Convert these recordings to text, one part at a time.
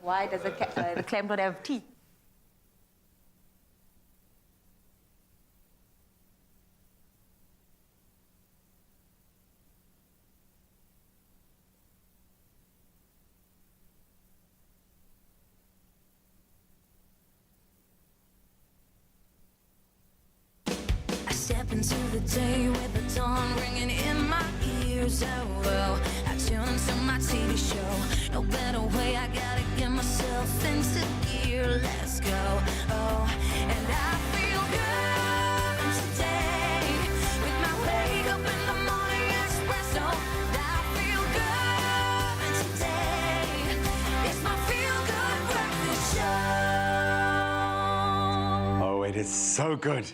Why does the clam not have teeth? Step into the day with the dawn ringing in my ears. Oh, well, I tune into my TV show. No better way, I gotta get myself into gear. Let's go. Oh, and I feel good today with my wake up in the morning Expresso. I feel good today. It's my feel good breakfast show. Oh, it is so good.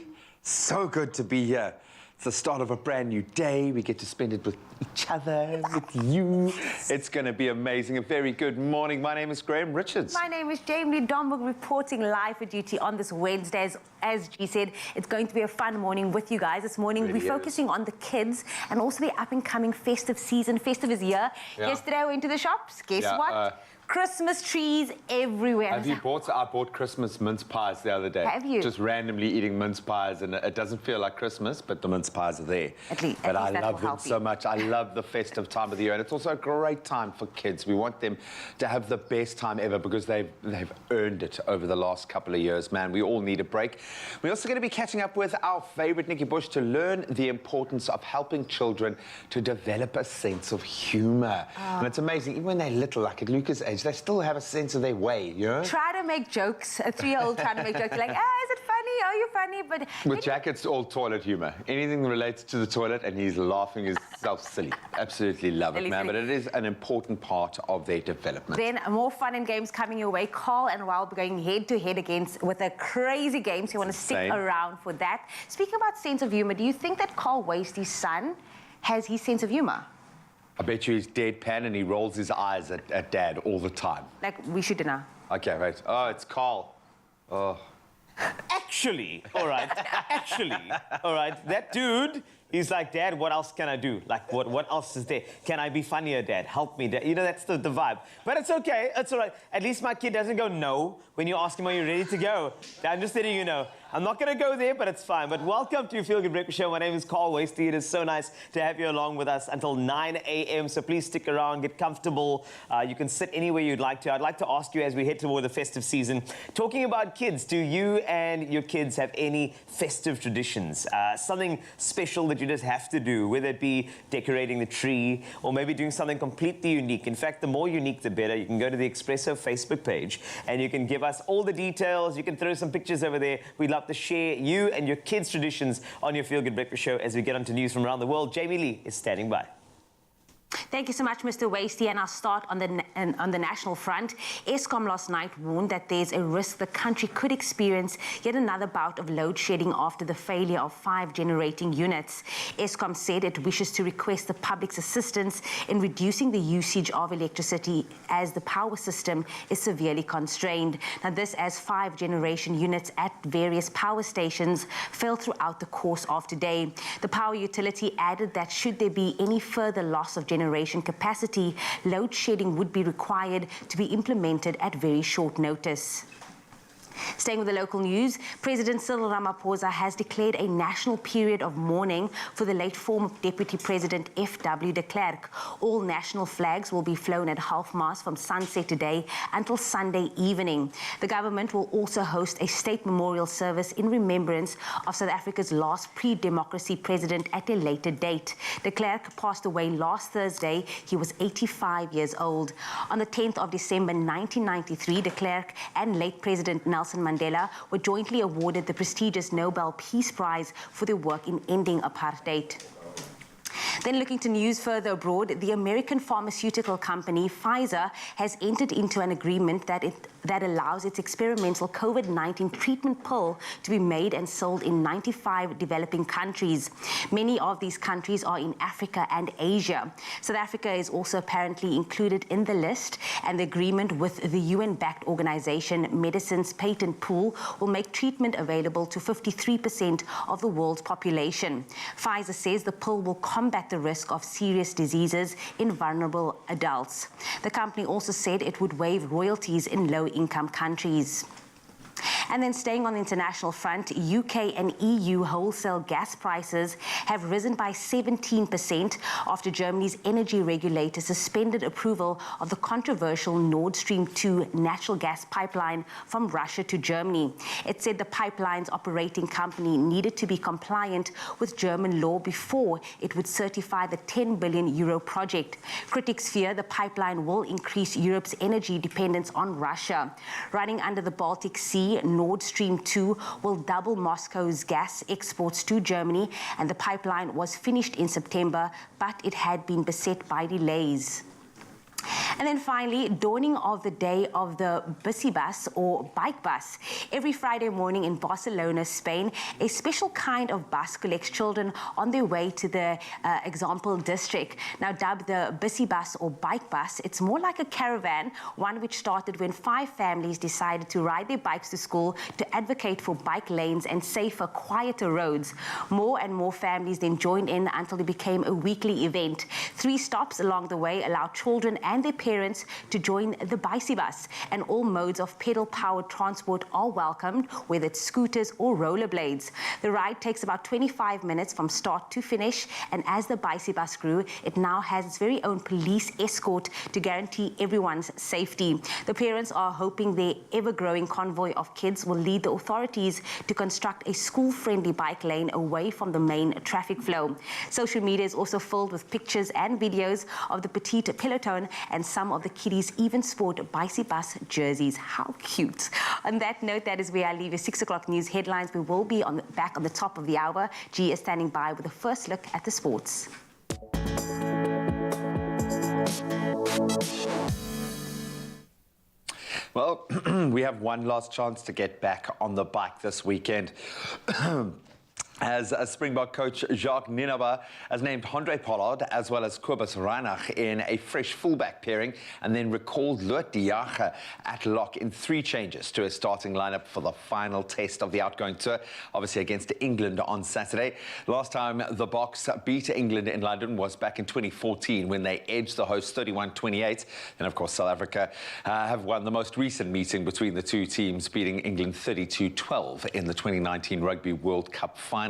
So good to be here. It's the start of a brand new day. We get to spend it with each other, with you. It's going to be amazing. A very good morning. My name is Graham Richards. My name is Jamie Domberg, reporting live for duty on this Wednesday. As G said, it's going to be a fun morning with you guys. This morning, we're focusing on the kids and also the up-and-coming festive season. Festive is here. Yeah. Yesterday, I went to the shops. Guess what? Christmas trees everywhere. Have you bought? I bought Christmas mince pies the other day. Have you? Just randomly eating mince pies, and it doesn't feel like Christmas, but the mince pies are there. But I love them so much. I love the festive time of the year, and it's also a great time for kids. We want them to have the best time ever because they've earned it over the last couple of years. Man, we all need a break. We're also going to be catching up with our favourite Nikki Bush to learn the importance of helping children to develop a sense of humour. And it's amazing, even when they're little, like at Lucas' age, they still have a sense of their way, you know? Try to make jokes. A 3-year-old trying to make jokes like, is it funny? Are you funny? But with Jack, it's all toilet humour. Anything related to the toilet, and he's laughing himself silly. Absolutely love it, man. But it is an important part of their development. Then more fun and games coming your way. Carl and Wild going head-to-head with a crazy game, so you want to stick around for that. Speaking about sense of humour, do you think that Carl Wasty's son has his sense of humour? I bet you he's deadpan and he rolls his eyes at Dad all the time. Like, we should know. Okay, wait. Oh, it's Carl. Oh. Actually, all right, that dude, he's like, Dad, what else can I do? Like, what else is there? Can I be funnier, Dad? Help me, Dad. You know, that's the vibe. But it's okay, it's all right. At least my kid doesn't go no when you ask him, are you ready to go? I'm just letting you know. I'm not going to go there, but it's fine. But welcome to Feel Good Breakfast Show. My name is Carl Wasty. It is so nice to have you along with us until 9 a.m. So please stick around, get comfortable. You can sit anywhere you'd like to. I'd like to ask you as we head toward the festive season, talking about kids, do you and your kids have any festive traditions? Something special that you just have to do, whether it be decorating the tree or maybe doing something completely unique. In fact, the more unique, the better. You can go to the Expresso Facebook page and you can give us all the details. You can throw some pictures over there. We'd love to share you and your kids' traditions on your Feel Good Breakfast Show as we get on to news from around the world. Jamie Lee is standing by. Thank you so much, Mr. Wasty. And I'll start on the national front. Eskom last night warned that there's a risk the country could experience yet another bout of load shedding after the failure of 5 generating units. Eskom said it wishes to request the public's assistance in reducing the usage of electricity as the power system is severely constrained. Now, this as 5 generation units at various power stations fell throughout the course of today. The power utility added that should there be any further loss of generation capacity, load shedding would be required to be implemented at very short notice. Staying with the local news, President Cyril Ramaphosa has declared a national period of mourning for the late former Deputy President F.W. de Klerk. All national flags will be flown at half-mast from sunset today until Sunday evening. The government will also host a state memorial service in remembrance of South Africa's last pre-democracy president at a later date. De Klerk passed away last Thursday. He was 85 years old. On the 10th of December 1993, de Klerk and late President Nelson Mandela were jointly awarded the prestigious Nobel Peace Prize for their work in ending apartheid. Then looking to news further abroad, the American pharmaceutical company Pfizer has entered into an agreement that that allows its experimental COVID-19 treatment pill to be made and sold in 95 developing countries. Many of these countries are in Africa and Asia. South Africa is also apparently included in the list, and the agreement with the UN-backed organization Medicines Patent Pool will make treatment available to 53% of the world's population. Pfizer says the pill will combat the risk of serious diseases in vulnerable adults. The company also said it would waive royalties in low-income countries. And then staying on the international front, UK and EU wholesale gas prices have risen by 17% after Germany's energy regulator suspended approval of the controversial Nord Stream 2 natural gas pipeline from Russia to Germany. It said the pipeline's operating company needed to be compliant with German law before it would certify the €10 billion project. Critics fear the pipeline will increase Europe's energy dependence on Russia. Running under the Baltic Sea, Nord Stream 2 will double Moscow's gas exports to Germany, and the pipeline was finished in September, but it had been beset by delays. And then finally, dawning of the day of the bici bus or bike bus. Every Friday morning in Barcelona, Spain, a special kind of bus collects children on their way to the Example district. Now dubbed the bici bus or bike bus, it's more like a caravan, one which started when 5 families decided to ride their bikes to school to advocate for bike lanes and safer, quieter roads. More and more families then joined in until it became a weekly event. 3 stops along the way allow children and their parents to join the bici bus, and all modes of pedal-powered transport are welcomed, whether it's scooters or rollerblades. The ride takes about 25 minutes from start to finish, and as the bici bus grew, it now has its very own police escort to guarantee everyone's safety. The parents are hoping their ever-growing convoy of kids will lead the authorities to construct a school-friendly bike lane away from the main traffic flow. Social media is also filled with pictures and videos of the petite peloton, and some of the kiddies even sport bici bus jerseys. How cute. On that note, that is where I leave your 6 o'clock news headlines. We will be back on the top of the hour. G is standing by with a first look at the sports. Well, we have one last chance to get back on the bike this weekend. As Springbok coach Jacques Ninaba has named Andre Pollard as well as Kobus Reinach in a fresh fullback pairing, and then recalled Loet de Jager at lock in 3 changes to his starting lineup for the final test of the outgoing tour, obviously against England on Saturday. Last time the Boks beat England in London was back in 2014 when they edged the hosts 31-28. And of course South Africa have won the most recent meeting between the two teams, beating England 32-12 in the 2019 Rugby World Cup final.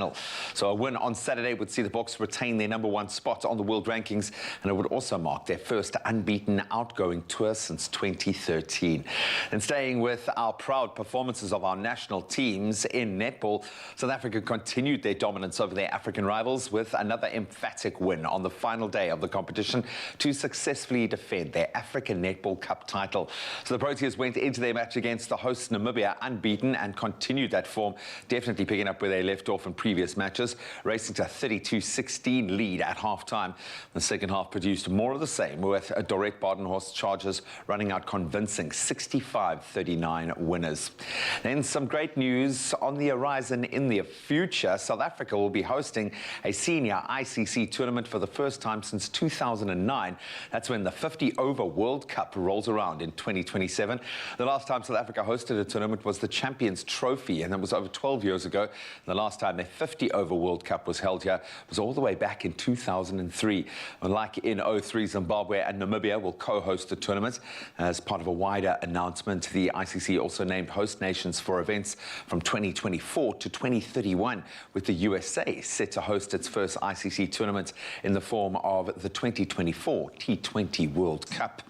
So a win on Saturday would see the Boks retain their #1 spot on the world rankings, and it would also mark their first unbeaten outgoing tour since 2013. And staying with our proud performances of our national teams in netball, South Africa continued their dominance over their African rivals with another emphatic win on the final day of the competition to successfully defend their African Netball Cup title. So the Proteas went into their match against the host Namibia unbeaten and continued that form, definitely picking up where they left off in previous matches, racing to a 32-16 lead at halftime. The second half produced more of the same, with Dorette Badenhorst's Chargers running out convincing 65-39 winners. Then some great news on the horizon in the future. South Africa will be hosting a senior ICC tournament for the first time since 2009. That's when the 50-over World Cup rolls around in 2027. The last time South Africa hosted a tournament was the Champions Trophy, and that was over 12 years ago. The last time the 50-over World Cup was held here was all the way back in 2003. Like in 03, Zimbabwe and Namibia will co-host the tournament. As part of a wider announcement, the ICC also named host nations for events from 2024 to 2031, with the USA set to host its first ICC tournament in the form of the 2024 T20 World Cup.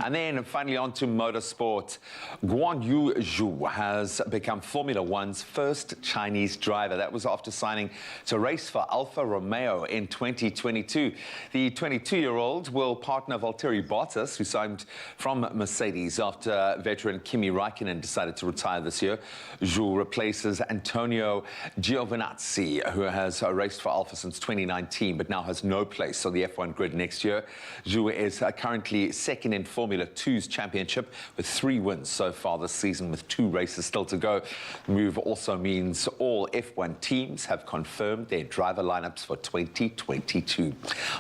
And then finally on to motorsport. Guan Yu Zhu has become Formula One's first Chinese driver. That was after after signing to race for Alfa Romeo in 2022. The 22-year-old will partner Valtteri Bottas, who signed from Mercedes after veteran Kimi Raikkonen decided to retire this year. Jules replaces Antonio Giovinazzi, who has raced for Alfa since 2019, but now has no place on the F1 grid next year. Jules is currently second in Formula 2's championship with 3 wins so far this season, with 2 races still to go. The move also means all F1 teams have confirmed their driver lineups for 2022.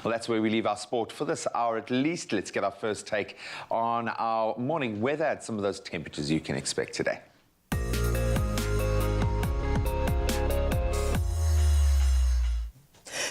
Well, that's where we leave our sport for this hour at least. Let's get our first take on our morning weather and some of those temperatures you can expect today.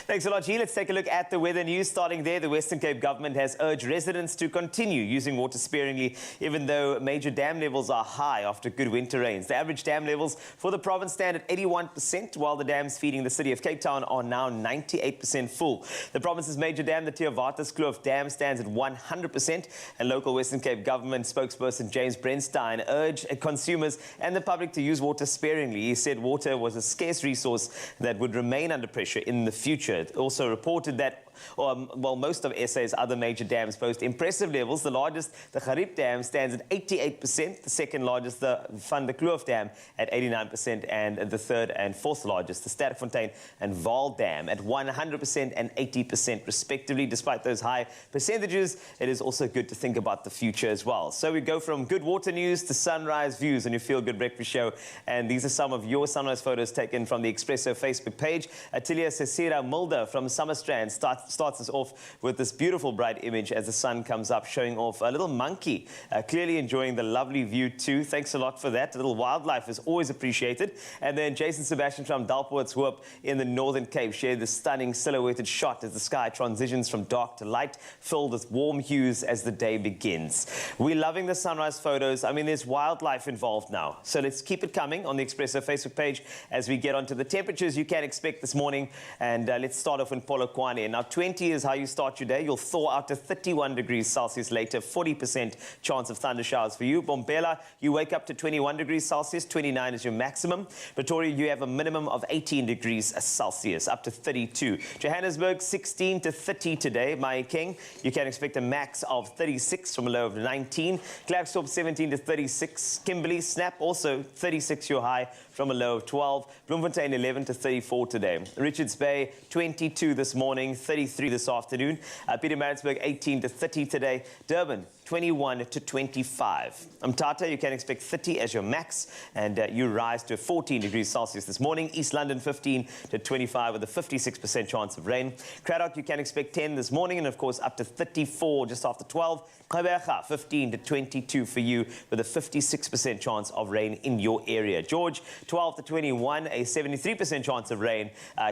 Thanks a lot, G. Let's take a look at the weather news. Starting there, the Western Cape government has urged residents to continue using water sparingly, even though major dam levels are high after good winter rains. The average dam levels for the province stand at 81%, while the dams feeding the city of Cape Town are now 98% full. The province's major dam, the Theowaterskloof Dam, stands at 100%, and local Western Cape government spokesperson James Brenstein urged consumers and the public to use water sparingly. He said water was a scarce resource that would remain under pressure in the future. It also reported that most of SA's other major dams boast impressive levels. The largest, the Gariep Dam, stands at 88%. The second largest, the Van der Kloof Dam, at 89%. And the third and fourth largest, the Sterkfontein and Vaal Dam, at 100% and 80% respectively. Despite those high percentages, it is also good to think about the future as well. So we go from good water news to sunrise views on your Feel Good Breakfast Show. And these are some of your sunrise photos taken from the Expresso Facebook page. Atilia Cecira Mulder from Summerstrand starts us off with this beautiful bright image as the sun comes up, showing off a little monkey, clearly enjoying the lovely view too. Thanks a lot for that. A little wildlife is always appreciated. And then Jason Sebastian from Dalpoortshoop in the Northern Cape shared the stunning silhouetted shot as the sky transitions from dark to light, filled with warm hues as the day begins. We're loving the sunrise photos. I mean, there's wildlife involved now, so let's keep it coming on the Expresso Facebook page as we get onto the temperatures you can expect this morning. And let's start off in Polokwane. Now, 20 is how you start your day. You'll thaw out to 31 degrees Celsius later, 40% chance of thunder showers for you. Bombela, you wake up to 21 degrees Celsius, 29 is your maximum. Pretoria, you have a minimum of 18 degrees Celsius, up to 32. Johannesburg, 16 to 30 today. Mahikeng, you can expect a max of 36 from a low of 19. Klerksdorp, 17 to 36. Kimberley, Snap, also 36 your high from a low of 12. Bloemfontein, 11 to 34 today. Richards Bay, 22 this morning, 33 this afternoon. Pietermaritzburg, 18 to 30 today. Durban, 21 to 25. Umtata, you can expect 30 as your max, and you rise to 14 degrees Celsius this morning. East London, 15 to 25 with a 56% chance of rain. Cradock, you can expect 10 this morning, and of course up to 34 just after 12. Gqeberha, 15 to 22 for you with a 56% chance of rain in your area. George, 12 to 21, a 73% chance of rain.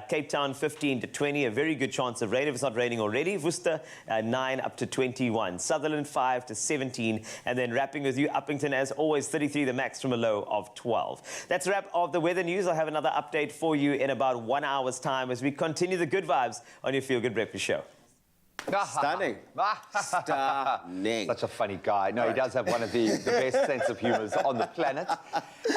Cape Town, 15 to 20, a very good chance of rain if it's not raining already. Worcester, 9 up to 21. Sutherland, 5 to 17. And then wrapping with you, Uppington, as always, 33 the max from a low of 12. That's a wrap of the weather news. I'll have another update for you in about 1 hour's time as we continue the good vibes on your Feel Good Breakfast Show. Stunning. Stunning. Such a funny guy. No, he does have one of the best sense of humours on the planet.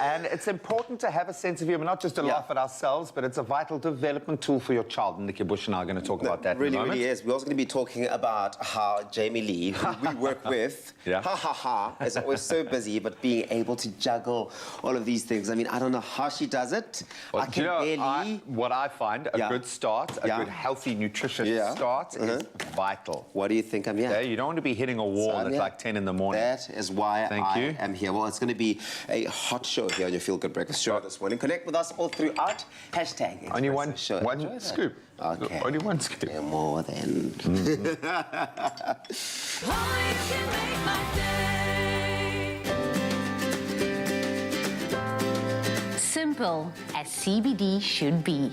And it's important to have a sense of humour, not just to laugh at ourselves, but it's a vital development tool for your child. And Nicky Bush and I are going to talk about that in a moment. Really is. We're also going to be talking about how Jamie Lee, who we work with, is always so busy, but being able to juggle all of these things. I mean, I don't know how she does it. Well, I can barely... what I find, a good start, a good, healthy, nutritious start is vital. What do you think I'm here? Yeah, you don't want to be hitting a wall at like 10 in the morning. That is why I am here. Well, it's going to be a hot show here on your Feel Good Breakfast Show this morning. Connect with us all throughout. Hashtag Only one show. Scoop. Okay. Only one scoop. Yeah, more than. Simple as CBD should be.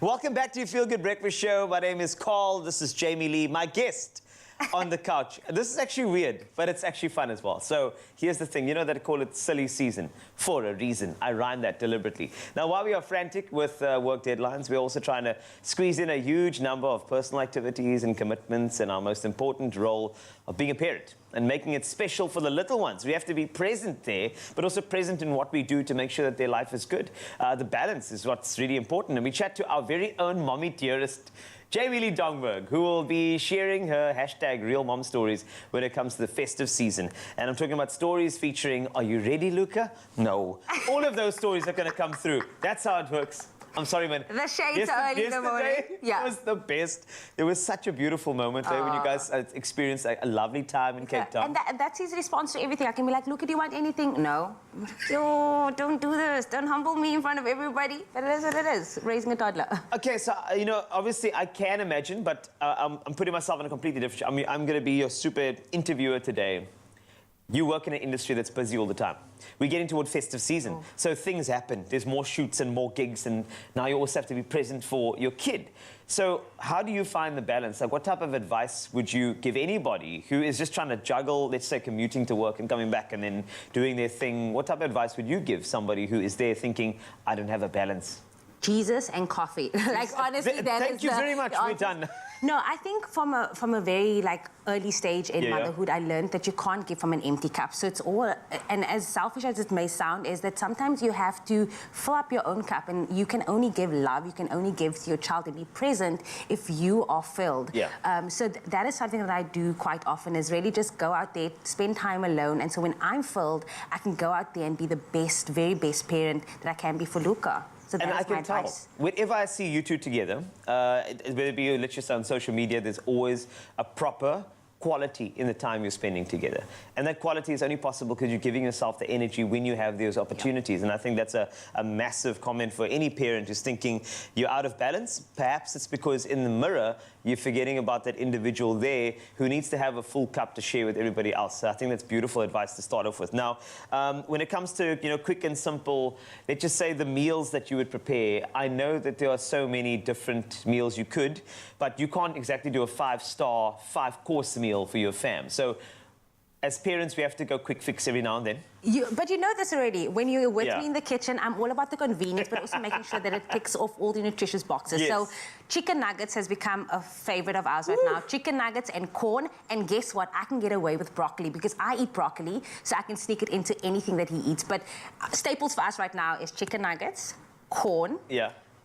Welcome back to your Feel Good Breakfast Show. My name is Carl. This is Jamie Lee, my guest on the couch. This is actually weird, but it's actually fun as well. So here's the thing. You know that I call it silly season for a reason. I rhyme that deliberately. Now, while we are frantic with work deadlines, we're also trying to squeeze in a huge number of personal activities and commitments and our most important role of being a parent and making it special for the little ones. We have to be present there, but also present in what we do to make sure that their life is good. The balance is what's really important. And we chat to our very own mommy dearest, Jamie Lee Dongberg, who will be sharing her hashtag real mom stories when it comes to the festive season. And I'm talking about stories featuring, are you ready, Luca? No. All of those stories are going to come through. That's how it works. I'm sorry, man. The shades are early in the morning. Yeah. It was the best. It was such a beautiful moment there when you guys experienced a lovely time in Cape Town. And that's his response to everything. I can be like, Luca, do you want anything? No. Oh, don't do this. Don't humble me in front of everybody. But it is what it is, raising a toddler. Okay, so, you know, obviously I can imagine, but I'm putting myself in a completely different... I mean, I'm going to be your super interviewer today. You work in an industry that's busy all the time. We're getting toward festive season, so things happen. There's more shoots and more gigs, and now you also have to be present for your kid. So how do you find the balance? Like, what type of advice would you give anybody who is just trying to juggle, let's say, commuting to work and coming back and then doing their thing? What type of advice would you give somebody who is there thinking, I don't have a balance? Jesus and coffee. Like, honestly, that is Thank you very much. We're done. No, I think from a very early stage in motherhood, I learned that you can't give from an empty cup. So it's all, and as selfish as it may sound, is that sometimes you have to fill up your own cup, and you can only give love, you can only give to your child and be present if you are filled. Yeah. So that is something that I do quite often, is really just go out there, spend time alone, and so when I'm filled, I can go out there and be the best, very best parent that I can be for Luca. So and I can tell, whenever I see you two together, whether it be literally on social media, there's always a proper quality in the time you're spending together. And that quality is only possible because you're giving yourself the energy when you have those opportunities. And I think that's a massive comment for any parent who's thinking you're out of balance. Perhaps it's because in the mirror, you're forgetting about that individual there who needs to have a full cup to share with everybody else. So I think that's beautiful advice to start off with. Now, when it comes to, you know, quick and simple, let's just say the meals that you would prepare. I know that there are so many different meals you could, but you can't exactly do a 5-star, 5-course meal for your fam. So as parents, we have to go quick fix every now and then. But you know this already. When you're with me in the kitchen, I'm all about the convenience, but also making sure that it ticks off all the nutritious boxes. Yes. So chicken nuggets has become a favorite of ours right now. Chicken nuggets and corn. And guess what? I can get away with broccoli because I eat broccoli, so I can sneak it into anything that he eats. But staples for us right now is chicken nuggets, corn,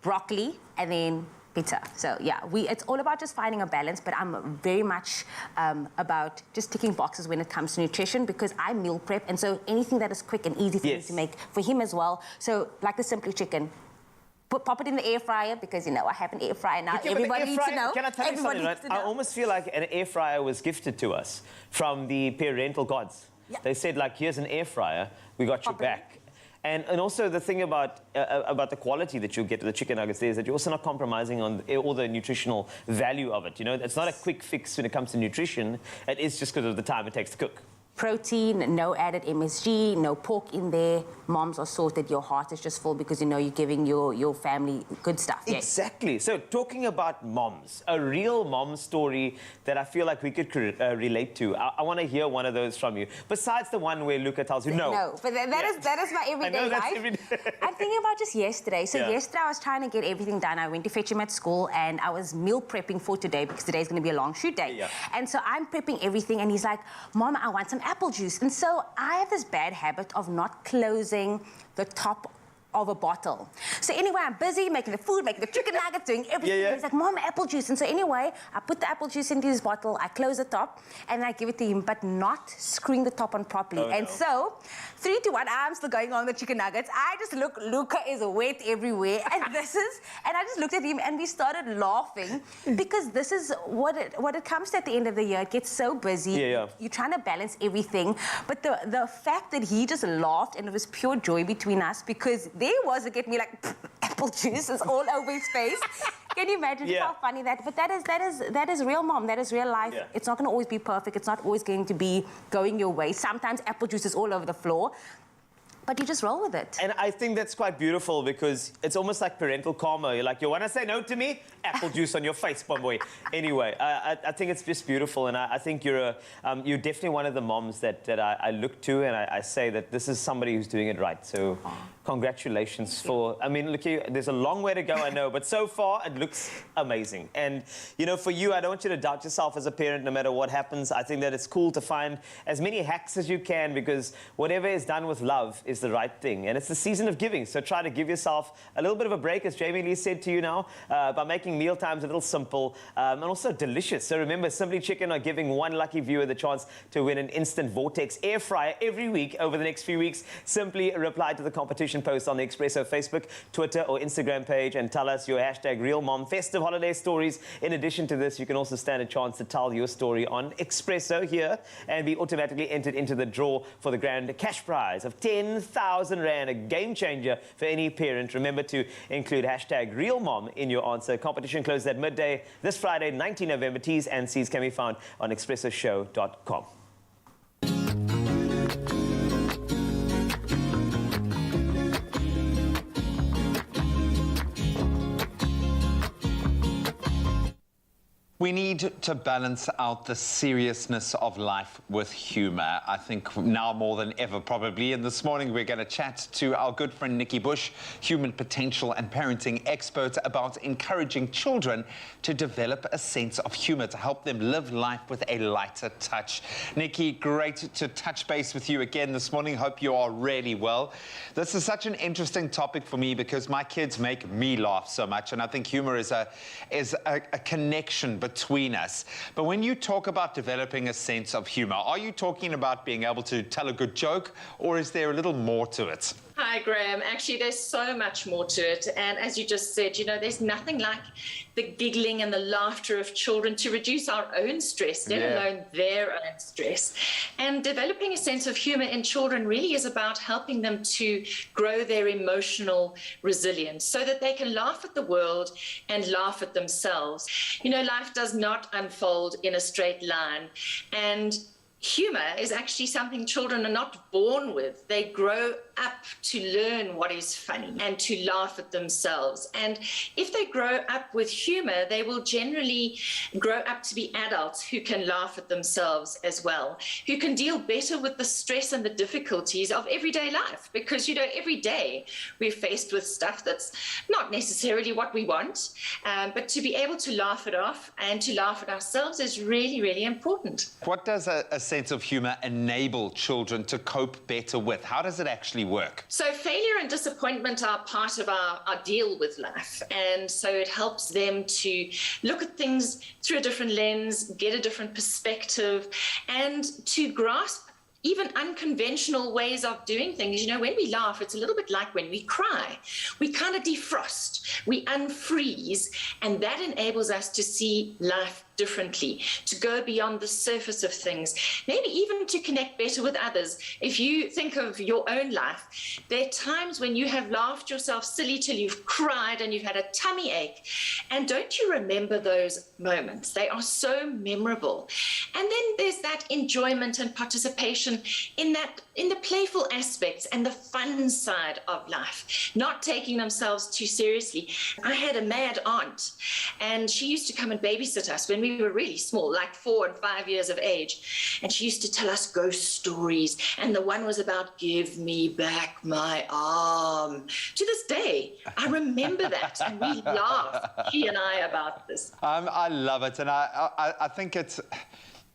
broccoli, and then pizza. So yeah, it's all about just finding a balance, but I'm very much about just ticking boxes when it comes to nutrition because I meal prep, and so anything that is quick and easy for me to make for him as well. So like the Simply Chicken, pop it in the air fryer because, you know, I have an air fryer now. Everybody needs to know. Can I tell you something, right? I almost feel like an air fryer was gifted to us from the parental gods. Yeah. They said, like, here's an air fryer, we got your back. And also the thing about the quality that you'll get to the chicken nuggets there is that you're also not compromising on all the nutritional value of it. You know, it's not a quick fix when it comes to nutrition. It is just because of the time it takes to cook. Protein, no added MSG, no pork in there. Moms are sorted. Your heart is just full because you know you're giving your family good stuff. Exactly. So talking about moms, a real mom story that I feel like we could relate to. I want to hear one of those from you. Besides the one where Luca tells you no. No, but that is my everyday life. Every day. I'm thinking about just yesterday. So yesterday I was trying to get everything done. I went to fetch him at school and I was meal prepping for today because today's going to be a long shoot day. Yeah. And so I'm prepping everything and he's like, Mom, I want some apple juice. And so I have this bad habit of not closing the top of a bottle. So anyway, I'm busy making the food, making the chicken nuggets, doing everything. He's like, Mom, apple juice. And so anyway, I put the apple juice into his bottle, I close the top, and I give it to him, but not screwing the top on properly. And so, 3 to 1, I'm still going on the chicken nuggets. I just look, Luca is wet everywhere. And and I just looked at him and we started laughing because this is what it comes to at the end of the year. It gets so busy. You're trying to balance everything. But the fact that he just laughed and it was pure joy between us because there was to get me like apple juice is all over his face. Can you imagine how funny that? But that is real mom. That is real life. It's not going to always be perfect. It's not always going to be going your way. Sometimes apple juice is all over the floor. but you just roll with it. And I think that's quite beautiful because it's almost like parental karma. You're like, you want to say no to me? Apple juice on your face, boy. Anyway, I think it's just beautiful, and I think you're definitely one of the moms that I look to, and I say that this is somebody who's doing it right. So, congratulations for. I mean, look, there's a long way to go, I know, but so far it looks amazing. And you know, for you, I don't want you to doubt yourself as a parent, no matter what happens. I think that it's cool to find as many hacks as you can, because whatever is done with love is the right thing, and it's the season of giving. So try to give yourself a little bit of a break, as Jamie Lee said to you now, by making meal times a little simple and also delicious. So remember, Simply Chicken are giving one lucky viewer the chance to win an instant Vortex air fryer every week over the next few weeks. Simply reply to the competition post on the Expresso Facebook, Twitter or Instagram page and tell us your hashtag #RealMom festive holiday stories. In addition to this, you can also stand a chance to tell your story on Expresso here and be automatically entered into the draw for the grand cash prize of 10,000 Rand, a game changer for any parent. Remember to include hashtag #RealMom in your answer. Competition closes at midday this Friday, 19 November. T's and C's can be found on expressoshow.com. We need to balance out the seriousness of life with humour. I think now more than ever, probably. And this morning, we're going to chat to our good friend Nikki Bush, human potential and parenting expert, about encouraging children to develop a sense of humour to help them live life with a lighter touch. Nikki, great to touch base with you again this morning. Hope you are really well. This is such an interesting topic for me because my kids make me laugh so much, and I think humour is a connection between us. But when you talk about developing a sense of humour, are you talking about being able to tell a good joke, or is there a little more to it? Hi, Graham. Actually, there's so much more to it. And as you just said, you know, there's nothing like the giggling and the laughter of children to reduce our own stress, let alone their own stress. And developing a sense of humor in children really is about helping them to grow their emotional resilience so that they can laugh at the world and laugh at themselves. You know, life does not unfold in a straight line. And humor is actually something children are not born with. They grow up to learn what is funny and to laugh at themselves. And if they grow up with humor, they will generally grow up to be adults who can laugh at themselves as well, who can deal better with the stress and the difficulties of everyday life. Because, you know, every day we're faced with stuff that's not necessarily what we want, but to be able to laugh it off and to laugh at ourselves is really, really important. What does a sense of humour enable children to cope better with? How does it actually work? So failure and disappointment are part of our deal with life. And so it helps them to look at things through a different lens, get a different perspective, and to grasp even unconventional ways of doing things. You know, when we laugh, it's a little bit like when we cry. We kind of defrost, we unfreeze, and that enables us to see life differently, to go beyond the surface of things, maybe even to connect better with others. If you think of your own life, there are times when you have laughed yourself silly till you've cried and you've had a tummy ache. And don't you remember those moments? They are so memorable. And then there's that enjoyment and participation in the playful aspects and the fun side of life, not taking themselves too seriously. I had a mad aunt, and she used to come and babysit us when we were really small, like 4 and 5 years of age. And she used to tell us ghost stories. And the one was about, give me back my arm. To this day, I remember that. And we laugh, she and I, about this. I love it. And I think it's...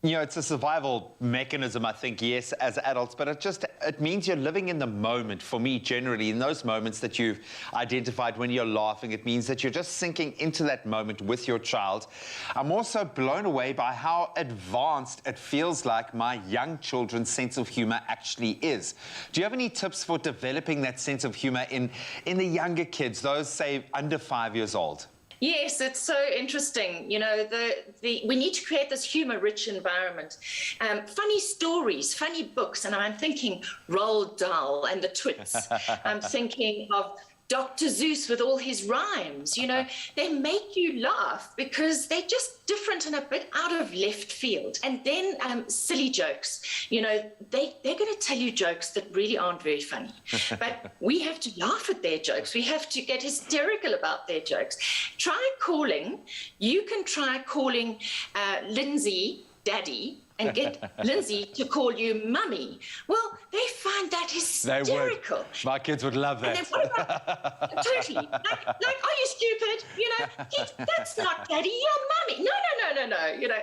You know, it's a survival mechanism, I think, yes, as adults, but it means you're living in the moment. For me, generally, in those moments that you've identified when you're laughing, it means that you're just sinking into that moment with your child. I'm also blown away by how advanced it feels like my young children's sense of humor actually is. Do you have any tips for developing that sense of humor in the younger kids, those, say, under 5 years old? Yes, it's so interesting. You know, we need to create this humor-rich environment. Funny stories, funny books, and I'm thinking Roald Dahl and the Twits. I'm thinking of Dr. Zeus with all his rhymes. You know, they make you laugh because they're just different and a bit out of left field. And then silly jokes. You know, they're going to tell you jokes that really aren't very funny. But we have to laugh at their jokes. We have to get hysterical about their jokes. You can try calling Lindsay Daddy and get Lindsay to call you Mummy. Well, they find that hysterical. They would. My kids would love that. And then what about, totally. Like, are you stupid? You know, that's not Daddy, you're Mummy. No. You know,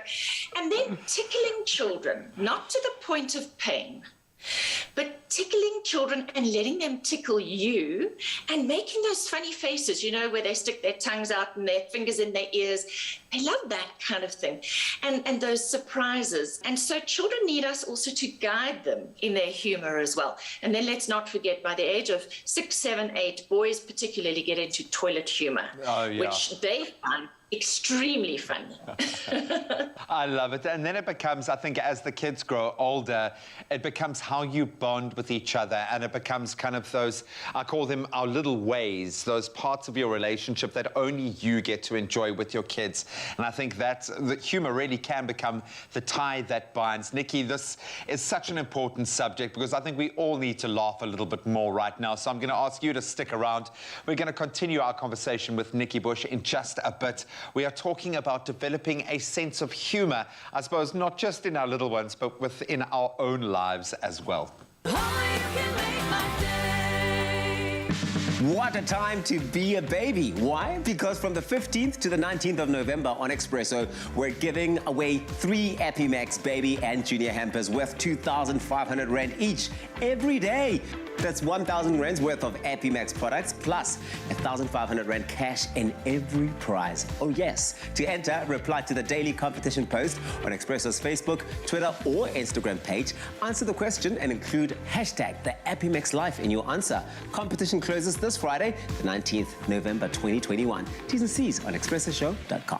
and then tickling children, not to the point of pain, but tickling children and letting them tickle you and making those funny faces, you know, where they stick their tongues out and their fingers in their ears. They love that kind of thing. And those surprises. And so children need us also to guide them in their humor as well. And then let's not forget, by the age of 6, 7, 8, boys particularly get into toilet humor, which they find extremely funny. I love it. And then it becomes, I think, as the kids grow older, it becomes how you bond with each other. And it becomes kind of those, I call them our little ways, those parts of your relationship that only you get to enjoy with your kids. And I think that the humor really can become the tie that binds. Nikki, this is such an important subject because I think we all need to laugh a little bit more right now. So I'm going to ask you to stick around. We're going to continue our conversation with Nikki Bush in just a bit. We are talking about developing a sense of humor, I suppose, not just in our little ones, but within our own lives as well. What a time to be a baby. Why? Because from the 15th to the 19th of November on Expresso, we're giving away 3 Epimax baby and junior hampers worth 2,500 Rand each every day. That's 1,000 Rand's worth of Epimax products plus 1,500 Rand cash in every prize. Oh yes. To enter, reply to the daily competition post on Expresso's Facebook, Twitter or Instagram page. Answer the question and include hashtag the Epimax Life in your answer. Competition closes this Friday, the 19th November 2021. T's and C's on expressoshow.com.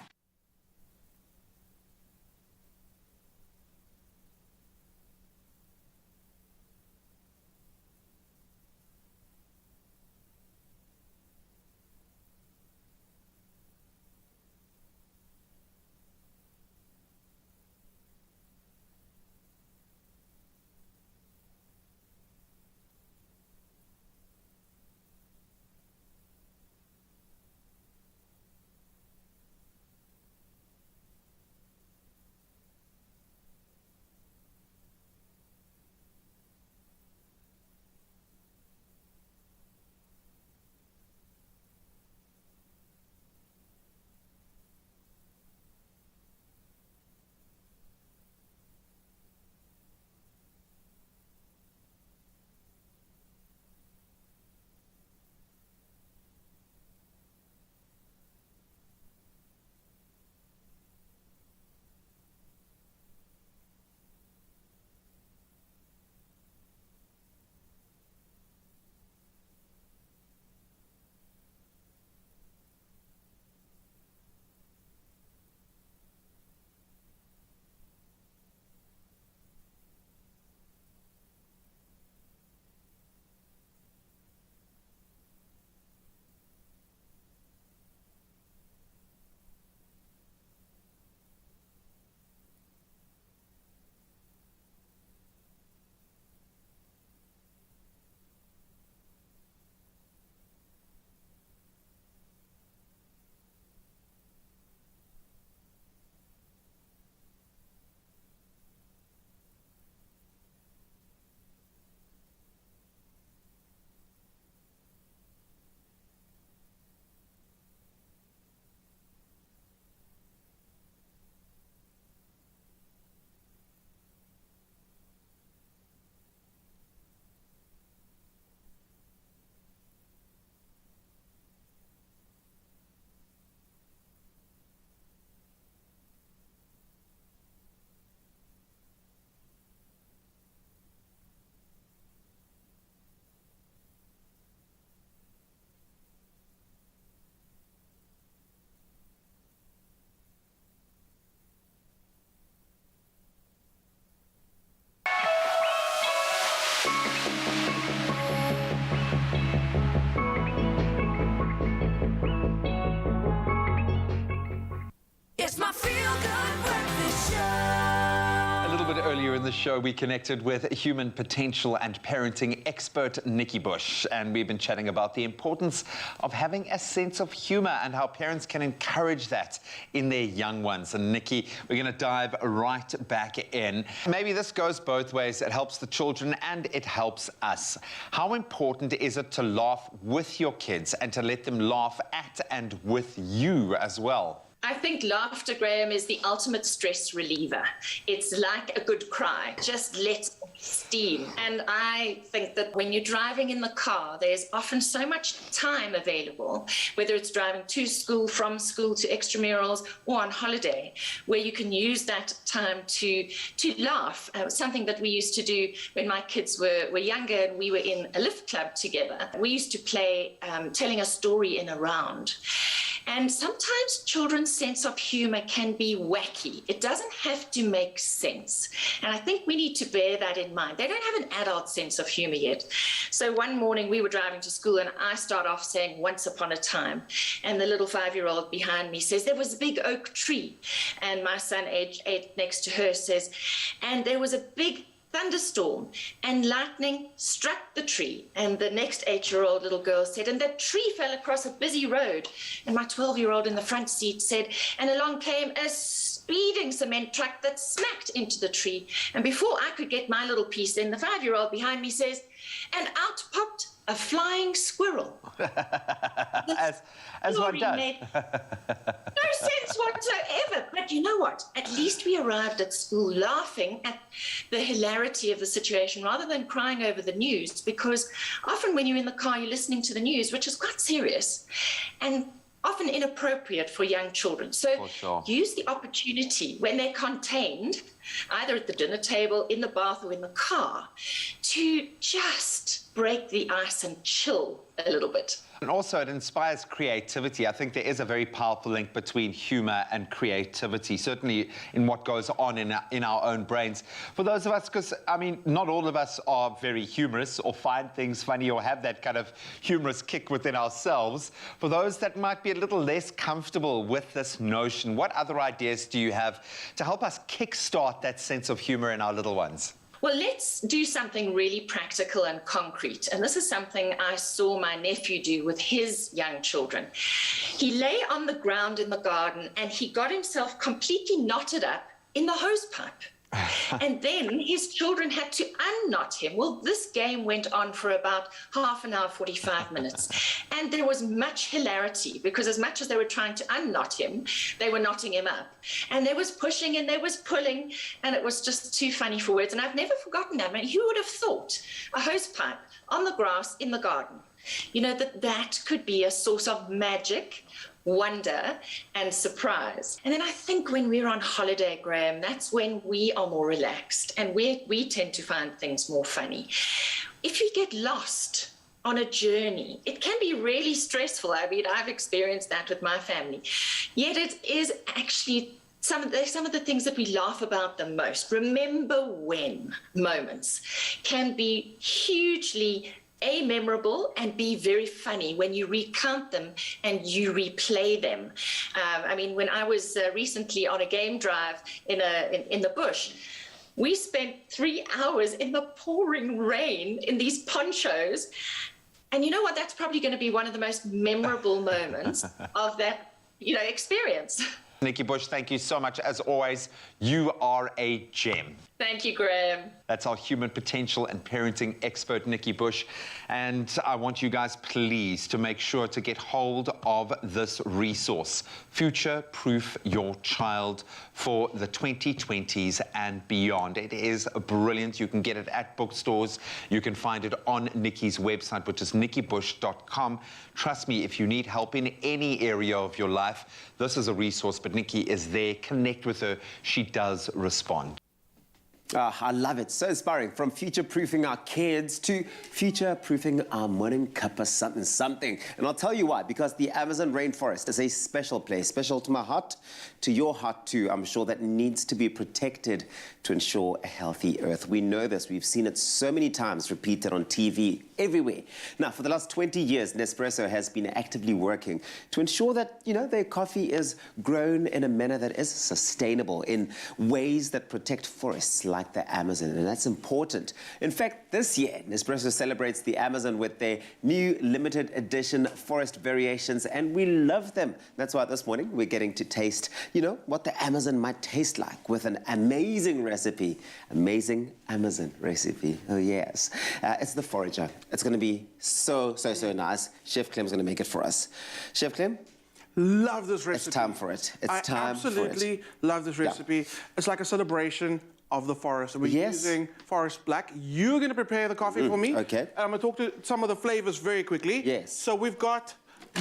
feel-good breakfast show. A little bit earlier in the show, we connected with human potential and parenting expert Nikki Bush, and we've been chatting about the importance of having a sense of humor and how parents can encourage that in their young ones. And Nikki, we're going to dive right back in. Maybe this goes both ways. It helps the children and it helps us. How important is it to laugh with your kids and to let them laugh at and with you as well? I think laughter, Graham, is the ultimate stress reliever. It's like a good cry. Just lets steam. And I think that when you're driving in the car, there's often so much time available, whether it's driving to school, from school, to extramurals, or on holiday, where you can use that time to laugh. Something that we used to do when my kids were younger and we were in a lift club together. We used to play telling a story in a round. And sometimes children's sense of humor can be wacky. It doesn't have to make sense. And I think we need to bear that in mind. They don't have an adult sense of humor yet. So one morning we were driving to school and I start off saying, "Once upon a time." And the little 5-year-old behind me says, "There was a big oak tree." And my son, age 8, next to her says, "And there was a big thunderstorm and lightning struck the tree." And the next 8-year-old little girl said, "And that tree fell across a busy road." And my 12-year-old in the front seat said, "And along came a speeding cement truck that smacked into the tree." And before I could get my little piece in, the 5-year-old behind me says, "And out popped a flying squirrel." As one does. Made no sense whatsoever. But you know what? At least we arrived at school laughing at the hilarity of the situation rather than crying over the news, because often when you're in the car, you're listening to the news, which is quite serious and often inappropriate for young children. So use the opportunity when they're contained, either at the dinner table, in the bath, or in the car, to just break the ice and chill a little bit. And also, it inspires creativity. I think there is a very powerful link between humor and creativity, certainly in what goes on in our own brains. For those of us, because, I mean, not all of us are very humorous or find things funny or have that kind of humorous kick within ourselves. For those that might be a little less comfortable with this notion, what other ideas do you have to help us kickstart that sense of humor in our little ones? Well, let's do something really practical and concrete. And this is something I saw my nephew do with his young children. He lay on the ground in the garden and he got himself completely knotted up in the hose pipe. And then his children had to unknot him. Well, this game went on for about half an hour, 45 minutes. And there was much hilarity because as much as they were trying to unknot him, they were knotting him up. And there was pushing and there was pulling, and it was just too funny for words. And I've never forgotten that. I mean, who would have thought a hose pipe on the grass in the garden? You know, that could be a source of magic, wonder and surprise. And then I think when we're on holiday, Graham, that's when we are more relaxed and we tend to find things more funny. If you get lost on a journey, it can be really stressful. I mean, I've experienced that with my family. Yet it is actually some of the things that we laugh about the most. Remember when moments can be hugely memorable and be very funny when you recount them and you replay them. I mean, when I was recently on a game drive in the bush, we spent 3 hours in the pouring rain in these ponchos. And you know what? That's probably going to be one of the most memorable moments of that, experience. Nikki Bush, thank you so much. As always, you are a gem. Thank you, Graham. That's our human potential and parenting expert, Nikki Bush. And I want you guys, please, to make sure to get hold of this resource, Future Proof Your Child for the 2020s and beyond. It is brilliant. You can get it at bookstores. You can find it on Nikki's website, which is nikkibush.com. Trust me, if you need help in any area of your life, this is a resource, but Nikki is there. Connect with her. She does respond. I love it. So inspiring. From future-proofing our kids to future-proofing our morning cup of something. And I'll tell you why. Because the Amazon rainforest is a special place, special to my heart, to your heart too. I'm sure that needs to be protected to ensure a healthy earth. We know this. We've seen it so many times repeated on TV everywhere. Now, for the last 20 years, Nespresso has been actively working to ensure that, their coffee is grown in a manner that is sustainable in ways that protect forests like the Amazon, and that's important. In fact, this year, Nespresso celebrates the Amazon with their new limited edition forest variations, and we love them. That's why this morning we're getting to taste, what the Amazon might taste like with an amazing recipe. Amazing Amazon recipe. Oh, yes. It's the forager. It's going to be so nice. Chef Clem's going to make it for us. Chef Clem? Love this recipe. It's time for it. It's time for it. I absolutely love this recipe. It's like a celebration of the forest. We're using forest black. You're going to prepare the coffee for me. Okay. And I'm going to talk to some of the flavors very quickly. Yes. So we've got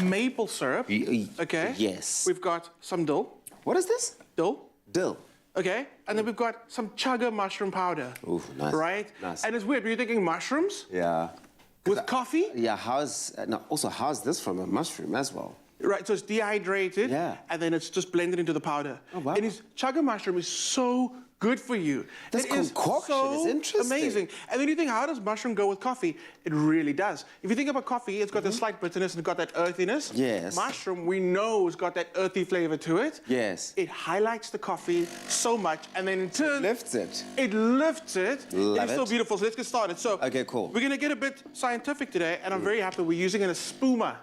maple syrup. Okay. Yes. We've got some dill. What is this? Dill. Dill. Okay. And then we've got some chaga mushroom powder. Ooh, nice. Right? Nice. And it's weird. You're thinking mushrooms? Yeah. With coffee? Yeah, how's this from a mushroom as well? Right, so it's dehydrated, and then it's just blended into the powder. Oh, wow. And chaga mushroom is so good for you. This concoction is interesting. Amazing. And then you think, how does mushroom go with coffee? It really does. If you think about coffee, it's got the slight bitterness and it's got that earthiness. Yes. Mushroom, we know, has got that earthy flavor to it. Yes. It highlights the coffee so much, and then in turn... Lifts it. It lifts it. Love It's so beautiful. So let's get started. So, okay, cool. We're going to get a bit scientific today, and I'm very happy we're using a spuma.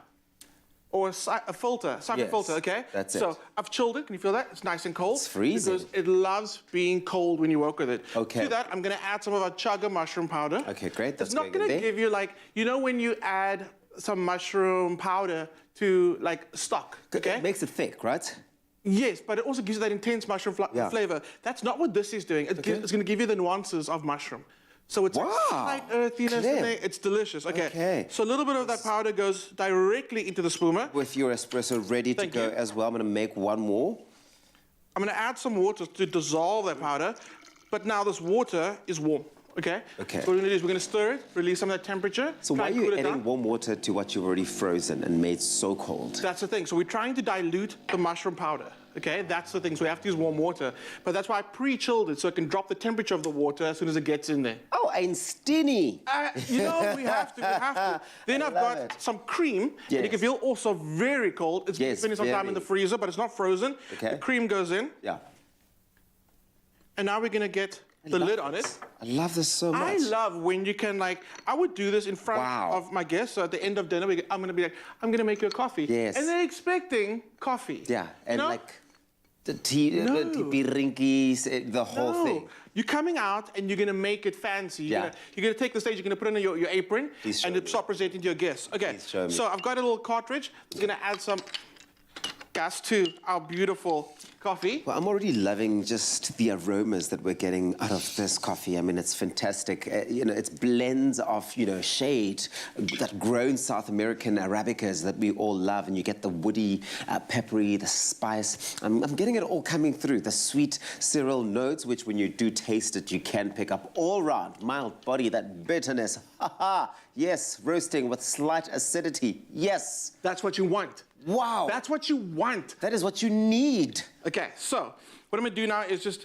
Or a filter, siphon filter, okay? That's it. So I've chilled it. Can you feel that? It's nice and cold. It's freezing. Because it loves being cold when you work with it. Okay. To that, I'm going to add some of our chaga mushroom powder. Okay, great. That's it's not going to give you when you add some mushroom powder to stock, okay? It makes it thick, right? Yes, but it also gives you that intense mushroom flavor. That's not what this is doing. It's going to give you the nuances of mushroom. So it's like slight earthiness in there. It's delicious. Okay. So a little bit of that powder goes directly into the spuma. With your espresso ready to go as well, I'm going to make one more. I'm going to add some water to dissolve that powder. But now this water is warm. Okay? Okay. So what we're going to do is we're going to stir it, release some of that temperature. So why are you adding warm water to what you've already frozen and made so cold? That's the thing. So we're trying to dilute the mushroom powder. Okay? That's the thing. So we have to use warm water. But that's why I pre-chilled it so it can drop the temperature of the water as soon as it gets in there. Oh, Einsteiny. We have to. Then I've got some cream. Yes. And it can feel also very cold. It's been spending some time in the freezer, but it's not frozen. Okay. The cream goes in. Yeah. And now we're going to get the lid on it. I love this so much. I love when you can I would do this in front of my guests. So at the end of dinner, I'm going to be like, I'm going to make you a coffee. Yes. And they're expecting coffee. Yeah, and the tea, the rinkies, the whole thing. You're coming out and you're going to make it fancy. You're going to take the stage, you're going to put on your apron and start presenting to your guests. Okay, so I've got a little cartridge. I'm going to add some gas to our beautiful coffee. Well, I'm already loving just the aromas that we're getting out of this coffee. I mean, it's fantastic. It's blends of, shade, that grown South American Arabicas that we all love, and you get the woody, peppery, the spice. I'm getting it all coming through. The sweet cereal notes, which when you do taste it, you can pick up all round. Mild body, that bitterness. Yes, roasting with slight acidity. Yes. That's what you want. Wow. That's what you want. That is what you need. Okay, so what I'm going to do now is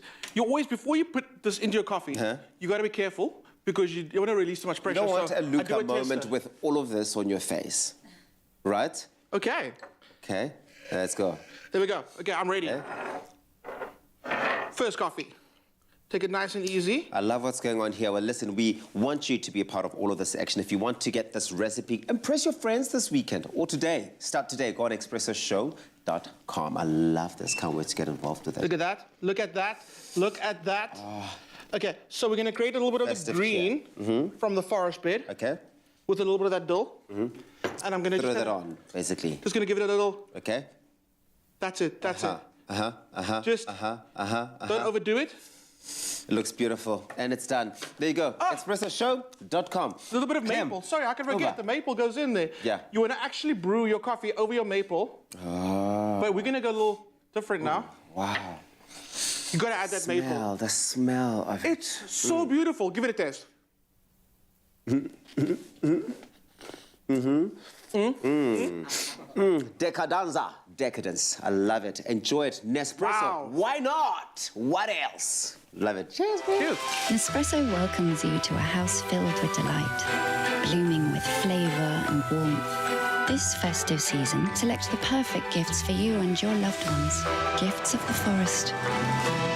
before you put this into your coffee, you got to be careful because you don't want to release too much pressure. You don't want a Luca moment with all of this on your face, right? Okay. Okay, let's go. There we go. Okay, I'm ready. Okay. First coffee. Take it nice and easy. I love what's going on here. Well, listen, we want you to be a part of all of this action. If you want to get this recipe, impress your friends this weekend or today. Start today. Go on expressoshow.com. I love this. Can't wait to get involved with it. Look at that. Look at that. Look at that. Okay, so we're going to create a little bit of Festive the green from the forest bed. Okay. With a little bit of that dill. And I'm going to throw that on, basically. Just going to give it a little... Okay. That's it. That's it. Just don't overdo it. It looks beautiful, and it's done. There you go, expressoshow.com. A little bit of maple. Sorry, I can forget. The maple goes in there. Yeah. You want to actually brew your coffee over your maple. But we're going to go a little different now. Wow. You got to add that maple. The smell of it. It's so beautiful. Give it a taste. Decadanza. Decadence. I love it. Enjoy it. Nespresso. Wow. Why not? What else? Love it. Cheers, man. Nespresso welcomes you to a house filled with delight, blooming with flavour and warmth. This festive season, select the perfect gifts for you and your loved ones. Gifts of the forest.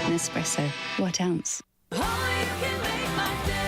Nespresso. What ounce? Oh, you can make my day.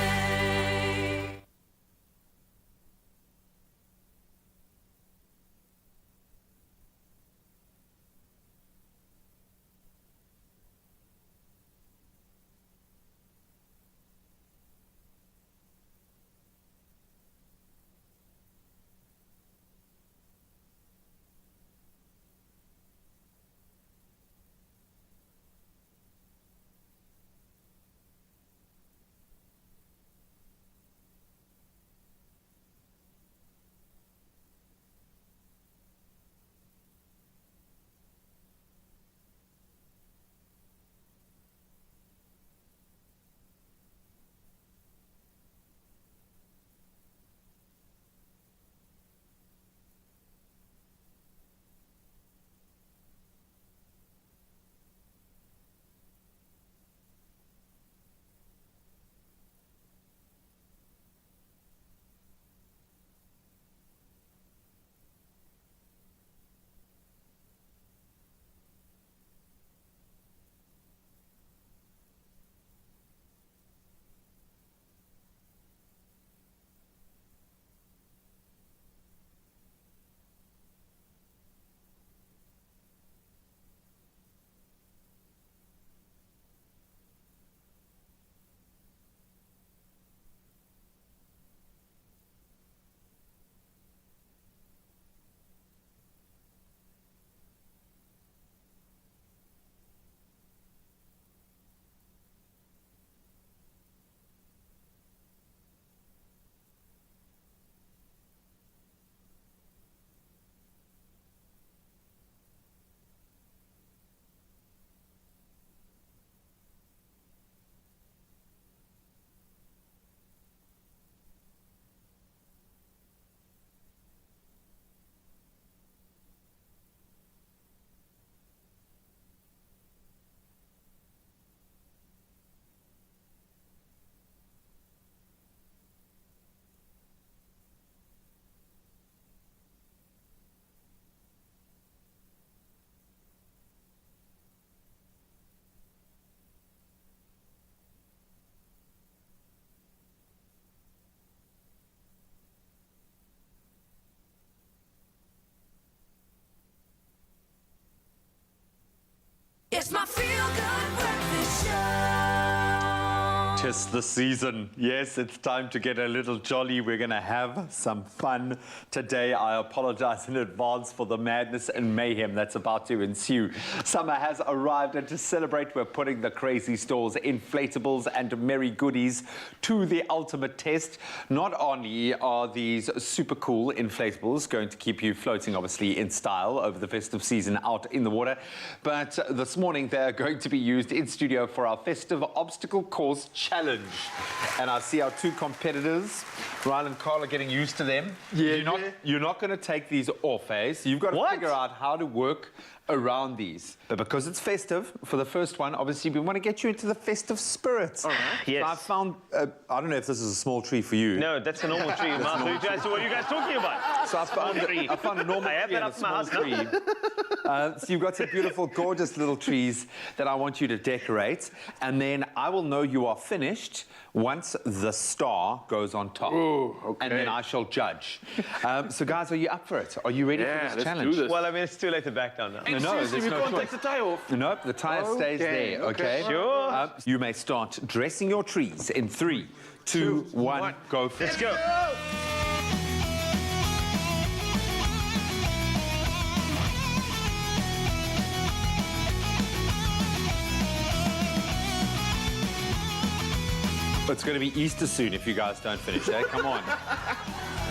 It's my feel-good breakfast show. 'Tis the season. Yes, it's time to get a little jolly. We're going to have some fun today. I apologize in advance for the madness and mayhem that's about to ensue. Summer has arrived, and to celebrate, we're putting the crazy stores, inflatables, and merry goodies to the ultimate test. Not only are these super cool inflatables going to keep you floating, obviously, in style over the festive season out in the water, but this morning they're going to be used in studio for our festive obstacle course challenge. And I see our two competitors, Ryan and Carl, are getting used to them. Yeah, You're not going to take these off, eh? So you've got to figure out how to work around these. But because it's festive, for the first one, obviously we want to get you into the festive spirit. All right. Yes. So I found, I don't know if this is a small tree for you. No, that's a normal tree. What are you guys talking about? So I found a normal tree and a small tree. So you've got some beautiful, gorgeous little trees that I want you to decorate. And then I will know you are finished once the star goes on top. Ooh, okay. And then I shall judge. So guys, are you up for it? Are you ready for this challenge? Do this. Well, I mean, it's too late to back down now. No, there's you no can't choice. take the tie off. Nope, the tire stays there, okay? Sure. You may start dressing your trees in 3, 2, 1, go. Let's go. It's going to be Easter soon if you guys don't finish, eh? Come on.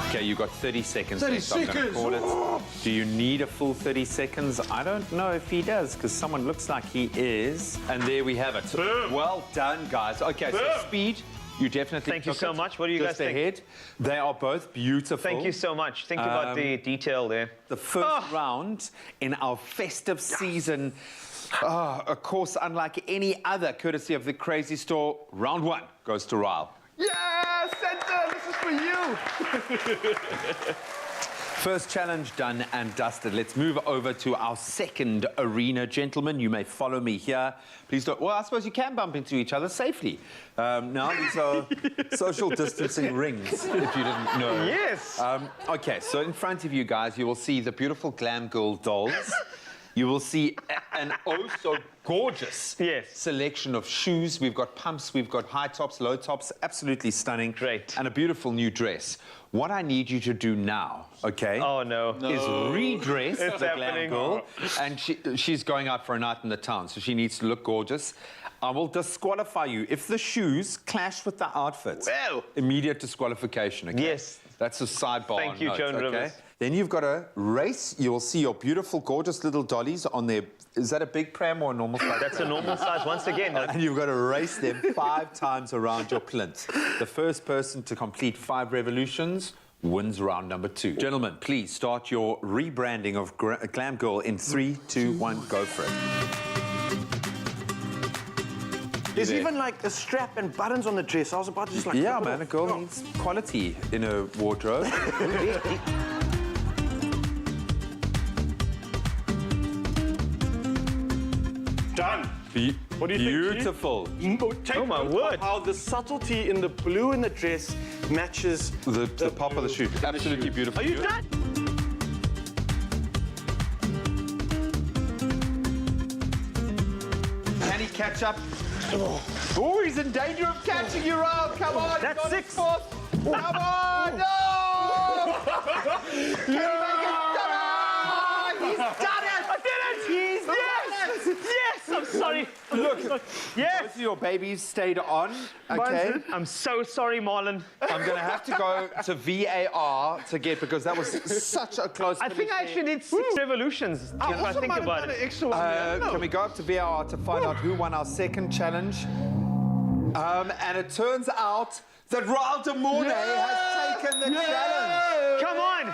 Okay, you've got 30 seconds. 30 left. I'm going to seconds. call it. Do you need a full 30 seconds? I don't know if he does, because someone looks like he is. And there we have it. Boom. Well done, guys. Okay, so Boom. speed You definitely Thank you took so it much. What do you guys just think? ahead. They are both beautiful. Thank you so much. Think about the detail there. The first round in our festive season, a course unlike any other, courtesy of the Crazy Store. Round 1 goes to Ryle. Yeah, Santa, this is for you. First challenge done and dusted. Let's move over to our second arena. Gentlemen, you may follow me here. Please don't... Well, I suppose you can bump into each other safely. Now, these are social distancing rings, if you didn't know. Yes. OK, so in front of you guys, you will see the beautiful Glam Girl dolls. You will see an oh-so-gorgeous selection of shoes. We've got pumps, we've got high tops, low tops, absolutely stunning. Great. And a beautiful new dress. What I need you to do now, OK? Oh, no. Is redress It's the Glam happening. Girl. And she's going out for a night in the town, so she needs to look gorgeous. I will disqualify you. If the shoes clash with the outfits, immediate disqualification, OK? Yes. That's a sidebar. Thank you, note, Joan okay? Rivers. Then you've got a race. You'll see your beautiful, gorgeous little dollies on there. Is that a big pram or a normal size? That's a normal size once again. And you've got to race them 5 times around your plinth. The first person to complete 5 revolutions wins round number 2. Gentlemen, please start your rebranding of Glam Girl in 3, 2, 1, go for it. There's even like a strap and buttons on the dress. I was about to just like... Yeah, man, a girl needs quality in her wardrobe. Done. What do you Beautiful. think? Oh, my word. How the subtlety in the blue in the dress matches The pop of the shoe. Absolutely beautiful. Are you done? Can he catch up? Oh, he's in danger of catching you, Ryle. Come on. That's he's on 6. his 4th. Come on. No! Can he make it? Come on! He's done it. I did it! He's done it. Yes, I'm sorry. Look, Yes. both of your babies stayed on, okay? I'm so sorry, Marlon. I'm going to have to go to VAR to get, because that was such a close I think I actually need 6 revolutions. If I think about it. extra one. Can we go up to VAR to find out who won our second challenge? And it turns out that Ryle de Mornay has taken the challenge. Come on.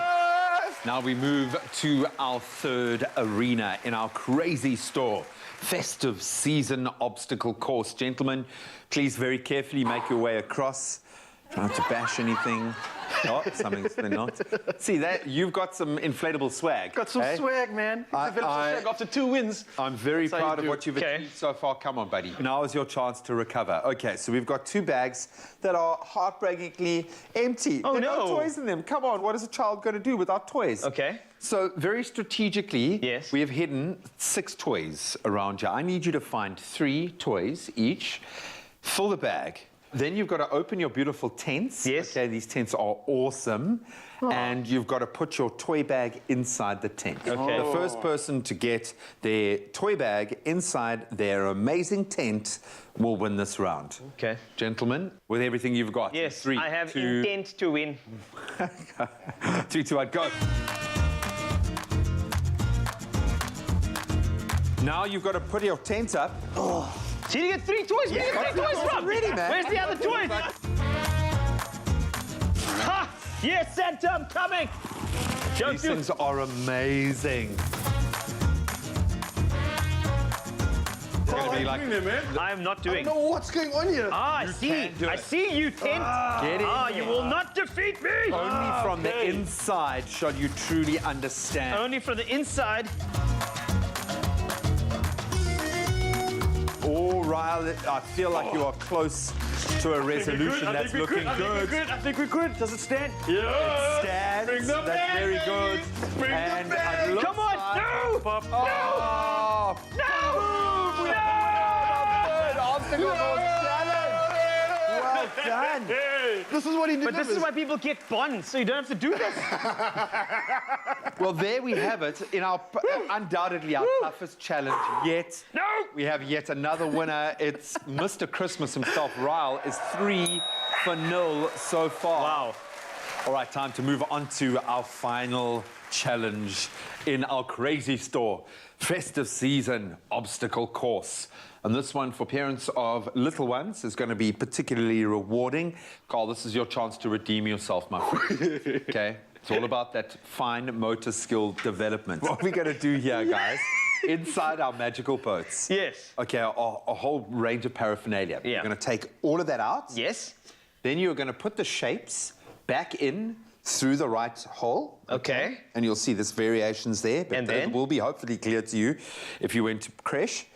Now we move to our third arena in our Crazy Store festive season obstacle course. Gentlemen, please very carefully make your way across. Try not to bash anything. Oh, something's not. See, that you've got some inflatable swag. Got some swag, man. Developed some swag after 2 wins. I'm very That's how proud you of do. what you've Okay. achieved so far. Come on, buddy. Now is your chance to recover. Okay, so we've got 2 bags that are heartbreakingly empty. Oh, There are no. no toys in them. Come on, what is a child going to do without toys? Okay. So very strategically, Yes. we have hidden 6 toys around you. I need you to find 3 toys each. Fill the bag. Then you've got to open your beautiful tents. Yes. Okay, these tents are awesome. And you've got to put your toy bag inside the tent. Okay. The first person to get their toy bag inside their amazing tent will win this round. Okay. Gentlemen, with everything you've got. Yes, 3, I have 2, intent to win. 3, 2, 1, go. Now you've got to put your tent up. So you get 3 toys. Where do you get 3 toys from? Already, man. Where's the other toys? Ha! Yes, Santa, I'm coming. Don't These do things are amazing. It's going to be like... I am not doing. I don't know what's going on here. Ah, I see. can do I it. see you, tent. Get in Ah, there. you will not defeat me. Only from the inside shall you truly understand. Only from the inside. Oh, Ryle, I feel like you are close to a resolution. That's looking good. I think we're good. Does it stand? It stands. Bring them That's back, very baby. good. Bring them And back. it looks Come on, like... no! Oh, No! Obstacle course challenge. Well done. This is what he did. But this is why people get bonds, so you don't have to do this. Well, there we have it. In our undoubtedly our toughest challenge yet. No! We have yet another winner. It's Mr. Christmas himself. Ryle is 3-0 so far. Wow. All right, time to move on to our final challenge in our crazy store. Festive season obstacle course. And this one for parents of little ones is going to be particularly rewarding. Carl, this is your chance to redeem yourself, my friend. Okay? It's all about that fine motor skill development. What we're going to do here, guys, inside our magical boats. Yes. Okay, a whole range of paraphernalia. Yeah. You're going to take all of that out. Yes. Then you're going to put the shapes back in through the right hole. Okay. And you'll see there's variations there, but And those then? will be hopefully clear to you if you went to creche.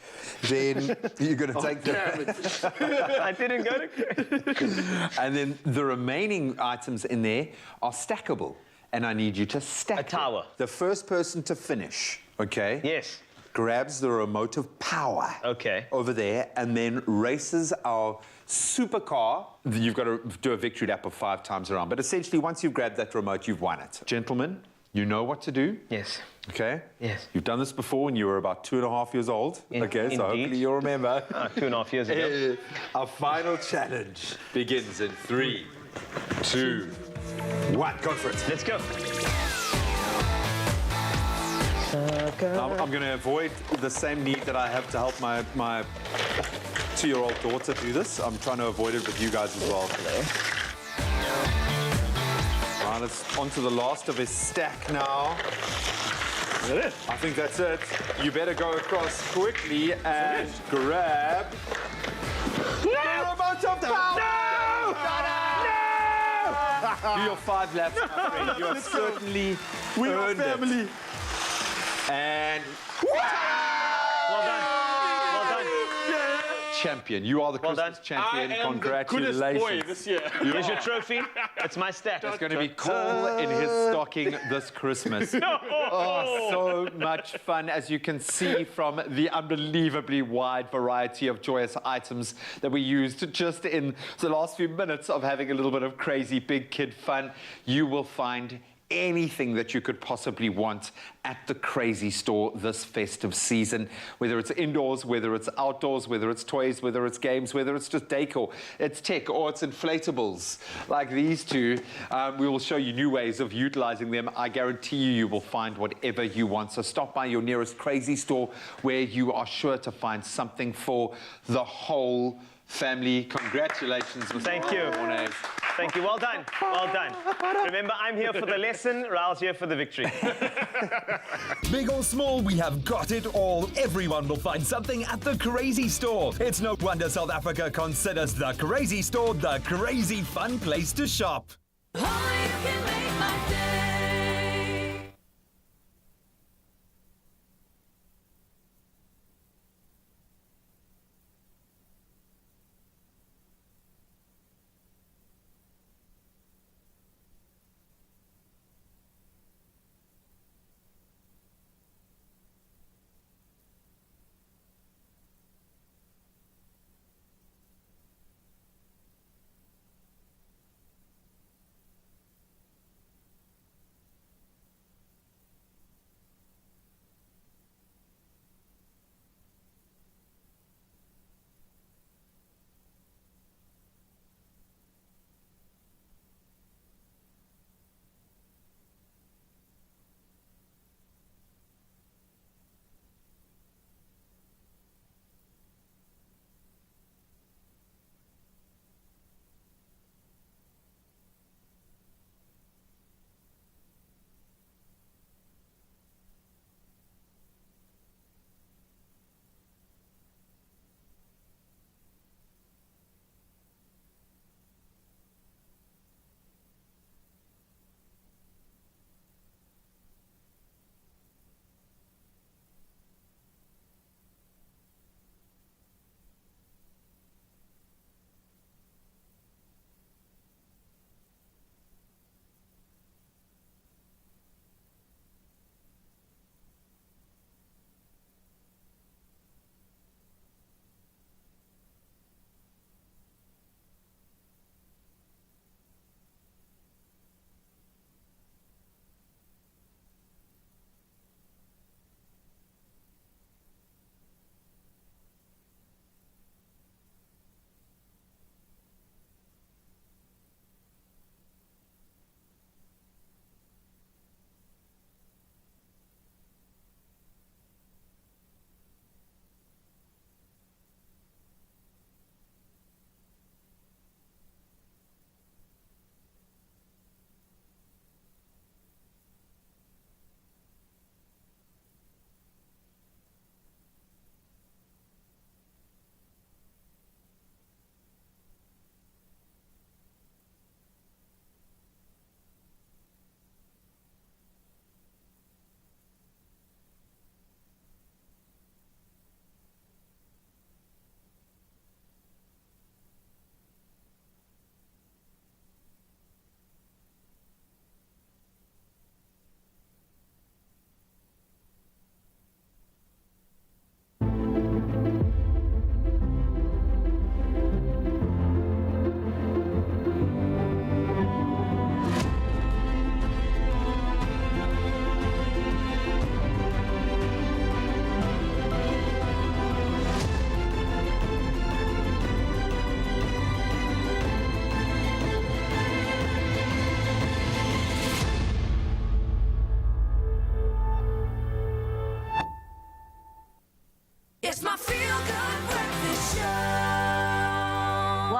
Then you're going to take the... I didn't go to... And then the remaining items in there are stackable. And I need you to stack A tower. them. The first person to finish, okay? Yes. Grabs the remote of power. Okay. Over there, and then races our supercar. You've got to do a victory lap of 5 times around. But essentially, once you've grabbed that remote, you've won it. Gentlemen, you know what to do. Yes. Okay? Yes. You've done this before when you were about 2.5 years old. Okay, so hopefully you'll remember. 2.5 years ago. Our final challenge begins in 3, 2, 1. Go for it. Let's go. I'm going to avoid the same need that I have to help my 2-year-old daughter do this. I'm trying to avoid it with you guys as well today. Right, it's on to the last of his stack now. Is that it? I think that's it. You better go across quickly and grab... The remote of power! No! Do your 5 laps, my friend. You have certainly earned it. And... Well done. Well done. Champion. You are the Christmas champion. Congratulations. The boy this year. Here's your trophy. It's my stack. It's going to be cool in his stocking this Christmas. Oh, so much fun, as you can see from the unbelievably wide variety of joyous items that we used just in the last few minutes of having a little bit of crazy big kid fun. You will find anything that you could possibly want at the Crazy Store this festive season, whether it's indoors, whether it's outdoors, whether it's toys, whether it's games, whether it's just decor, it's tech, or it's inflatables like these two. We will show you new ways of utilizing them. I guarantee you will find whatever you want. So stop by your nearest Crazy Store where you are sure to find something for the whole family. Congratulations, Mr. Thank you. Mornay. Thank you. Well done. Well done. Remember, I'm here for the lesson. Raul's here for the victory. Big or small, we have got it all. Everyone will find something at the Crazy Store. It's no wonder South Africa considers the Crazy Store the crazy fun place to shop. Only you can make my day.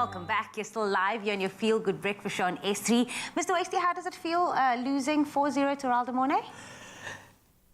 Welcome back. You're still live. You're on your Feel Good Breakfast show on S3. Mr. Wasty, how does it feel losing 4-0 to Raldo Mornay?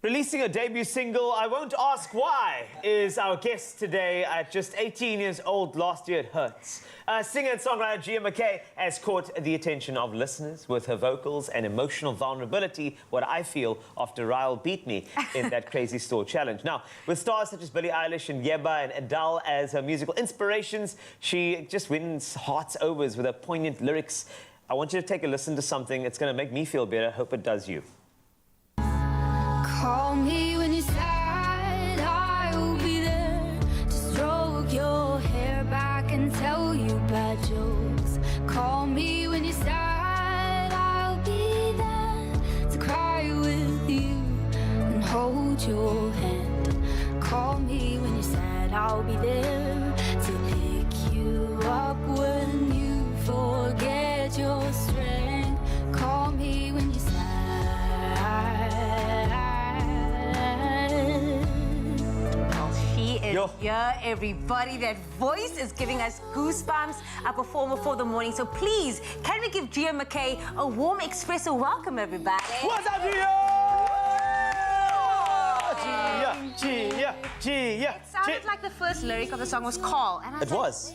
Releasing a debut single, I Won't Ask Why, is our guest today at just 18 years old. Last year, it hurts. Singer and songwriter Gia McKay has caught the attention of listeners with her vocals and emotional vulnerability, what I feel after Ryle beat me in that Crazy Store challenge. Now, with stars such as Billie Eilish and Yeba and Adele as her musical inspirations, she just wins hearts overs with her poignant lyrics. I want you to take a listen to something. It's going to make me feel better. Hope it does you. Call me when you're sad, I'll be there to stroke your hair back and tell you bad jokes. Call me when you're sad, I'll be there to cry with you and hold your hand. Call me when you're sad, I'll be there to pick you up when you forget your strength. Call me when you're sad. Yeah, everybody, that voice is giving us goosebumps. A performer for the morning. So please, can we give Gia McKay a warm Expresso welcome, everybody? What's up, Gia? Gia. It sounded like the first lyric of the song was "Call," and I was It was.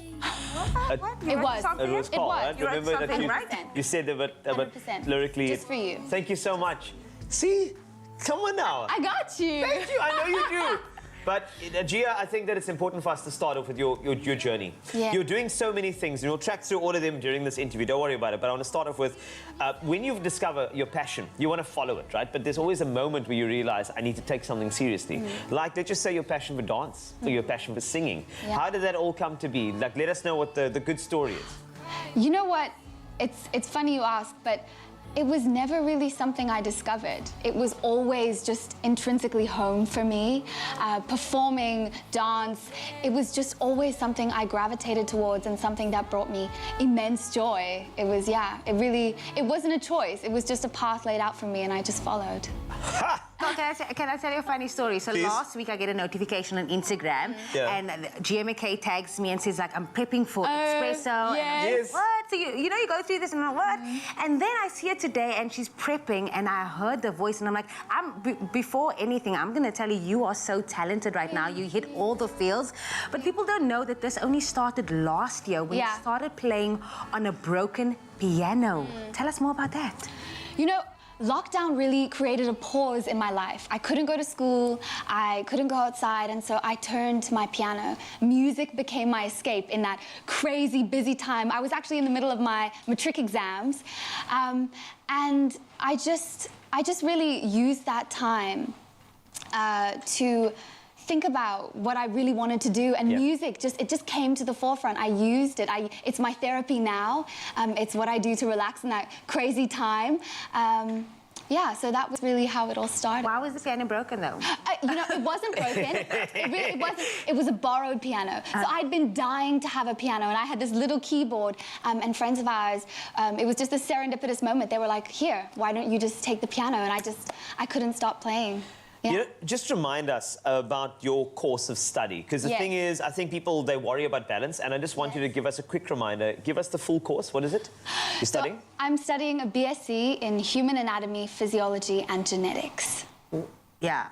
What? You wrote something? It was called. You wrote Remember that something, right? you said about 100%. lyrically. Just for you. Thank you so much. See, come on now. I got you. Thank you. I know you do. But Gia, I think that it's important for us to start off with your journey. Yeah. You're doing so many things, and we'll track through all of them during this interview. Don't worry about it. But I want to start off with when you discover your passion, you want to follow it, right? But there's always a moment where you realize I need to take something seriously. Like, let's just say your passion for dance or your passion for singing. Yeah. How did that all come to be? Like, let us know what the good story is. You know what? It's funny you ask, but it was never really something I discovered. It was always just intrinsically home for me. Performing, dance, it was just always something I gravitated towards and something that brought me immense joy. It was, yeah, it wasn't a choice. It was just a path laid out for me and I just followed. No, can I tell you a funny story? So Please. last week I get a notification on Instagram and Gia McKay tags me and says like, I'm prepping for Expresso. Yes. And I'm like, what? So you know you go through this and I'm like, what? And then I see her today and she's prepping and I heard the voice and I'm like, before anything, I'm going to tell you, you are so talented right now. You hit all the feels. But people don't know that this only started last year when you started playing on a broken piano. Tell us more about that. You know, lockdown really created a pause in my life. I couldn't go to school, I couldn't go outside, and so I turned to my piano. Music became my escape in that crazy busy time. I was actually in the middle of my matric exams, and I just really used that time to think about what I really wanted to do, and music just came to the forefront. I used it. It's my therapy now. It's what I do to relax in that crazy time. Yeah, so that was really how it all started. Why was the piano broken though? You know, it wasn't broken. It really wasn't. It was a borrowed piano. So I'd been dying to have a piano, and I had this little keyboard. And friends of ours, it was just a serendipitous moment. They were like, "Here, why don't you just take the piano?" And I couldn't stop playing. Yeah. You know, just remind us about your course of study, because the thing is, I think people, they worry about balance, and I just want you to give us a quick reminder. Give us the full course. What is it you're studying? So I'm studying a BSc in Human Anatomy, Physiology, and Genetics. Yeah,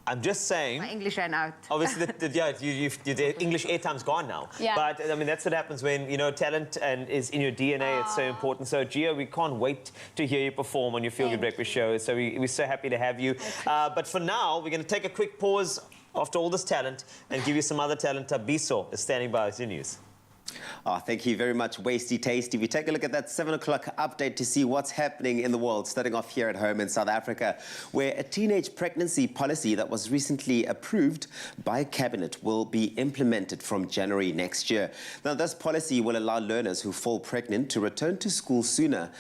I'm just saying. my English ran out. Obviously, the English airtime's gone now. Yeah. But, I mean, that's what happens when, you know, talent is in your DNA. It's so important. So, Gia, we can't wait to hear you perform on your Feel Good Breakfast show. So we're so happy to have you. But for now, we're going to take a quick pause after all this talent and give you some other talent. Tabiso is standing by with your news. Oh, thank you very much, Wasty Tasty. We take a look at that 7 o'clock update to see what's happening in the world, starting off here at home in South Africa, where a teenage pregnancy policy that was recently approved by Cabinet will be implemented from January next year. Now, this policy will allow learners who fall pregnant to return to school sooner.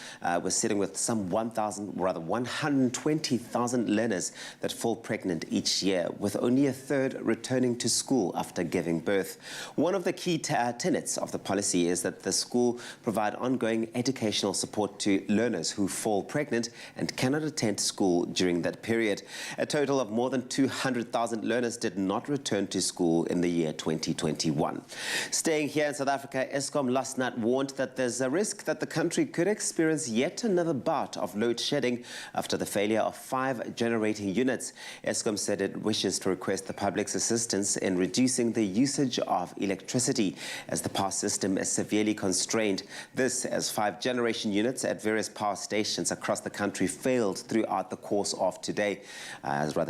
We're sitting with some 120,000 learners that fall pregnant each year, with only a third returning to school after giving birth. One of the key tenets of the policy is that the school provide ongoing educational support to learners who fall pregnant and cannot attend school during that period. A total of more than 200,000 learners did not return to school in the year 2021. Staying here in South Africa, Eskom last night warned that there's a risk that the country could experience yet another bout of load shedding after the failure of 5 generating units. Eskom said it wishes to request the public's assistance in reducing the usage of electricity as the power system is severely constrained. This as 5 generation units at various power stations across the country failed throughout the course of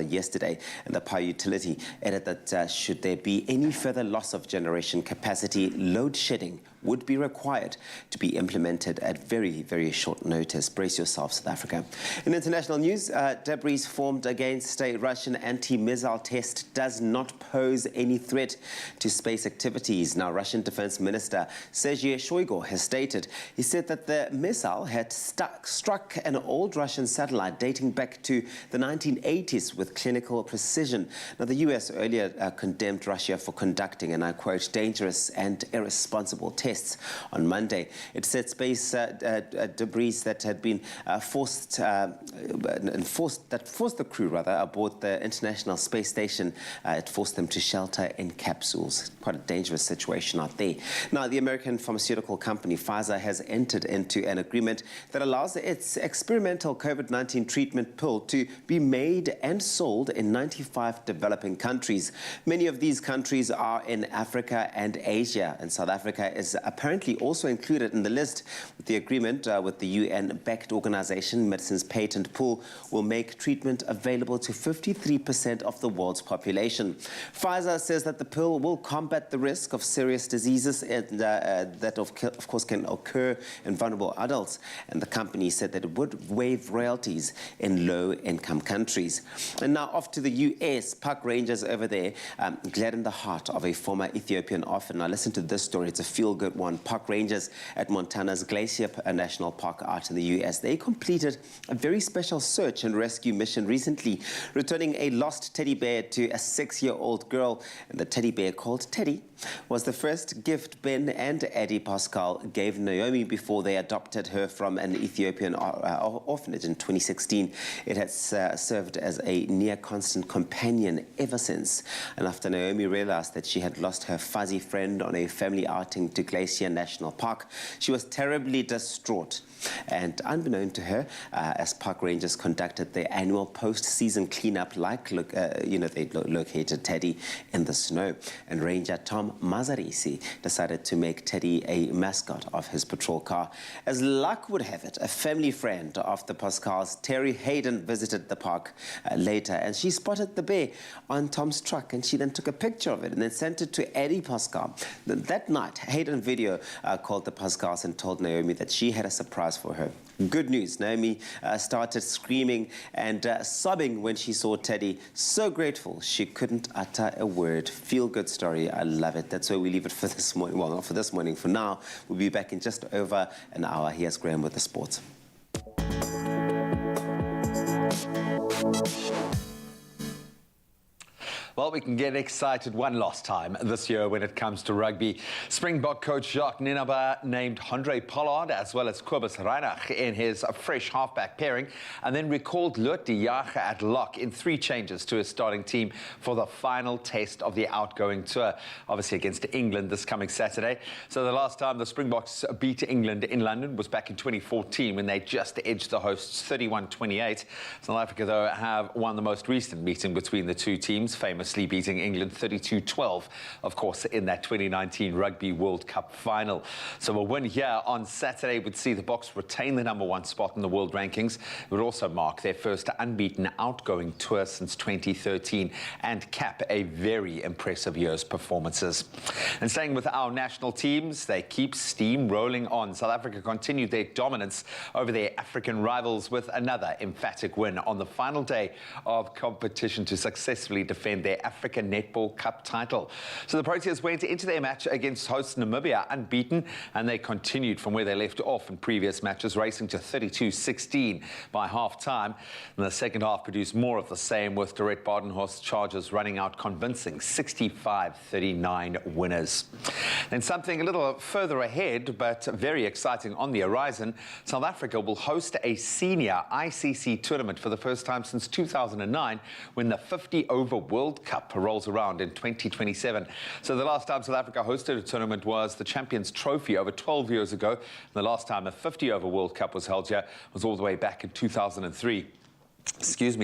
yesterday. And the power utility added that should there be any further loss of generation capacity, load shedding would be required to be implemented at very, very short notice. Brace yourself, South Africa. In international news, debris formed against a Russian anti-missile test does not pose any threat to space activities. Now, Russian Defense Minister Sergei Shoigu has stated, he said that the missile had struck an old Russian satellite dating back to the 1980s with clinical precision. Now, the US earlier condemned Russia for conducting, and I quote, dangerous and irresponsible tests on Monday. It said space debris that had been forced the crew aboard the International Space Station. It forced them to shelter in capsules. Quite a dangerous situation out there. Now, the American pharmaceutical company Pfizer has entered into an agreement that allows its experimental COVID-19 treatment pill to be made and sold in 95 developing countries. Many of these countries are in Africa and Asia, and South Africa is apparently also included in the list. The agreement with the UN-backed organization Medicines Patent Pool will make treatment available to 53% of the world's population. Pfizer says that the pill will combat the risk of serious diseases that of course can occur in vulnerable adults, and the company said that it would waive royalties in low-income countries. And now off to the US. Park rangers over there gladdened the heart of a former Ethiopian orphan. Now listen to this story. It's a feel-good one. Park rangers at Montana's Glacier National Park out in the US, they completed a very special search and rescue mission recently, returning a lost teddy bear to a 6-year-old girl. And the teddy bear, called Teddy, was the first gift Ben and Eddie Pascal gave Naomi before they adopted her from an Ethiopian orphanage in 2016. It has served as a near-constant companion ever since. And after Naomi realized that she had lost her fuzzy friend on a family outing to Glacier National Park, she was terribly distraught. And unbeknown to her, as park rangers conducted their annual post-season cleanup, they located Teddy in the snow. And Ranger Tom Mazarisi decided to make Teddy a mascot of his patrol car. As luck would have it, a family friend of the Pascals, Terry Hayden, visited the park later, and she spotted the bear on Tom's truck, and she then took a picture of it and then sent it to Eddie Pascal. That night, Hayden video called the Pascals and told Naomi that she had a surprise for her. Good news. Naomi started screaming and sobbing when she saw Teddy. So grateful she couldn't utter a word. Feel good story. I love it. That's where we leave it for this morning. Well, not for this morning. For now, we'll be back in just over an hour. Here's Graham with the sports. Well, we can get excited one last time this year when it comes to rugby. Springbok coach Jacques Ninaba named Andre Pollard as well as Kobus Reinach in his fresh halfback pairing, and then recalled Lut de Jager at lock in 3 changes to his starting team for the final test of the outgoing tour, obviously against England this coming Saturday. So the last time the Springboks beat England in London was back in 2014 when they just edged the hosts 31-28. South Africa, though, have won the most recent meeting between the two teams, famously beating England 32-12, of course, in that 2019 Rugby World Cup final. So a win here on Saturday would see the Boks retain the #1 spot in the world rankings. It would also mark their first unbeaten outgoing tour since 2013 and cap a very impressive year's performances. And staying with our national teams, they keep steam rolling on. South Africa continued their dominance over their African rivals with another emphatic win on the final day of competition to successfully defend their their Africa Netball Cup title. So the Proteas went into their match against host Namibia unbeaten, and they continued from where they left off in previous matches, racing to 32-16 by half-time. And the second half produced more of the same, with Dorette Badenhorst's Chargers running out convincing 65-39 winners. Then something a little further ahead, but very exciting on the horizon. South Africa will host a senior ICC tournament for the first time since 2009, when the 50-over World Cup rolls around in 2027. So the last time South Africa hosted a tournament was the Champions Trophy over 12 years ago. And the last time a 50-over World Cup was held here was all the way back in 2003.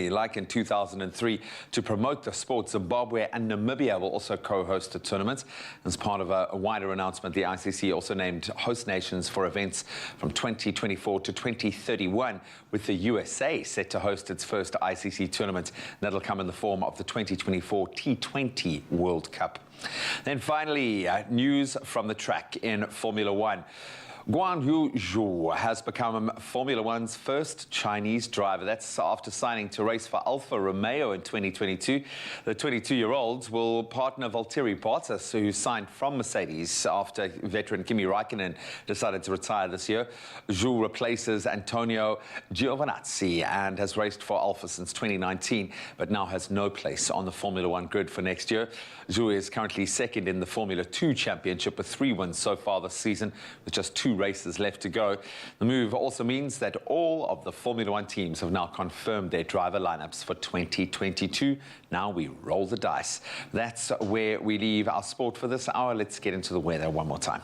Like in 2003. To promote the sport, Zimbabwe and Namibia will also co-host the tournament. As part of a wider announcement, the ICC also named host nations for events from 2024 to 2031, with the USA set to host its first ICC tournament. That'll come in the form of the 2024 T20 World Cup. Then finally, news from the track in Formula One. Guanyu Zhou has become Formula One's first Chinese driver. That's after signing to race for Alfa Romeo in 2022. The 22-year-olds will partner Valtteri Bottas, who signed from Mercedes after veteran Kimi Raikkonen decided to retire this year. Zhou replaces Antonio Giovinazzi and has raced for Alfa since 2019, but now has no place on the Formula One grid for next year. Zhou is currently second in the Formula 2 Championship with 3 wins so far this season, with just 2 races left to go. The move also means that all of the Formula One teams have now confirmed their driver lineups for 2022. Now we roll the dice. That's where we leave our sport for this hour. Let's get into the weather one more time.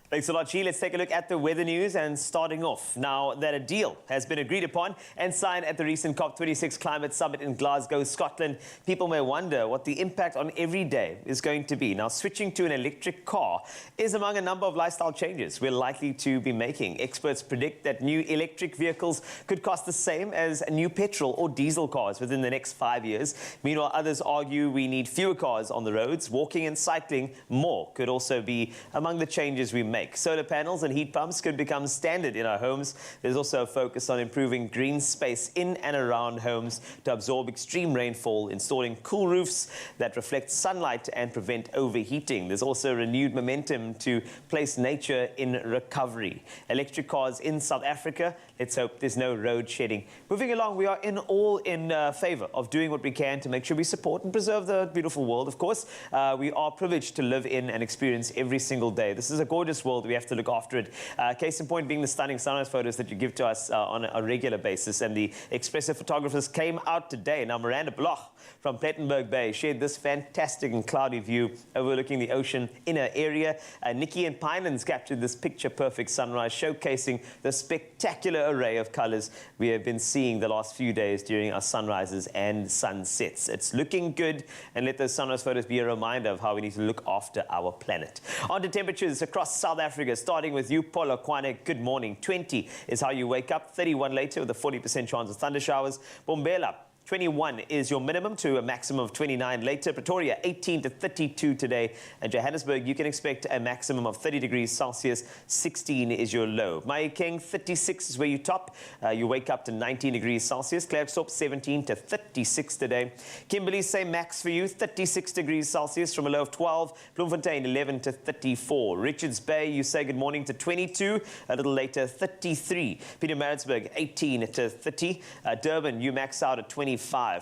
Thanks a lot, Chi. Let's take a look at the weather news, and starting off now that a deal has been agreed upon and signed at the recent COP26 Climate Summit in Glasgow, Scotland. People may wonder what the impact on every day is going to be. Now, switching to an electric car is among a number of lifestyle changes we're likely to be making. Experts predict that new electric vehicles could cost the same as new petrol or diesel cars within the next 5 years. Meanwhile, others argue we need fewer cars on the roads. Walking and cycling more could also be among the changes we make. Solar panels and heat pumps could become standard in our homes. There's also a focus on improving green space in and around homes to absorb extreme rainfall, installing cool roofs that reflect sunlight and prevent overheating. There's also renewed momentum to place nature in recovery. Electric cars in South Africa. Let's hope there's no road shedding. Moving along, we are all in favor of doing what we can to make sure we support and preserve the beautiful world, of course. We are privileged to live in and experience every single day. This is a gorgeous world. We have to look after it. Case in point being the stunning sunrise photos that you give to us on a regular basis. And the Expresso photographers came out today. Now, Miranda Bloch from Plettenberg Bay shared this fantastic and cloudy view overlooking the ocean in her area. Nikki and Pinans captured this picture-perfect sunrise, showcasing the spectacular array of colors we have been seeing the last few days during our sunrises and sunsets. It's looking good, and let those sunrise photos be a reminder of how we need to look after our planet. On to temperatures across South Africa, starting with you, Paula Kwane. Good morning. 20 is how you wake up, 31 later with a 40% chance of thunder showers. Bombela, 21 is your minimum to a maximum of 29 later. Pretoria, 18 to 32 today. And Johannesburg, you can expect a maximum of 30 degrees Celsius. 16 is your low. Mahikeng, 36 is where you top. You wake up to 19 degrees Celsius. Klerksdorp, 17 to 36 today. Kimberley, same max for you, 36 degrees Celsius from a low of 12. Bloemfontein, 11 to 34. Richards Bay, you say good morning to 22. A little later, 33. Pietermaritzburg, 18 to 30. Durban, you max out at 25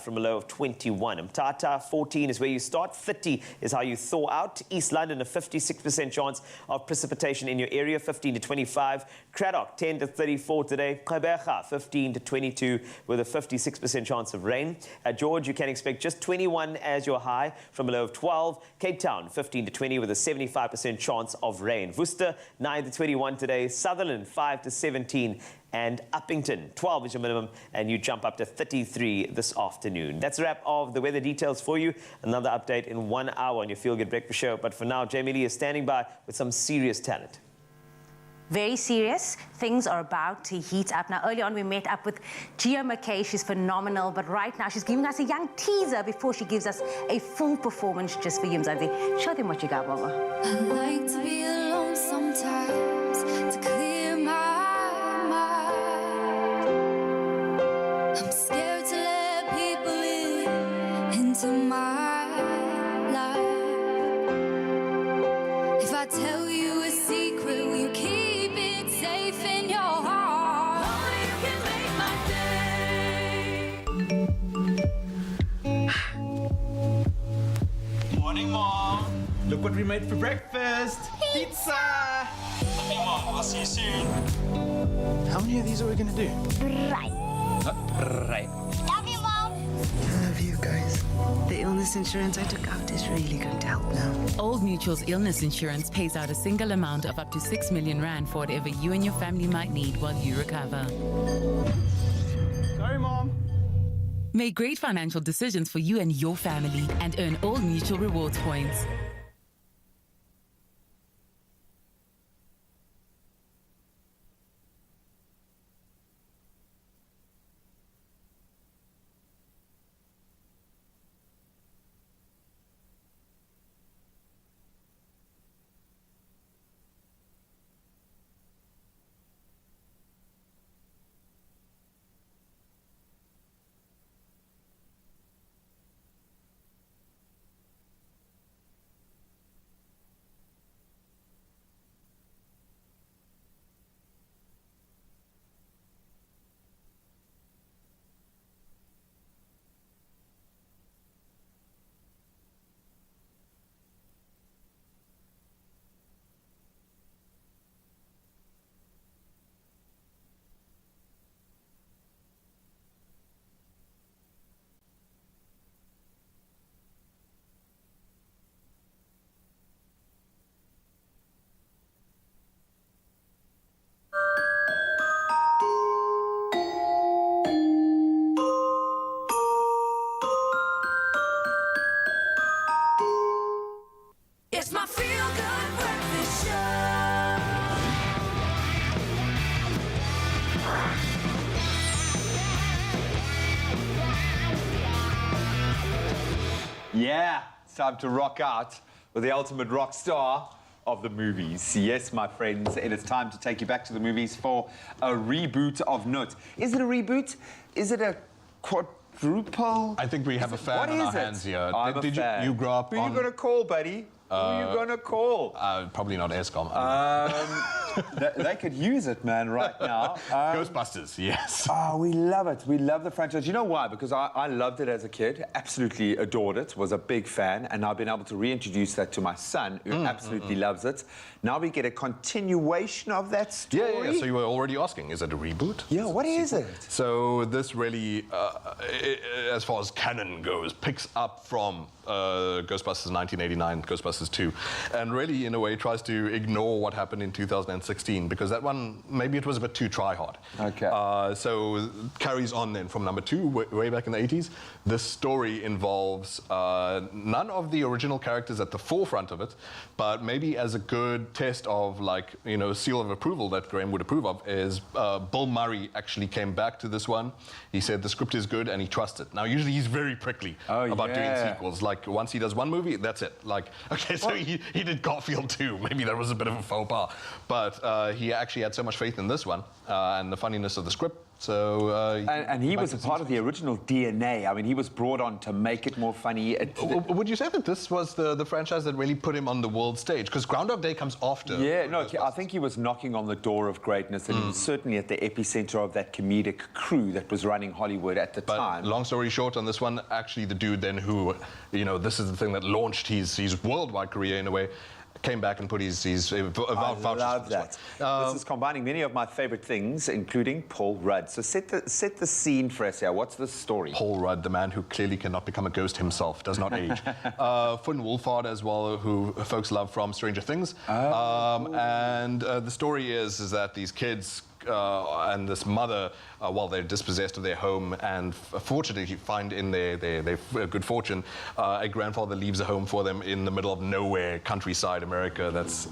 from a low of 21. Mthatha, 14 is where you start. 30 is how you thaw out. East London, a 56% chance of precipitation in your area, 15 to 25. Cradock, 10 to 34 today. Gqeberha, 15 to 22 with a 56% chance of rain. At George, you can expect just 21 as your high from a low of 12. Cape Town, 15 to 20 with a 75% chance of rain. Worcester, 9 to 21 today. Sutherland, 5 to 17. And Uppington, 12 is your minimum, and you jump up to 33 this afternoon. That's a wrap of the weather details for you. Another update in 1 hour on your Feel Good Breakfast Show. But for now, Jamie Lee is standing by with some serious talent. Very serious. Things are about to heat up. Now, early on, we met up with Gia McKay. She's phenomenal. But right now, she's giving us a young teaser before she gives us a full performance just for you, Mzansi. Show them what you got, Mama. I like to be alone sometimes to clear my mind. tell you a secret, will you keep it safe in your heart? Only you can make my day. Morning, Mom. Look what we made for breakfast. Pizza. Okay, Mom, I'll see you soon. How many of these are we gonna do? Right. Right. Love you, Mom. Love you guys. The illness insurance I took out is really going to help now. Old Mutual's illness insurance pays out a single amount of up to 6 million rand for whatever you and your family might need while you recover. Sorry, Mom. Make great financial decisions for you and your family and earn Old Mutual rewards points. It's my feel-good breakfast show. Yeah, it's time to rock out with the ultimate rock star of the movies. Yes, my friends, it is time to take you back to the movies for a reboot of note. Is it a reboot? Is it a quadruple? I think we have a fan on our hands here. Did you grow up Who on... are you going to call, buddy? Who are you going to call? Probably not Escom. They could use it, man, right now. Ghostbusters, yes. Oh, we love it. We love the franchise. You know why? Because I loved it as a kid, absolutely adored it, was a big fan, and I've been able to reintroduce that to my son, who absolutely loves it. Now we get a continuation of that story. Yeah, so you were already asking, is it a reboot? Yeah, what is it? So this really, as far as canon goes, picks up from Ghostbusters 1989, Ghostbusters 2, and really, in a way, tries to ignore what happened in 2016, because that one, maybe it was a bit too try-hard. Okay. So carries on then from number 2, way back in the 80s. This story involves none of the original characters at the forefront of it, but maybe as a good test of, like, you know, seal of approval that Graham would approve of is Bill Murray actually came back to this one. He said the script is good and he trusts it. Now, usually he's very prickly about doing sequels. Like, once he does one movie, that's it. Like, okay, so he did Garfield too. Maybe that was a bit of a faux pas. But he actually had so much faith in this one and the funniness of the script. So and he was a part of the original DNA. I mean, he was brought on to make it more funny. Would you say that this was the franchise that really put him on the world stage? Because Groundhog Day comes after. Yeah, no, I think he was knocking on the door of greatness, and he was certainly at the epicenter of that comedic crew that was running Hollywood at the time. Long story short, on this one, actually the dude then who, you know, this is the thing that launched his worldwide career in a way, came back and put his vouchers. I love that. This is combining many of my favorite things, including Paul Rudd. So set the scene for us here. What's the story? Paul Rudd, the man who clearly cannot become a ghost himself, does not age. Finn Wolfhard as well, who folks love from Stranger Things. And the story is that these kids and this mother, while they're dispossessed of their home, and fortunately find in their good fortune, a grandfather leaves a home for them in the middle of nowhere, countryside America, that's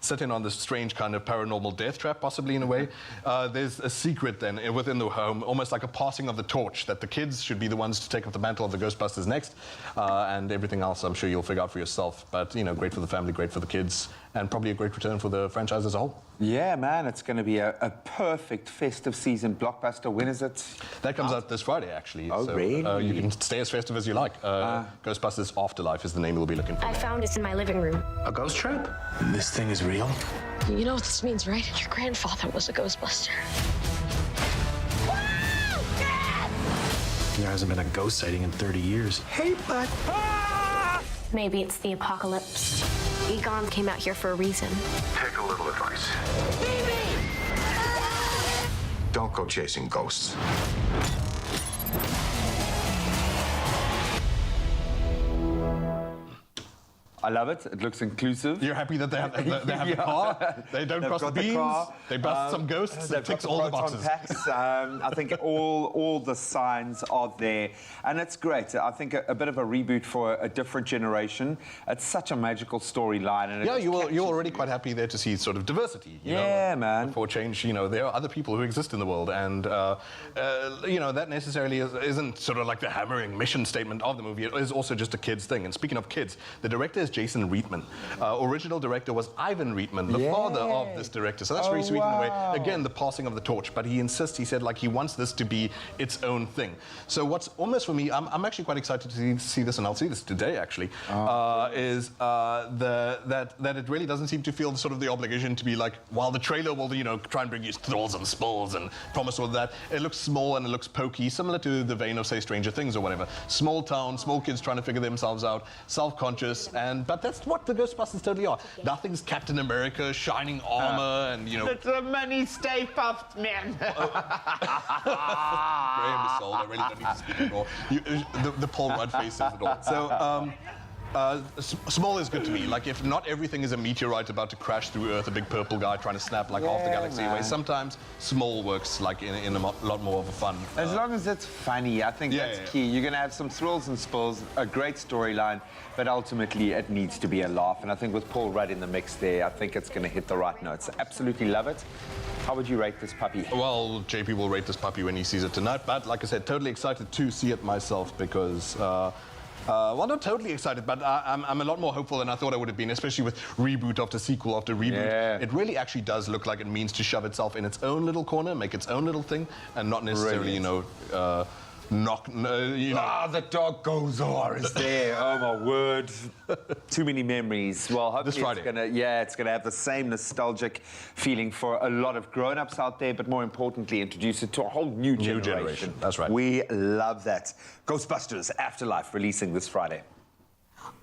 sitting on this strange kind of paranormal death trap, possibly in a way. There's a secret then within the home, almost like a passing of the torch, that the kids should be the ones to take up the mantle of the Ghostbusters next, and everything else I'm sure you'll figure out for yourself. But, you know, great for the family, great for the kids, and probably a great return for the franchise as a whole. Yeah, man, it's going to be a perfect festive season blockbuster. When is it? That comes out this Friday, actually. Oh, so, really? You can stay as festive as you like. Ghostbusters Afterlife is the name we'll be looking for. I found this in my living room. A ghost trap? This thing is real? You know what this means, right? Your grandfather was a Ghostbuster. There hasn't been a ghost sighting in 30 years. Hey, bud. Maybe it's the apocalypse. Egon came out here for a reason. Take a little advice. Don't go chasing ghosts. I love it. It looks inclusive. You're happy that they have a car? They don't cross the beams? They bust some ghosts? It ticks all the boxes. I think all the signs are there. And it's great. I think a bit of a reboot for a different generation. It's such a magical storyline. And you're already quite happy there to see sort of diversity. You know, man. For change, you know, there are other people who exist in the world. And, you know, that necessarily isn't sort of like the hammering mission statement of the movie. It is also just a kid's thing. And speaking of kids, the director is Jason Reitman. Original director was Ivan Reitman, the father of this director. So that's very sweet in a way. Again, the passing of the torch. But he insists, he said, like, he wants this to be its own thing. So what's almost for me, I'm actually quite excited to see this, and I'll see this today, actually, is that it really doesn't seem to feel sort of the obligation to be like, while the trailer will, you know, try and bring you thrills and spills and promise all of that, it looks small and it looks pokey, similar to the vein of, say, Stranger Things or whatever. Small town, small kids trying to figure themselves out, self-conscious, but that's what the Ghostbusters totally are. Nothing's Captain America, shining armor, and, you know... Let the money stay puffed, man. Graham is sold. I really don't need to speak anymore. The Paul Rudd face says it all. So, small is good to me. Like, if not everything is a meteorite about to crash through Earth, a big purple guy trying to snap like half the galaxy away, sometimes small works like in a lot more of a fun. As long as it's funny, I think that's key. You're going to have some thrills and spills, a great storyline, but ultimately it needs to be a laugh. And I think with Paul Rudd in the mix there, I think it's going to hit the right notes. Absolutely love it. How would you rate this puppy? Well, JP will rate this puppy when he sees it tonight, but like I said, totally excited to see it myself because... well, not totally excited, but I'm a lot more hopeful than I thought I would have been, especially with reboot after sequel after reboot. Yeah. It really actually does look like it means to shove itself in its own little corner, make its own little thing, and not necessarily, you know, the dog goes on is there. Oh my word. Too many memories. Well, hopefully it's gonna have the same nostalgic feeling for a lot of grown-ups out there, but more importantly, introduce it to a whole new generation. That's right. We love that. Ghostbusters Afterlife releasing this Friday.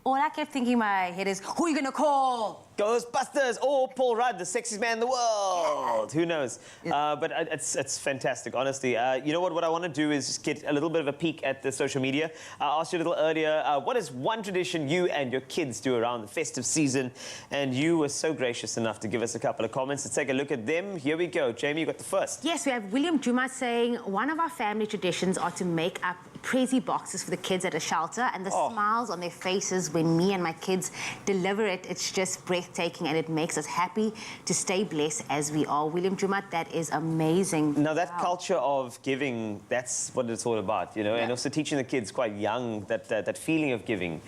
All I kept thinking in my head is, who are you gonna call? Ghostbusters or Paul Rudd, the sexiest man in the world. Who knows? But it's fantastic, honestly. You know what I want to do is just get a little bit of a peek at the social media. I asked you a little earlier, what is one tradition you and your kids do around the festive season? And you were so gracious enough to give us a couple of comments. Let's take a look at them. Here we go. Jamie, you got the first. Yes, we have William Juma saying, one of our family traditions are to make up crazy boxes for the kids at a shelter, and the smiles on their faces when me and my kids deliver it, it's just breathtaking, and it makes us happy to stay blessed as we are. William Jumat, that is amazing. Now, that culture of giving, that's what it's all about, you know, and also teaching the kids quite young that feeling of giving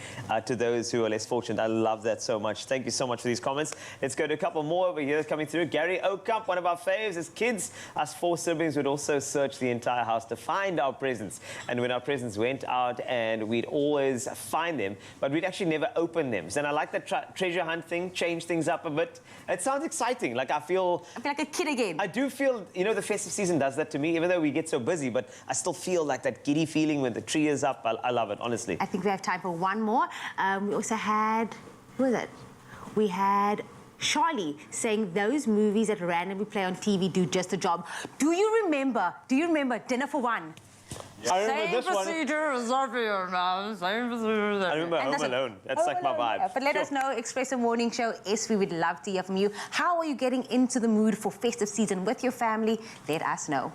to those who are less fortunate. I love that so much. Thank you so much for these comments. Let's go to a couple more over here coming through. Gary Oakup, one of our faves. As kids, us 4 siblings would also search the entire house to find our presents. And when our presents went out, and we'd always find them, but we'd actually never open them. And I like that treasure hunt thing, change things up a bit. It sounds exciting. Like, I feel like a kid again. I do feel, you know, the festive season does that to me, even though we get so busy, but I still feel like that giddy feeling when the tree is up. I love it, honestly. I think we have time for one more. We also had, who was it? We had Charlie saying those movies that randomly play on TV do just a job. Do you remember Dinner for One? Yeah. I remember this one. Same procedure as everywhere, man. Same procedure. I remember Home Alone. That's like my vibe. Yeah. But let us know, Expresso Morning Show. Yes, we would love to hear from you. How are you getting into the mood for festive season with your family? Let us know.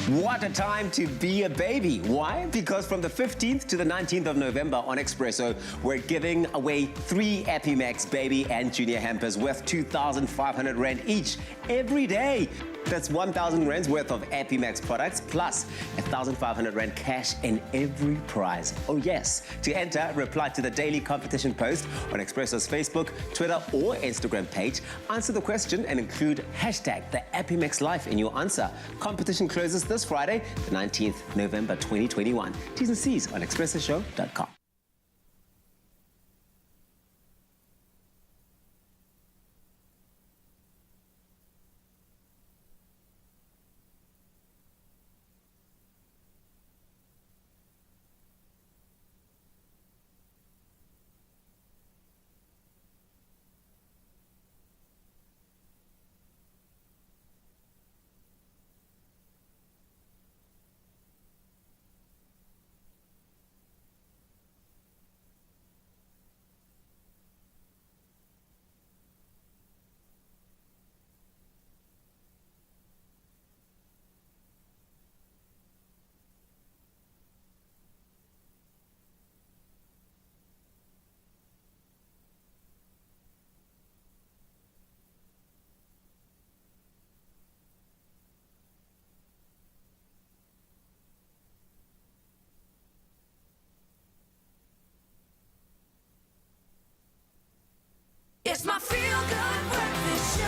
What a time to be a baby. Why? Because from the 15th to the 19th of November on Expresso, we're giving away 3 Epimax baby and junior hampers worth 2,500 Rand each every day. That's 1,000 Rand's worth of Epimax products plus 1,500 Rand cash in every prize. Oh yes, to enter, reply to the daily competition post on Expresso's Facebook, Twitter or Instagram page. Answer the question and include hashtag the Epimax Life in your answer. Competition closes this Friday, the 19th November 2021. T's and C's on expressoshow.com. It's my feel-good breakfast show.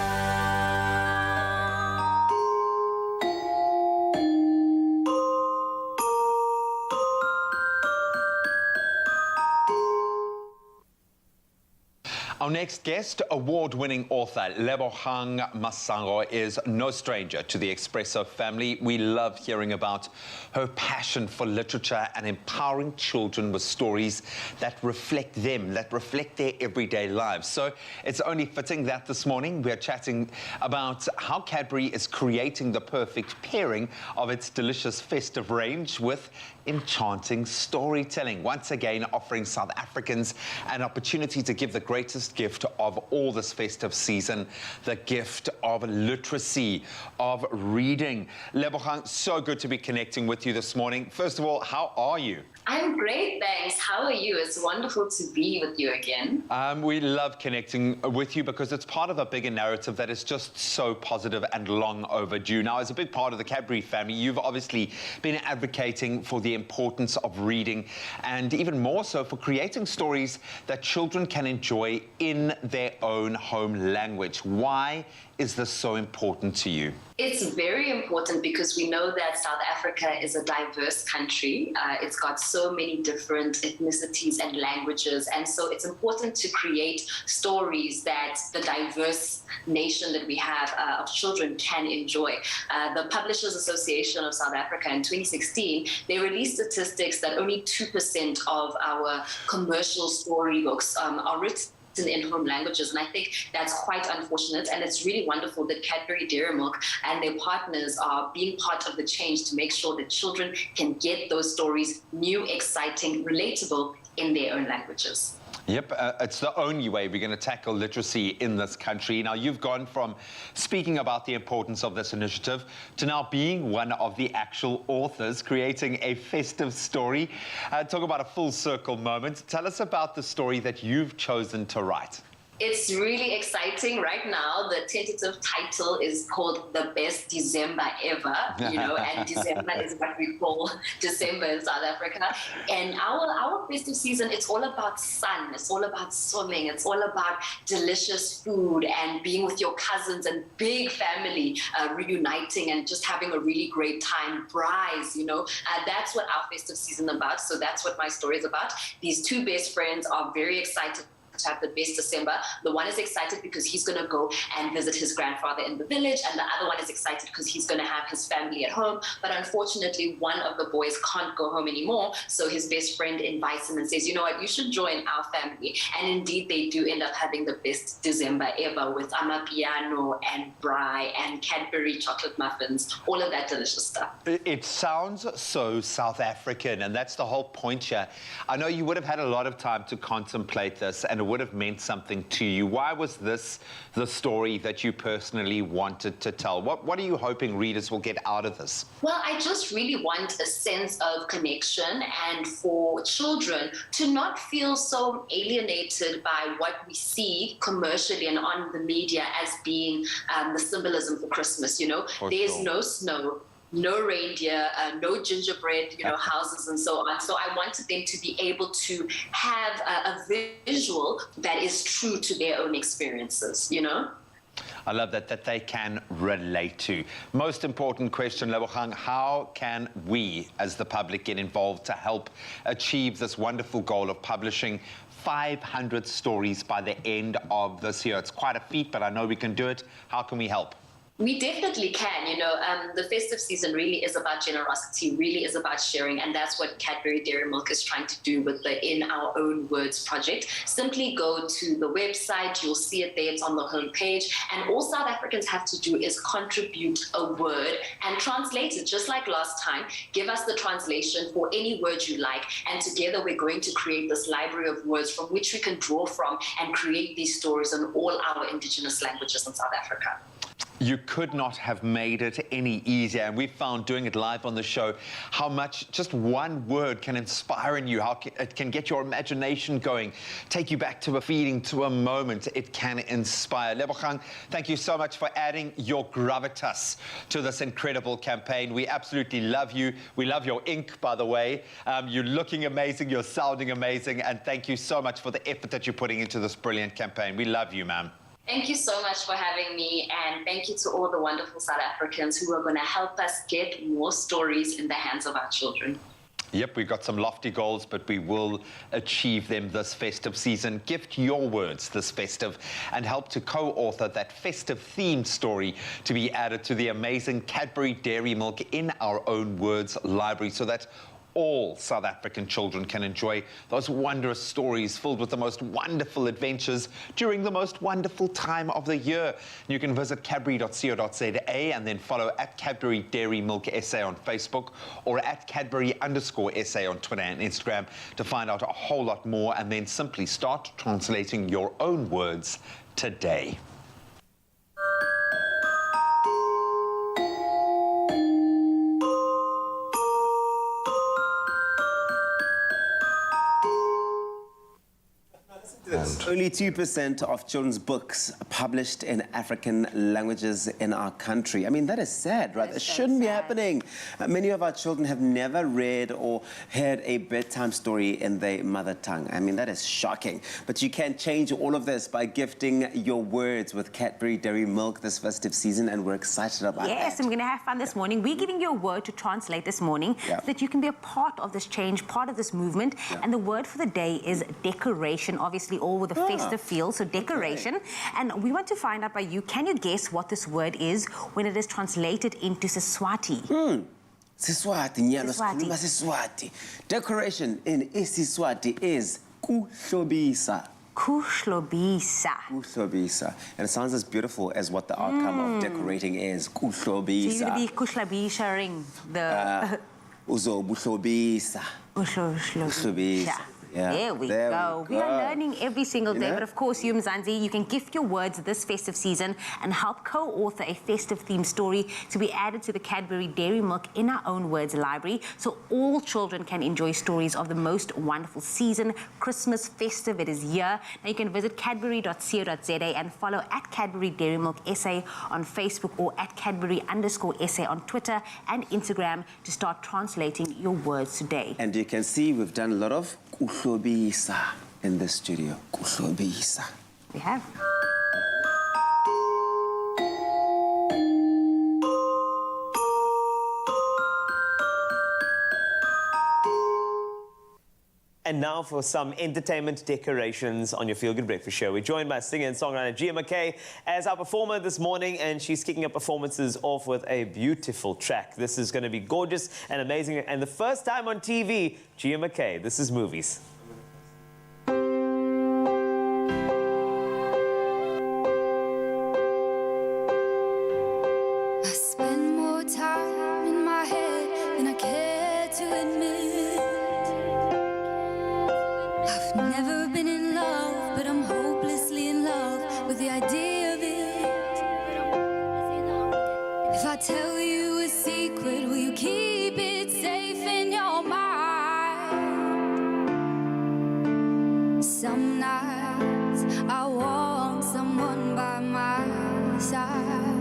Our next guest, award-winning author Lebogang Masango, is no stranger to the Expresso family. We love hearing about her passion for literature and empowering children with stories that reflect them, that reflect their everyday lives. So it's only fitting that this morning we're chatting about how Cadbury is creating the perfect pairing of its delicious festive range with enchanting storytelling. Once again, offering South Africans an opportunity to give the greatest gift of all this festive season, the gift of literacy, of reading. Lebogang, so good to be connecting with you this morning. First of all, how are you? I'm great, thanks. How are you? It's wonderful to be with you again. We love connecting with you because it's part of a bigger narrative that is just so positive and long overdue. Now, as a big part of the Cadbury family, you've obviously been advocating for the importance of reading and even more so for creating stories that children can enjoy in their own home language. Why is this so important to you? It's very important because we know that South Africa is a diverse country. It's got so many different ethnicities and languages. And so it's important to create stories that the diverse nation that we have of children can enjoy. The Publishers Association of South Africa in 2016, they released statistics that only 2% of our commercial storybooks are written in home languages, and I think that's quite unfortunate, and it's really wonderful that Cadbury Dairy Milk and their partners are being part of the change to make sure that children can get those stories new, exciting, relatable in their own languages. Yep, it's the only way we're going to tackle literacy in this country. Now, you've gone from speaking about the importance of this initiative to now being one of the actual authors, creating a festive story. Talk about a full circle moment. Tell us about the story that you've chosen to write. It's really exciting right now. The tentative title is called The Best December Ever, you know, and December is what we call December in South Africa. And our festive season, it's all about sun, it's all about swimming, it's all about delicious food and being with your cousins and big family, reuniting and just having a really great time. Braais, you know, that's what our festive season is about. So that's what my story is about. These two best friends are very excited to have the best December. The one is excited because he's going to go and visit his grandfather in the village, and the other one is excited because he's going to have his family at home. But unfortunately, one of the boys can't go home anymore, so his best friend invites him and says, you know what, you should join our family. And indeed, they do end up having the best December ever with amapiano and braai and Cadbury chocolate muffins, all of that delicious stuff. It sounds so South African, and that's the whole point here. I know you would have had a lot of time to contemplate this, and it would have meant something to you. Why was this the story that you personally wanted to tell? What are you hoping readers will get out of this? Well, I just really want a sense of connection and for children to not feel so alienated by what we see commercially and on the media as being the symbolism for Christmas. You know, there's no snow, no reindeer, no gingerbread, houses and so on. So I wanted them to be able to have a visual that is true to their own experiences, I love that they can relate to. Most important question, Lebogang, how can we as the public get involved to help achieve this wonderful goal of publishing 500 stories by the end of this year? It's quite a feat, but I know we can do it. How can we help? We definitely can. The festive season really is about generosity, really is about sharing, and that's what Cadbury Dairy Milk is trying to do with the In Our Own Words project. Simply go to the website, you'll see it there, it's on the homepage, and all South Africans have to do is contribute a word and translate it, just like last time. Give us the translation for any word you like, and together we're going to create this library of words from which we can draw from and create these stories in all our indigenous languages in South Africa. You could not have made it any easier, and we found doing it live on the show how much just one word can inspire in you, how it can get your imagination going, take you back to a feeling, to a moment. It can inspire. Lebogang, thank you so much for adding your gravitas to this incredible campaign. We absolutely love you. We love your ink, by the way. You're looking amazing, you're sounding amazing, and thank you so much for the effort that you're putting into this brilliant campaign. We love you, ma'am. Thank you so much for having me, and thank you to all the wonderful South Africans who are going to help us get more stories in the hands of our children. Yep, we've got some lofty goals, but we will achieve them this festive season. Gift your words this festive and help to co-author that festive-themed story to be added to the amazing Cadbury Dairy Milk In Our Own Words library, so that all South African children can enjoy those wondrous stories filled with the most wonderful adventures during the most wonderful time of the year. You can visit cadbury.co.za and then follow at Cadbury Dairy Milk SA on Facebook or at Cadbury_SA on Twitter and Instagram to find out a whole lot more, and then simply start translating your own words today. Only 2% of children's books are published in African languages in our country. I mean, that is sad, right? It shouldn't be happening. Many of our children have never read or heard a bedtime story in their mother tongue. I mean, that is shocking. But you can change all of this by gifting your words with Cadbury Dairy Milk this festive season, and we're excited about that. Yes, and we're going to have fun this morning. We're giving you a word to translate this morning so that you can be a part of this change, part of this movement. And the word for the day is decoration, obviously all with a festive feel, so decoration. Okay. And we want to find out by you, can you guess what this word is when it is translated into Siswati? Siswati, Siswati. Decoration in Isiswati is kuhlobisa. Kuhlobisa. Kuhlobisa. And it sounds as beautiful as what the outcome of decorating is. Kuhlobisa. So you're going to be kuhlobisa-ing the... Uzobuhlobisa. Uhlobisa. Yeah. There we go. We are learning every single day. But of course, you, Mzansi, you can gift your words this festive season and help co-author a festive-themed story to be added to the Cadbury Dairy Milk In Our Own Words library, so all children can enjoy stories of the most wonderful season. Christmas festive, it is here. Now you can visit cadbury.co.za and follow at Cadbury Dairy Milk SA on Facebook or at Cadbury_SA on Twitter and Instagram to start translating your words today. And you can see we've done a lot of kuhlobisa in the studio. Kuhlobisa. We have. And now for some entertainment decorations on your Feel Good Breakfast Show. We're joined by singer and songwriter Gia McKay as our performer this morning, and she's kicking up performances off with a beautiful track. This is going to be gorgeous and amazing, and the first time on TV, Gia McKay. This is Movies. I spend more time in my head than I care to admit. I I've never been in love, but I'm hopelessly in love with the idea of it. If I tell you a secret, will you keep it safe in your mind? Some nights I want someone by my side.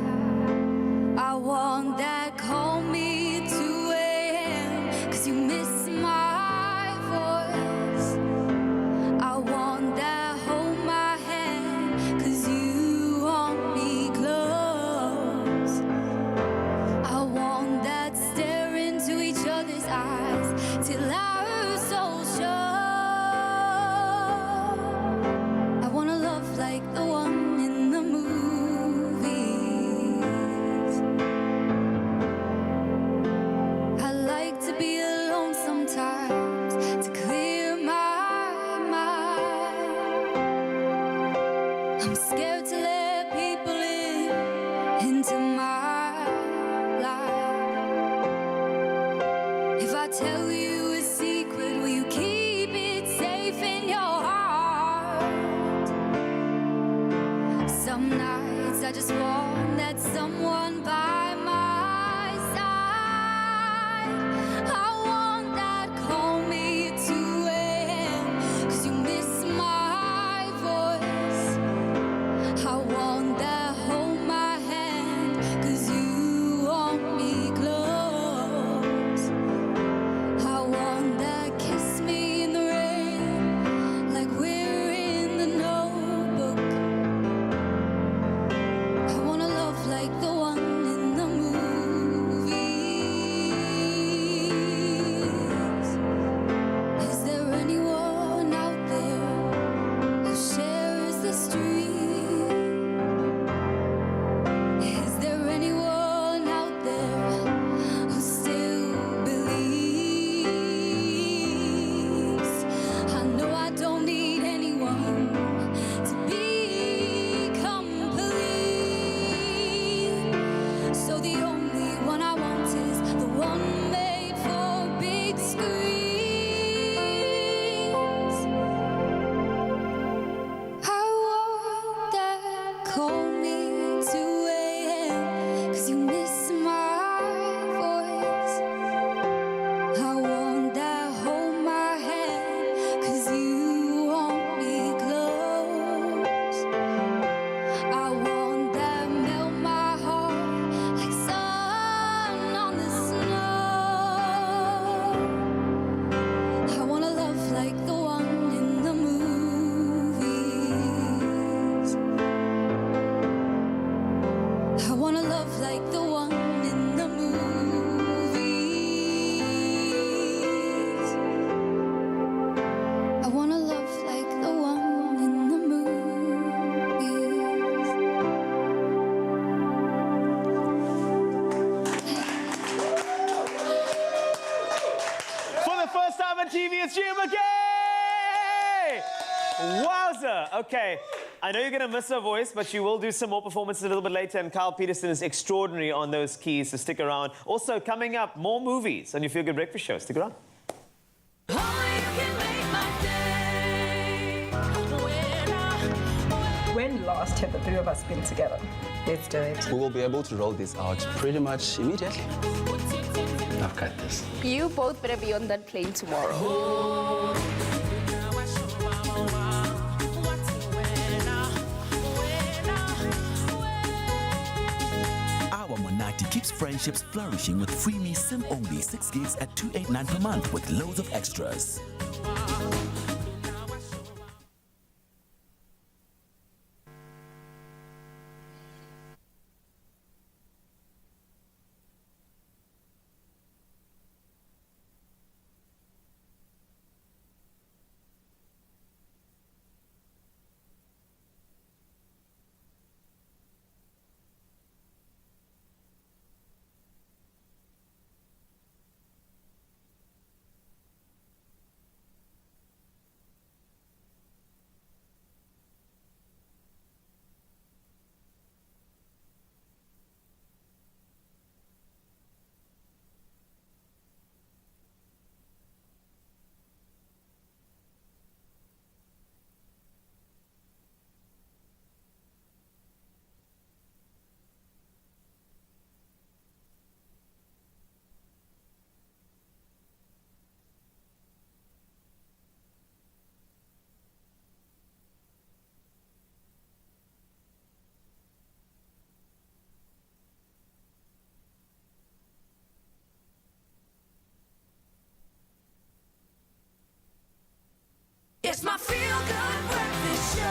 I want that call me 2 a.m. 'cause you miss my voice. I want that hold my hand 'cause you want me close. I want that stare into each other's eyes till our souls show. I wanna love like the one in the movies. I like to be alone sometimes to clear my mind. I'm scared to let people into my life. If I tell you a secret, will you keep it safe in your heart? Some nights I just want that someone by my side. I want that call me 2 a.m. 'cause you miss my voice. I want that hold my hand 'cause you want me close. I want that kiss me in the rain like we're in the Notebook. I wanna love like the one in the movies. Is there anyone out there who shares this dream? Is there anyone out there who still believes? I know I don't need anyone to be complete. So the only one I want is the one made for big screens. I want that call me 2 a.m. 'cause you miss my voice. I want that hold my hand 'cause you want me close. I want that melt my heart like sun on the snow. I wanna love like the one in the movies. I wanna love like the one in the movies. I wanna love like the one in the movies. For the first time on TV, it's Jim McKay! Wowza! Okay, I know you're going to miss her voice, but she will do some more performances a little bit later, and Kyle Peterson is extraordinary on those keys, so stick around. Also, coming up, more movies on your Feel Good Breakfast Show. Stick around. When last have the three of us been together? Let's do it. We will be able to roll this out pretty much immediately. I've got this. You both better be on that plane tomorrow. Our Monati keeps friendships flourishing with freebie SIM only 6 gigs at $289 per month with loads of extras. It's my feel-good breakfast show.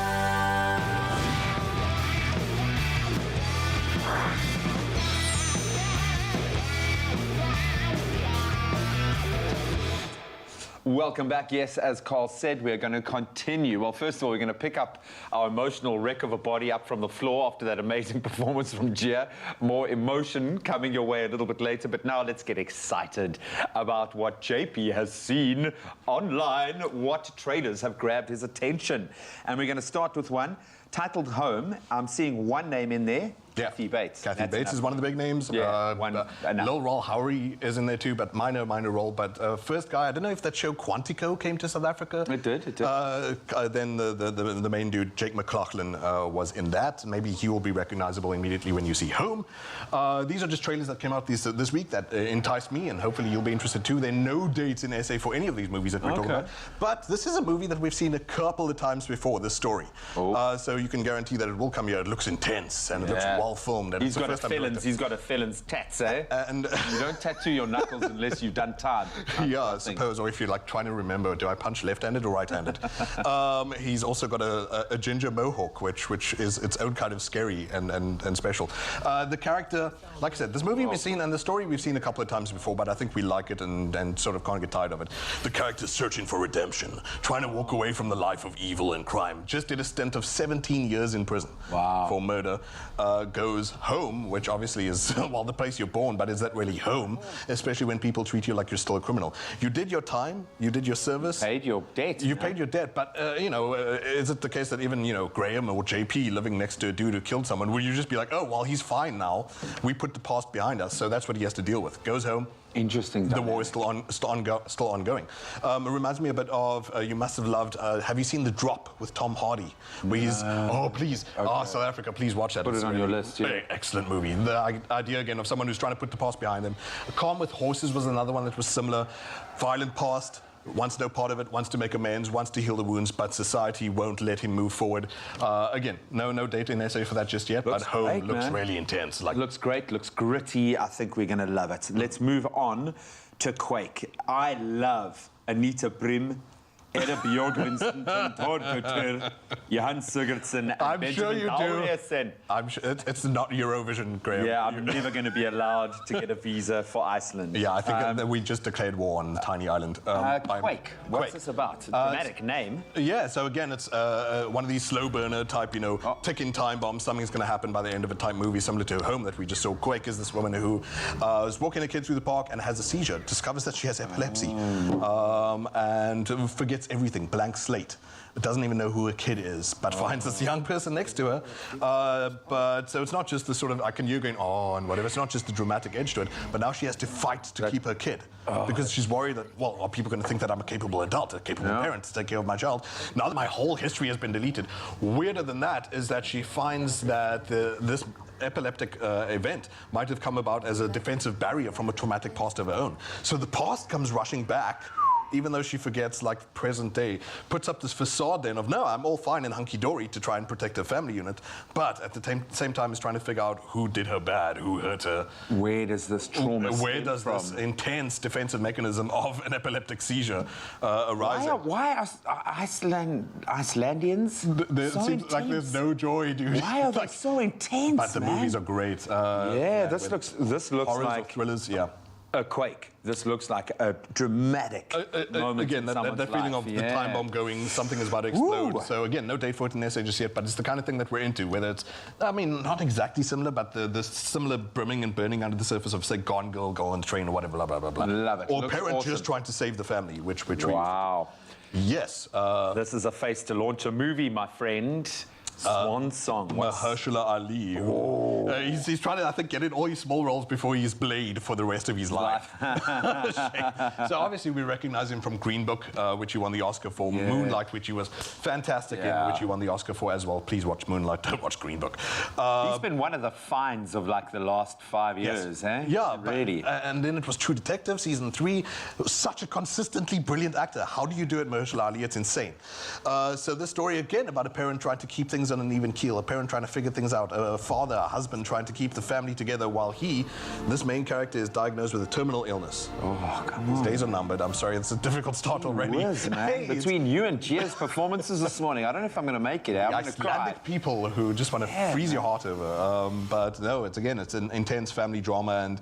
Welcome back. Yes, as Carl said, we're going to continue. Well, first of all, we're going to pick up our emotional wreck of a body up from the floor after that amazing performance from Gia. More emotion coming your way a little bit later. But now let's get excited about what JP has seen online, what trailers have grabbed his attention. And we're going to start with one titled Home. I'm seeing one name in there. Kathy Bates. Kathy Bates is one of the big names. Yeah, Lil Rel Howery is in there too, but minor role. But first guy, I don't know if that show Quantico came to South Africa. It did. Then the main dude, Jake McLaughlin, was in that. Maybe he will be recognizable immediately when you see Home. These are just trailers that came out this week that enticed me, and hopefully you'll be interested too. There are no dates in SA for any of these movies that we're talking about. But this is a movie that we've seen a couple of times before, this story. So you can guarantee that it will come here. It looks intense, and it looks well filmed. And He's got a felon's tats, eh? And you don't tattoo your knuckles unless you've done time. Yeah, I suppose. Or if you're like trying to remember, do I punch left-handed or right-handed? He's also got a ginger mohawk, which is its own kind of scary and special. The character, like I said, this movie we've seen and the story we've seen a couple of times before, but I think we like it and sort of can't get tired of it. The character's searching for redemption, trying to walk away from the life of evil and crime. Just did a stint of 17 years in prison for murder. Goes home, which obviously is, well, the place you're born, but is that really home? Especially when people treat you like you're still a criminal. You did your time, you did your service. Paid your debt. You paid your debt, but, is it the case that even, Graham or JP living next to a dude who killed someone, will you just be like, oh, well, he's fine now. We put the past behind us, so that's what he has to deal with. Goes home. Interesting. The war is still ongoing. It reminds me a bit of, you must have loved, have you seen The Drop with Tom Hardy? Where he's, South Africa, please watch that. Put it on your list, yeah. Excellent movie. The idea, again, of someone who's trying to put the past behind them. Calm with Horses was another one that was similar. Violent past. Wants no part of it, wants to make amends, wants to heal the wounds, but society won't let him move forward. Again, no date in SA for that just yet, but Home looks really intense. Looks great, looks gritty. I think we're going to love it. Let's move on to Quake. I love Anita Brim, Edda Bjorgvinsson, Todd Couture, Johan Sigurdsson, and Benjamin Dauriesen. I'm sure it's not Eurovision, Graham. Yeah, I'm never going to be allowed to get a visa for Iceland. Yeah, I think that we just declared war on Tiny Island. Quake. What's this about? Dramatic name. Yeah, so again, it's one of these slow burner type, ticking time bomb. Something's going to happen by the end of a type movie, similar to Home that we just saw. Quake is this woman who is walking a kid through the park and has a seizure, discovers that she has epilepsy, and forgets everything, blank slate. Doesn't even know who her kid is, but finds this young person next to her. So it's not just the sort of, you're going, and whatever. It's not just the dramatic edge to it, but now she has to fight to keep her kid. Because she's worried that, well, are people going to think that I'm a capable adult, a capable parent to take care of my child? Now that my whole history has been deleted. Weirder than that is that she finds that this epileptic event might have come about as a defensive barrier from a traumatic past of her own. So the past comes rushing back, even though she forgets, like, present day, puts up this facade then of, no, I'm all fine and hunky-dory to try and protect her family unit, but at the same time is trying to figure out who did her bad, who hurt her. Where does this trauma Where does this intense defensive mechanism of an epileptic seizure arise? Why are Icelandians so so seems intense? like there's no joy, dude. Why are they so intense, But the movies are great. This looks like thrillers, a Quake. This looks like a dramatic moment. Again, that feeling of the time bomb going, something is about to explode. Ooh. So again, no date for it in SA just yet, but it's the kind of thing that we're into, whether it's, not exactly similar, but the similar brimming and burning under the surface of, say, Gone Girl, Go on the Train, or whatever, blah, blah, blah, blah. Love it. Or Looks parent awesome. just trying to save the family, which wow. Yes. This is a face to launch a movie, my friend. Swan Song. Mahershala Ali. He's trying to, I think, get in all his small roles before he's Blade for the rest of his life. So obviously we recognize him from Green Book, which he won the Oscar for. Yeah. Moonlight, which he was fantastic in, which he won the Oscar for as well. Please watch Moonlight, don't watch Green Book. He's been one of the finds of, like, the last 5 years, eh? Yeah, really. And then it was True Detective, season 3. Such a consistently brilliant actor. How do you do it, Mahershala Ali? It's insane. So this story, again, about a parent trying to keep things things on an even keel, a parent trying to figure things out, a father, a husband trying to keep the family together while this main character, is diagnosed with a terminal illness. Oh, come on. His days are numbered. I'm sorry, it's a difficult start already. Whiz, man. Between you and Gia's performances this morning, I don't know if I'm going to make it. I'm going to cry. Icelandic people who just want to freeze your heart over. But no, it's an intense family drama, and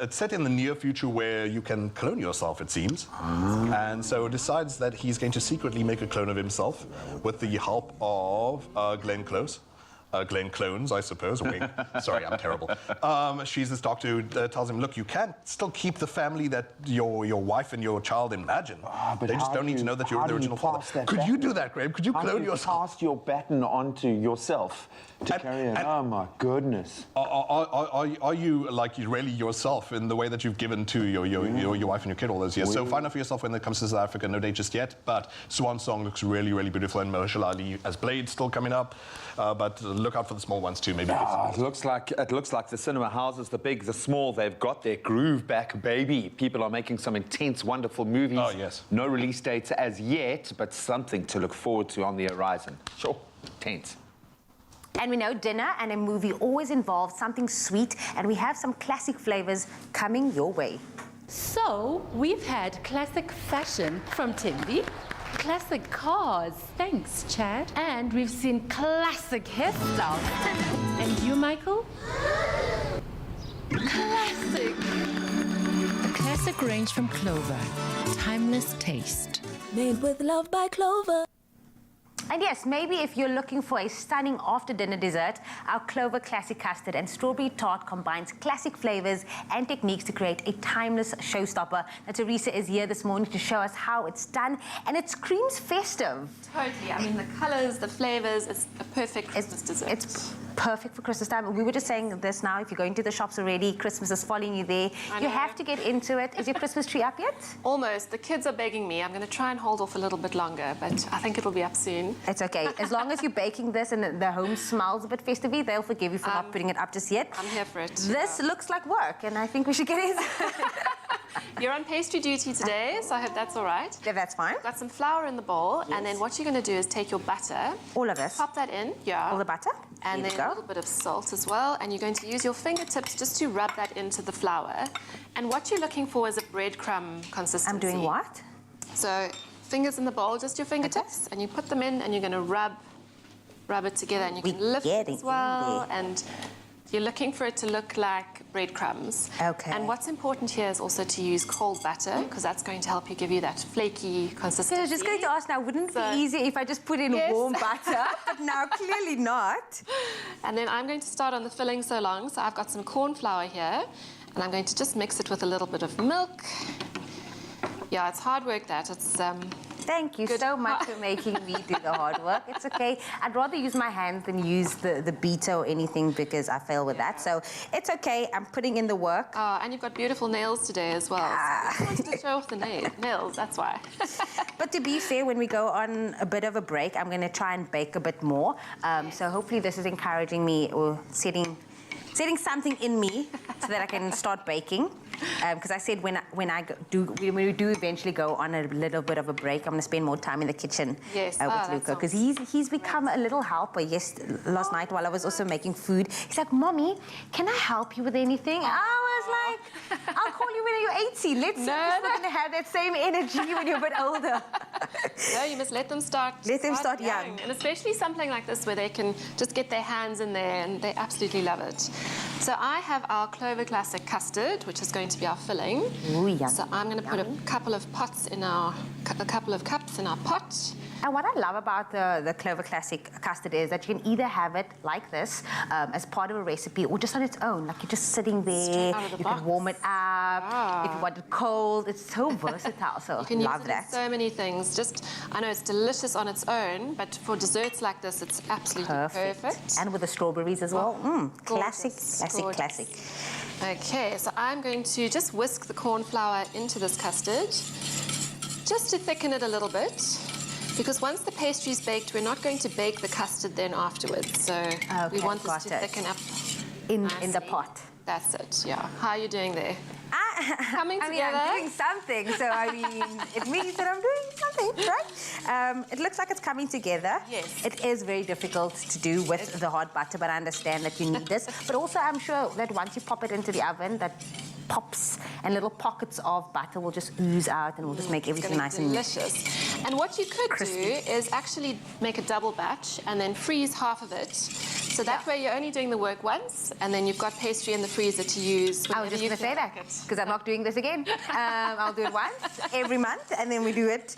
it's set in the near future where you can clone yourself, it seems. And so decides that he's going to secretly make a clone of himself with the help of Glenn Clones, I suppose. Wink. Sorry, I'm terrible. She's this doctor who tells him, look, you can't still keep the family that your wife and your child imagine. But they just don't need to know that you're the original father. Could you do that, Graham? Could you clone yourself? Pass your baton on to yourself to carry it. Oh, my goodness. Are you like really yourself in the way that you've given to your wife and your kid all those years? So find out for yourself when it comes to South Africa. No date just yet, but Swan Song looks really, really beautiful, and Mahershala Ali as Blade still coming up. But look out for the small ones too, maybe. It looks like the cinema houses, the big, the small, they've got their groove back, baby. People are making some intense, wonderful movies. Oh, yes. No release dates as yet, but something to look forward to on the horizon. Sure. Tense. And we know dinner and a movie always involve something sweet, and we have some classic flavors coming your way. So, we've had classic fashion from Timby, classic cars, thanks Chad, and we've seen classic hairstyles. And you, Michael? Classic! A classic range from Clover. Timeless taste. Made with love by Clover. And yes, maybe if you're looking for a stunning after-dinner dessert, our Clover Classic Custard and Strawberry Tart combines classic flavors and techniques to create a timeless showstopper. Now, Teresa is here this morning to show us how it's done, and it screams festive. Totally. I mean, the colors, the flavors, it's a perfect Christmas dessert. It's perfect for Christmas time. We were just saying this now, if you're going to the shops already, Christmas is following you there. You have to get into it. Is your Christmas tree up yet? Almost. The kids are begging me. I'm going to try and hold off a little bit longer, but I think it'll be up soon. It's okay. As long as you're baking this and the home smells a bit festive, they'll forgive you for not putting it up just yet. I'm here for it. This looks like work, and I think we should get in. You're on pastry duty today, so I hope that's all right. Yeah, that's fine. Got some flour in the bowl, and then what you're going to do is take your butter. All of this? Pop that in, yeah. All the butter? And Here then a little bit of salt as well, and you're going to use your fingertips just to rub that into the flour. And what you're looking for is a breadcrumb consistency. I'm doing what? So fingers in the bowl, just your fingertips, and you put them in, and you're going to rub it together, and you can lift it as well, and you're looking for it to look like breadcrumbs. Okay. And what's important here is also to use cold butter, because that's going to help you give you that flaky consistency. So I was just going to ask now, wouldn't it be easier if I just put in warm butter? But now clearly not. And then I'm going to start on the filling so long. So I've got some corn flour here, and I'm going to just mix it with a little bit of milk. Yeah, it's hard work that. It's Thank you so much for making me do the hard work. It's okay. I'd rather use my hands than use the beater or anything because I fail with that. So it's okay. I'm putting in the work. Oh, and you've got beautiful nails today as well. So I just wanted to show off the nails, that's why. But to be fair, when we go on a bit of a break, I'm going to try and bake a bit more. So hopefully this is encouraging me or setting something in me so that I can start baking. Because I said when we do eventually go on a little bit of a break, I'm going to spend more time in the kitchen with Luca, because he's become a little helper. Yes, last night while I was also making food, he's like, "Mommy, can I help you with anything?" I was like, "I'll call you when you're 80. Let's see if we're going to have that same energy when you're a bit older." No, you must let them start. Let them start young. And especially something like this where they can just get their hands in there and they absolutely love it. So I have our Clover Classic custard, which is going to be our filling. Ooh, yum. So I'm going to put a couple of cups in our pot. And what I love about the Clover Classic custard is that you can either have it like this as part of a recipe or just on its own, like you're just sitting there, you can warm it up, if you want it cold, it's so versatile, so you can love use it that. in so many things. I know it's delicious on its own, but for desserts like this, it's absolutely perfect. And with the strawberries as well. Classic. Okay, so I'm going to just whisk the corn flour into this custard, just to thicken it a little bit. Because once the pastry's baked, we're not going to bake the custard then afterwards. So we want this to thicken up in the pot. That's it, yeah. How are you doing there? Coming together. I'm doing something, so I mean, it means that I'm doing something, right? It looks like it's coming together. Yes. It is very difficult to do with the hard butter, but I understand that you need this. But also, I'm sure that once you pop it into the oven, that pops and little pockets of butter will just ooze out and will just make everything nice and delicious. And what you could do is actually make a double batch and then freeze half of it. So that way you're only doing the work once, and then you've got pastry in the freezer to use. I was just going to say that, because I'm not doing this again. I'll do it once every month, and then we do it.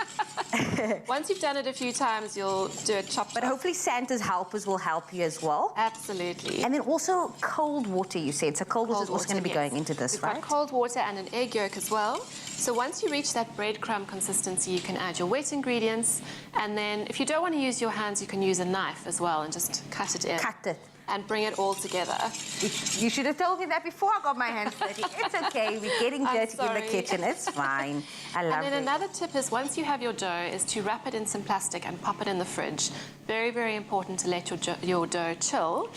Once you've done it a few times, you'll do it chop. But hopefully Santa's helpers will help you as well. Absolutely. And then also cold water, you said. So cold water is also going to be going into this, right? We've got cold water and an egg yolk as well. So once you reach that breadcrumb consistency, you can add your wet ingredients, and then if you don't want to use your hands, you can use a knife as well and just cut it in. Cut it. And bring it all together. You should have told me that before I got my hands dirty. It's okay. We're getting dirty in the kitchen. It's fine. I love it. And then another tip is once you have your dough is to wrap it in some plastic and pop it in the fridge. Very, very important to let your dough chill.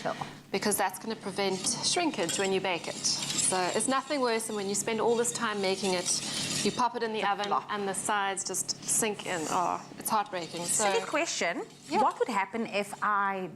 Because that's going to prevent shrinkage when you bake it. So it's nothing worse than when you spend all this time making it, you pop it in the oven and the sides just sink in. Oh, it's heartbreaking. So, silly question. Yeah. What would happen if I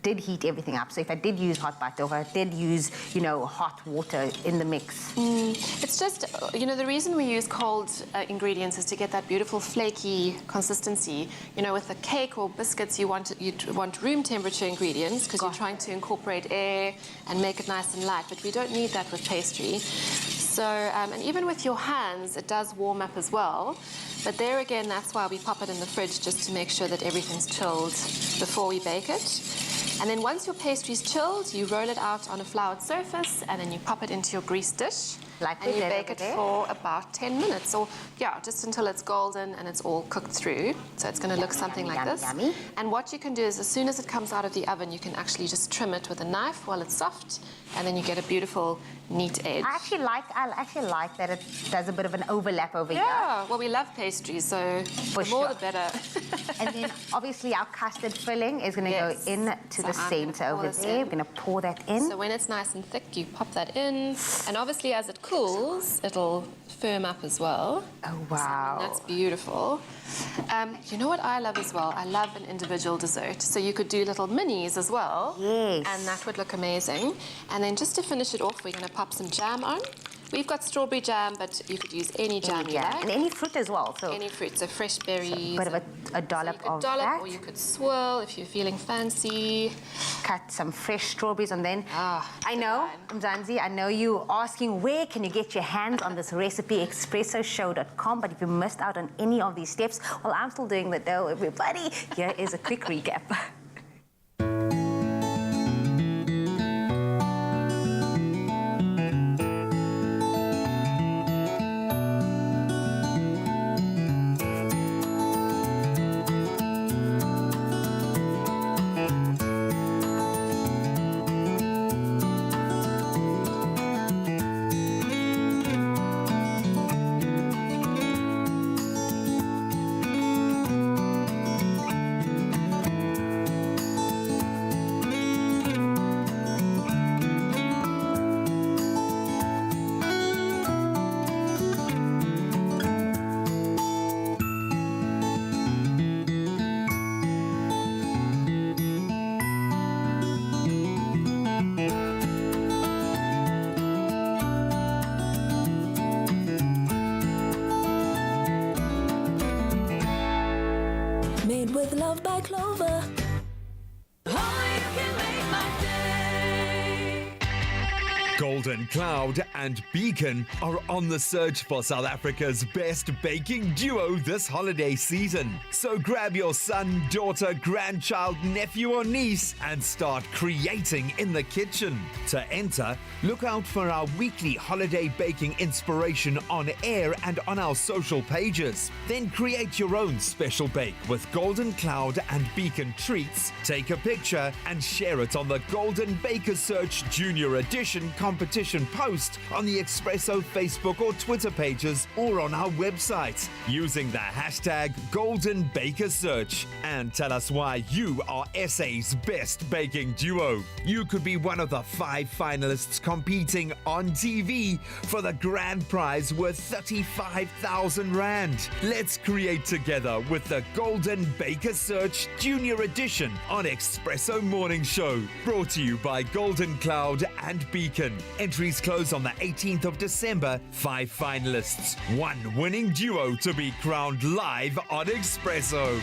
did heat everything up? So if I did use hot butter, or I did use, you know, hot water in the mix? It's just, you know, the reason we use cold ingredients is to get that beautiful flaky consistency. You know, with the cake or biscuits, you'd want room temperature ingredients because you're trying to incorporate air and make it nice and light, but we don't need that with pastry. So, and even with your hands, it does warm up as well. But there again, that's why we pop it in the fridge, just to make sure that everything's chilled before we bake it. And then once your pastry's chilled, you roll it out on a floured surface, and then you pop it into your greased dish. And you bake it for about 10 minutes, or just until it's golden and it's all cooked through. So it's going to look something like this. Yummy. And what you can do is, as soon as it comes out of the oven, you can actually just trim it with a knife while it's soft, and then you get a beautiful, neat edge. I actually like that it does a bit of an overlap over here. Yeah, well, we love pastry, so the more the better. And then obviously our custard filling is going to go into the centre over there. We're going to pour that in. So when it's nice and thick, you pop that in, and obviously as it cools, it'll firm up as well. Oh, wow. So that's beautiful. You know what I love as well? I love an individual dessert. So you could do little minis as well. Yes. And that would look amazing. And then just to finish it off, we're going to pop some jam on. We've got strawberry jam, but you could use any jam you like. And any fruit as well. So any fruit, so fresh berries. So a bit of a dollop of that. Or you could swirl if you're feeling fancy. Cut some fresh strawberries, and then I know, Mzansi, I know you asking where can you get your hands on this recipe, expressoshow.com, but if you missed out on any of these steps, well, I'm still doing the dough, everybody. Here is a quick recap. Made with love by Clover. Golden Cloud and Beacon are on the search for South Africa's best baking duo this holiday season. So grab your son, daughter, grandchild, nephew or niece and start creating in the kitchen. To enter, look out for our weekly holiday baking inspiration on air and on our social pages. Then create your own special bake with Golden Cloud and Beacon treats. Take a picture and share it on the Golden Baker Search Junior Edition competition post on the Expresso Facebook or Twitter pages or on our website using the hashtag Golden Baker Search. And tell us why you are SA's best baking duo. You could be one of the 5 finalists competing on TV for the grand prize worth 35,000 Rand. Let's create together with the Golden Baker Search Junior Edition on Expresso Morning Show. Brought to you by Golden Cloud and Beacon. Entries close on the 18th of December. 5 finalists, 1 winning duo to be crowned live on Expresso.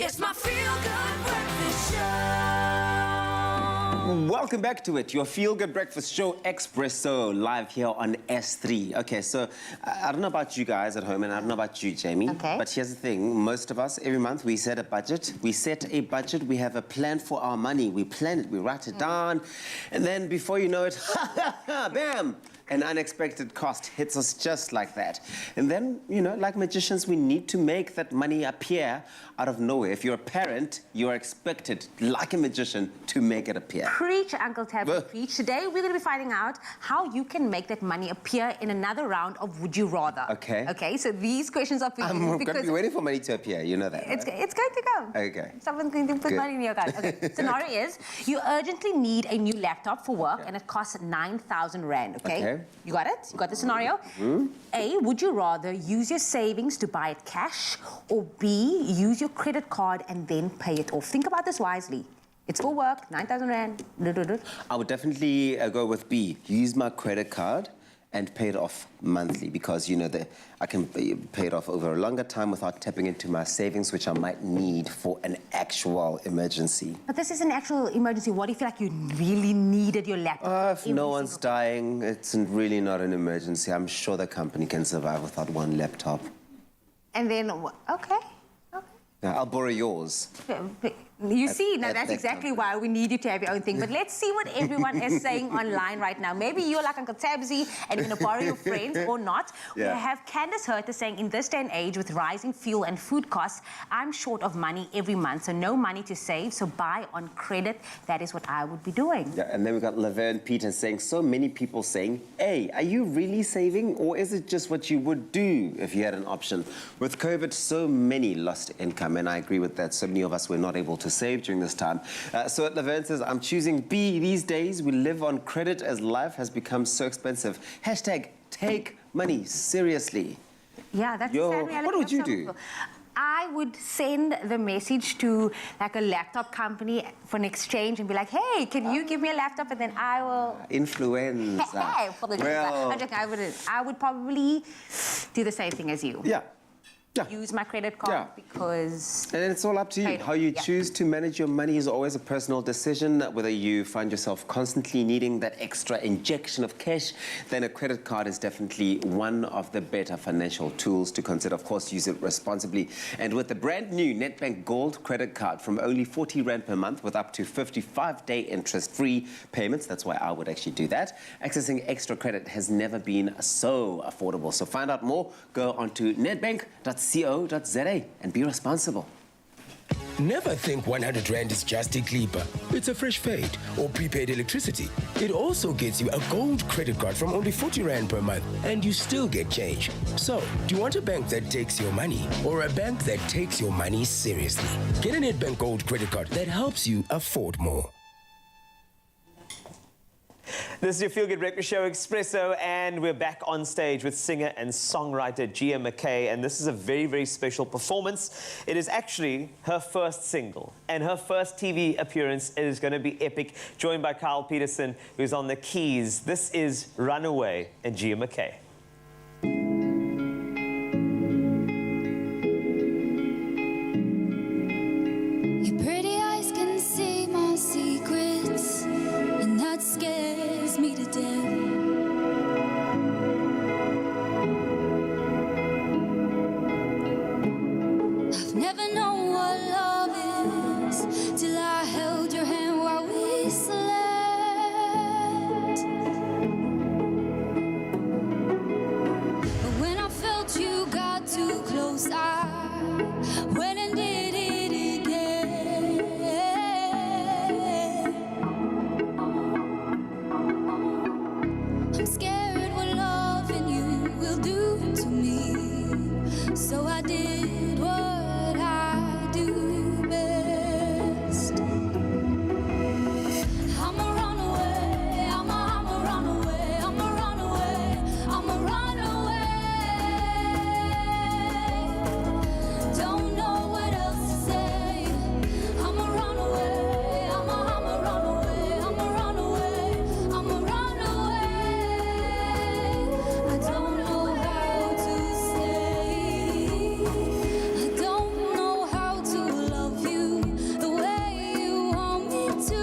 It's my feel-good breakfast show. Welcome back to it, your feel-good breakfast show, Expresso, live here on S3. Okay, so I don't know about you guys at home, and I don't know about you, Jamie. Okay. But here's the thing, most of us, every month, we set a budget. We have a plan for our money. We plan it, we write it down, and then before you know it, bam! An unexpected cost hits us just like that. And then, you know, like magicians, we need to make that money appear out of nowhere. If you're a parent, you're expected, like a magician, to make it appear. Preach, Uncle Tabby, preach. Today, we're going to be finding out how you can make that money appear in another round of Would You Rather. Okay. Okay, so these questions are for you. I'm going to be waiting for money to appear, you know that, It's right? going to go. Okay. Someone's going to put Good. money in your account. Okay. Scenario is, you urgently need a new laptop for work, and it costs 9,000 Rand, okay? You got it? You got the scenario? A, would you rather use your savings to buy it cash, or B, use your credit card and then pay it off? Think about this wisely. It's for work, 9,000 Rand. I would definitely go with B. Use my credit card and pay it off monthly, because, you know, I can pay it off over a longer time without tapping into my savings, which I might need for an actual emergency. But this is an actual emergency. What if you really needed your laptop? If no one's dying, it's really not an emergency. I'm sure the company can survive without one laptop. And then, okay. Yeah, I'll borrow yours. You see, now that's exactly why we need you to have your own thing. But let's see what everyone is saying online right now. Maybe you're like Uncle Tabsy and you're going to borrow your friends or not. Yeah. We have Candace Herter saying, in this day and age with rising fuel and food costs, I'm short of money every month, so no money to save, so buy on credit. That is what I would be doing. Yeah, and then we've got Laverne Peter saying, so many people saying, hey, are you really saving, or is it just what you would do if you had an option? With COVID, so many lost income, and I agree with that. So many of us were not able to save during this time. So Laverne says, I'm choosing B. These days, we live on credit as life has become so expensive. Hashtag take money seriously. Yeah, that's the sad reality. What would you of some do? people. I would send the message to like a laptop company for an exchange and be like, hey, can you give me a laptop, and then I will... Influenza. Hey, for the I would probably do the same thing as you. Yeah. use my credit card because... And it's all up to you. How you choose to manage your money is always a personal decision. Whether you find yourself constantly needing that extra injection of cash, then a credit card is definitely one of the better financial tools to consider. Of course, use it responsibly. And with the brand new Nedbank Gold credit card from only 40 Rand per month with up to 55-day interest-free payments, that's why I would actually do that. Accessing extra credit has never been so affordable. So find out more, go onto nedbank.co.za and be responsible. Never think 100 Rand is just a clipper. It's a fresh fade or prepaid electricity. It also gets you a gold credit card from only 40 Rand per month, and you still get change. So, do you want a bank that takes your money or a bank that takes your money seriously? Get a Nedbank Gold credit card that helps you afford more. This is your Feel Good Breakfast Show, Expresso, and we're back on stage with singer and songwriter Gia McKay, and this is a very, very special performance. It is actually her first single, and her first TV appearance is going to be epic, joined by Kyle Peterson, who's on the keys. This is Runaway and Gia McKay. Your pretty eyes can see my secrets, and that scares me to death. I've never known what love is till I held your hand while we slept. But when I felt you got too close, I went and did it again. I'm scared what loving you will do to me, so I did what I do best. I'm a runaway, I'm a runaway, I'm a runaway, I'm a runaway. Don't know what else to say. I'm a runaway, I'm a runaway, I'm a runaway, I'm a runaway. I don't know how to stay. I don't know how to love you the way you want me to.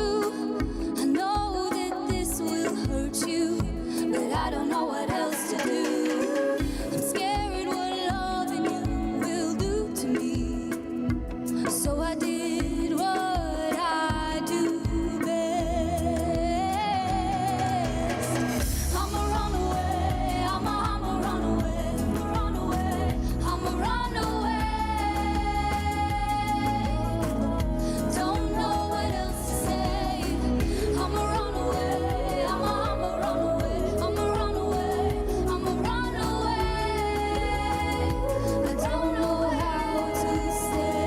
I know that this will hurt you, but I don't know what else to do. I'm scared what loving you will do to me, so I did what I do best. I'm a runaway, I'm a runaway, I'm a runaway, I'm a runaway. Don't know what else to say. I'm a runaway, I'm a runaway, I'm a runaway, I'm a runaway. I don't know how to stay.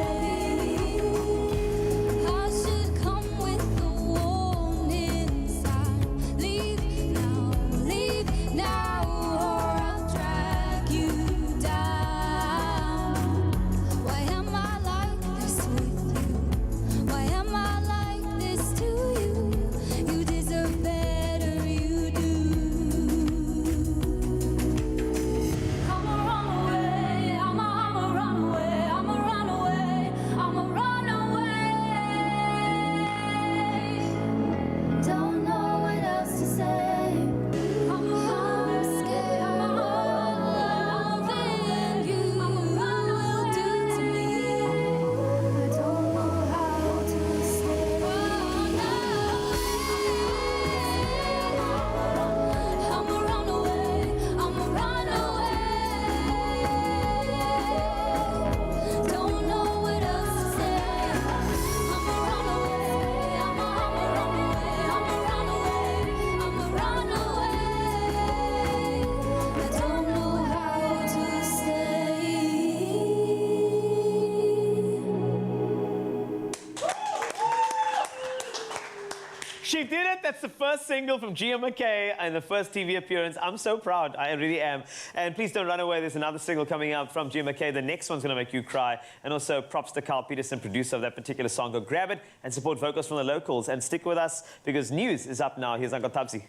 I should come with a warning sign. Leave now, or I'll drag you down. Why am I like this with you? Why am I like this to you? You deserve better, you do. I'm a runaway, I'm a runaway, I'm a runaway, I'm a runaway. Don't know what else to say. I'm scared of loving you will do to me. I don't know how to stay. I'm a runaway, I'm a runaway. Don't know what else to say. I'm a runaway, I'm a runaway, I'm a runaway, I'm a runaway. I don't know how to stay. She did it. That's the first single from Gia McKay and the first TV appearance. I'm so proud. I really am. And please don't run away. There's another single coming out from Gia McKay. The next one's going to make you cry. And also props to Kyle Peterson, producer of that particular song. Go grab it and support vocals from the locals. And stick with us because news is up now. Here's Uncle Tabsi.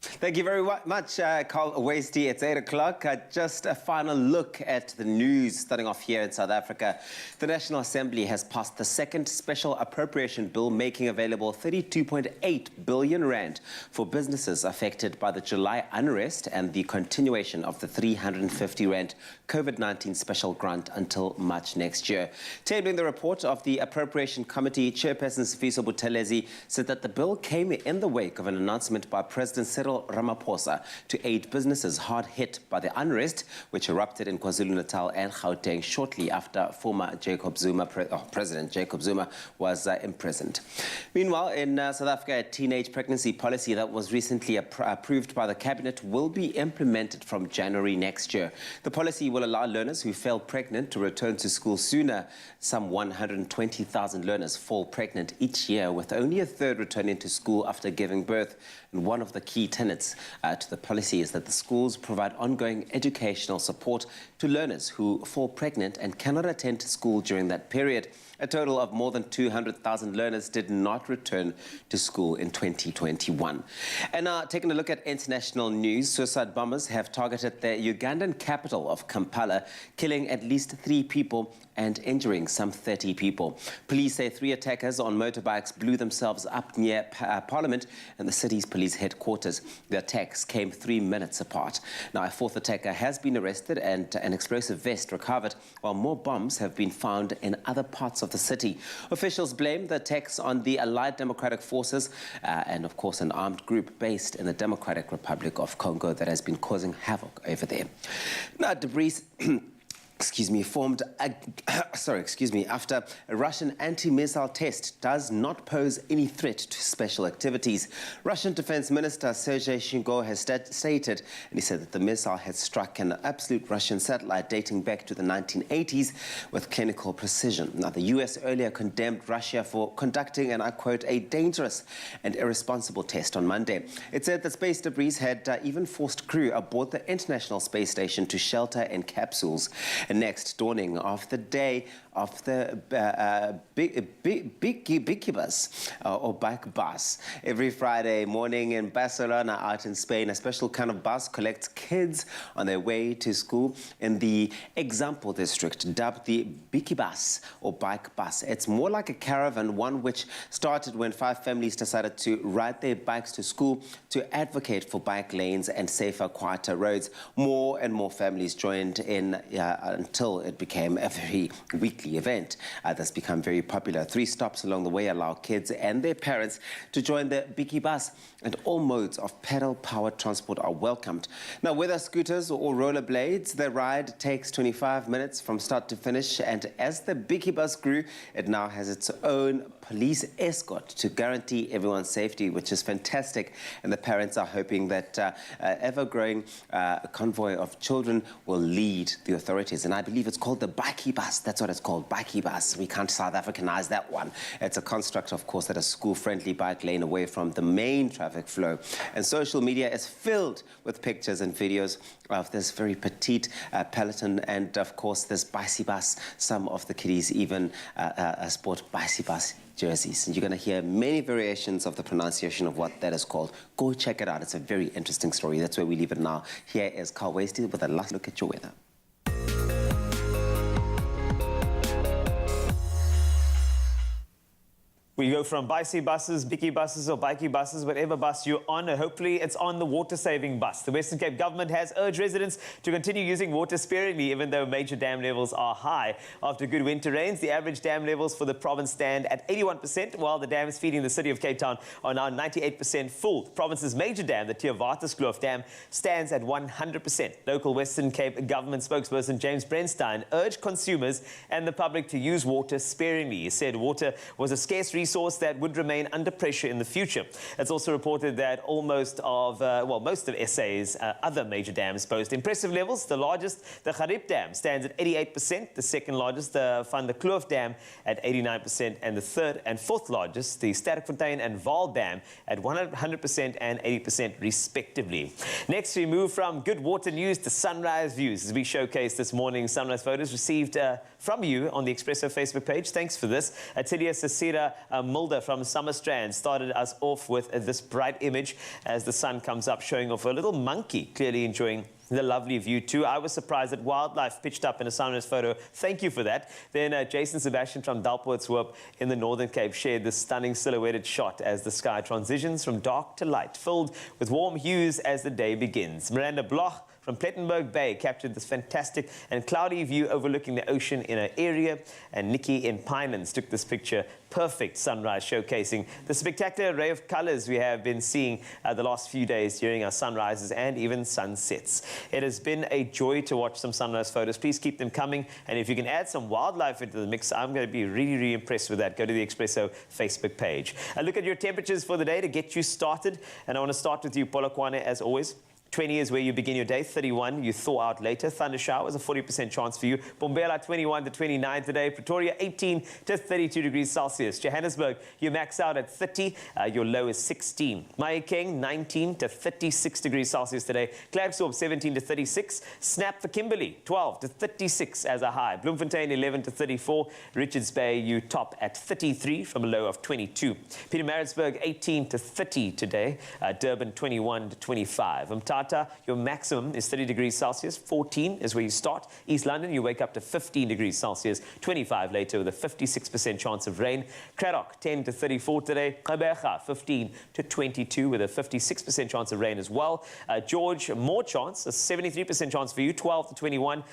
Thank you very much, Carl Wasty. It's 8 o'clock. Just a final look at the news starting off here in South Africa. The National Assembly has passed the second special appropriation bill making available 32.8 billion rand for businesses affected by the July unrest and the continuation of the 350 rand COVID-19 special grant until March next year. Tabling the report of the Appropriation Committee, Chairperson Sifiso Buthelezi said that the bill came in the wake of an announcement by President Cyril Ramaphosa to aid businesses hard hit by the unrest which erupted in KwaZulu-Natal and Gauteng shortly after former President Jacob Zuma was imprisoned. Meanwhile, in South Africa, a teenage pregnancy policy that was recently approved by the cabinet will be implemented from January next year. The policy will allow learners who fell pregnant to return to school sooner. Some 120,000 learners fall pregnant each year, with only a third returning to school after giving birth. And one of the key tenets to the policy is that the schools provide ongoing educational support to learners who fall pregnant and cannot attend school during that period. A total of more than 200,000 learners did not return to school in 2021. And now, taking a look at international news, suicide bombers have targeted the Ugandan capital of Kampala, killing at least 3 people and injuring some 30 people. Police say 3 attackers on motorbikes blew themselves up near Parliament and the city's police headquarters. The attacks came 3 minutes apart. Now, a 4th attacker has been arrested and an explosive vest recovered, while more bombs have been found in other parts of the city. Officials blame the attacks on the Allied Democratic Forces and, of course, an armed group based in the Democratic Republic of Congo that has been causing havoc over there. Now, debris formed after a Russian anti-missile test does not pose any threat to special activities. Russian Defense Minister Sergei Shoigu has stated, and he said that the missile had struck an absolute Russian satellite dating back to the 1980s with clinical precision. Now, the US earlier condemned Russia for conducting, and I quote, a dangerous and irresponsible test on Monday. It said that space debris had even forced crew aboard the International Space Station to shelter in capsules. And next, dawning of the day of the bike bus. Every Friday morning in Barcelona, out in Spain, a special kind of bus collects kids on their way to school in the Example district, dubbed the bike bus or bike bus. It's more like a caravan, one which started when 5 families decided to ride their bikes to school to advocate for bike lanes and safer, quieter roads. More and more families joined in until it became a very weekly event that's become very popular. 3 stops along the way allow kids and their parents to join the bike bus, and all modes of pedal-powered transport are welcomed. Now, whether scooters or rollerblades, the ride takes 25 minutes from start to finish, and as the bike bus grew, it now has its own police escort to guarantee everyone's safety, which is fantastic. And the parents are hoping that ever-growing convoy of children will lead the authorities. And I believe it's called the bike bus. That's what it's called, bike bus. We can't South Africanize that one. It's a construct, of course, that a school-friendly bike lane away from the main traffic flow. And social media is filled with pictures and videos of this very petite peloton and, of course, this bike bus. Some of the kiddies even sport bike bus jerseys. And you're going to hear many variations of the pronunciation of what that is called. Go check it out. It's a very interesting story. That's where we leave it now. Here is Carl Wasty with a last look at your weather. We go from bicey buses, bicky buses or bikey buses, whatever bus you're on, and hopefully it's on the water-saving bus. The Western Cape government has urged residents to continue using water sparingly, even though major dam levels are high. After good winter rains, the average dam levels for the province stand at 81%, while the dams feeding the city of Cape Town are now 98% full. The province's major dam, the Theewaterskloof Dam, stands at 100%. Local Western Cape government spokesperson James Brenstein urged consumers and the public to use water sparingly. He said water was a scarce resource that would remain under pressure in the future. It's also reported that most of SA's other major dams boast impressive levels. The largest, the Gariep Dam, stands at 88%. The second largest, the Van der Kloof Dam, at 89%. And the third and fourth largest, the Sterkfontein and Vaal Dam, at 100% and 80% respectively. Next, we move from good water news to sunrise views, as we showcase this morning's sunrise photos received from you on the Expresso Facebook page. Thanks for this. Atilia Sasira Mulder from Summer Strand started us off with this bright image as the sun comes up, showing off a little monkey, clearly enjoying the lovely view too. I was surprised that wildlife pitched up in a sunrise photo. Thank you for that. Then Jason Sebastian from Dalpoortshoop in the Northern Cape shared this stunning silhouetted shot as the sky transitions from dark to light, filled with warm hues as the day begins. Miranda Bloch from Plettenberg Bay captured this fantastic and cloudy view overlooking the ocean in an area, and Nikki in Pinelands took this picture. Perfect sunrise, showcasing the spectacular array of colors we have been seeing the last few days during our sunrises and even sunsets. It has been a joy to watch some sunrise photos. Please keep them coming, and if you can add some wildlife into the mix, I'm going to be really, really impressed with that. Go to the Expresso Facebook page. Look at your temperatures for the day to get you started, and I want to start with you, Polokwane, as always. 20 is where you begin your day. 31, you thaw out later. Thunder showers, a 40% chance for you. Bombela, 21 to 29 today. Pretoria, 18 to 32 degrees Celsius. Johannesburg, you max out at 30. Your low is 16. Mahikeng, 19 to 36 degrees Celsius today. Klerksdorp, 17 to 36. Snap for Kimberley, 12 to 36 as a high. Bloemfontein, 11 to 34. Richards Bay, you top at 33 from a low of 22. Pietermaritzburg, 18 to 30 today. Durban, 21 to 25. Your maximum is 30 degrees Celsius. 14 is where you start. East London, you wake up to 15 degrees Celsius. 25 later with a 56% chance of rain. Cradock, 10 to 34 today. Gqeberha, 15 to 22 with a 56% chance of rain as well. George, more chance, a 73% chance for you. 12 to 21.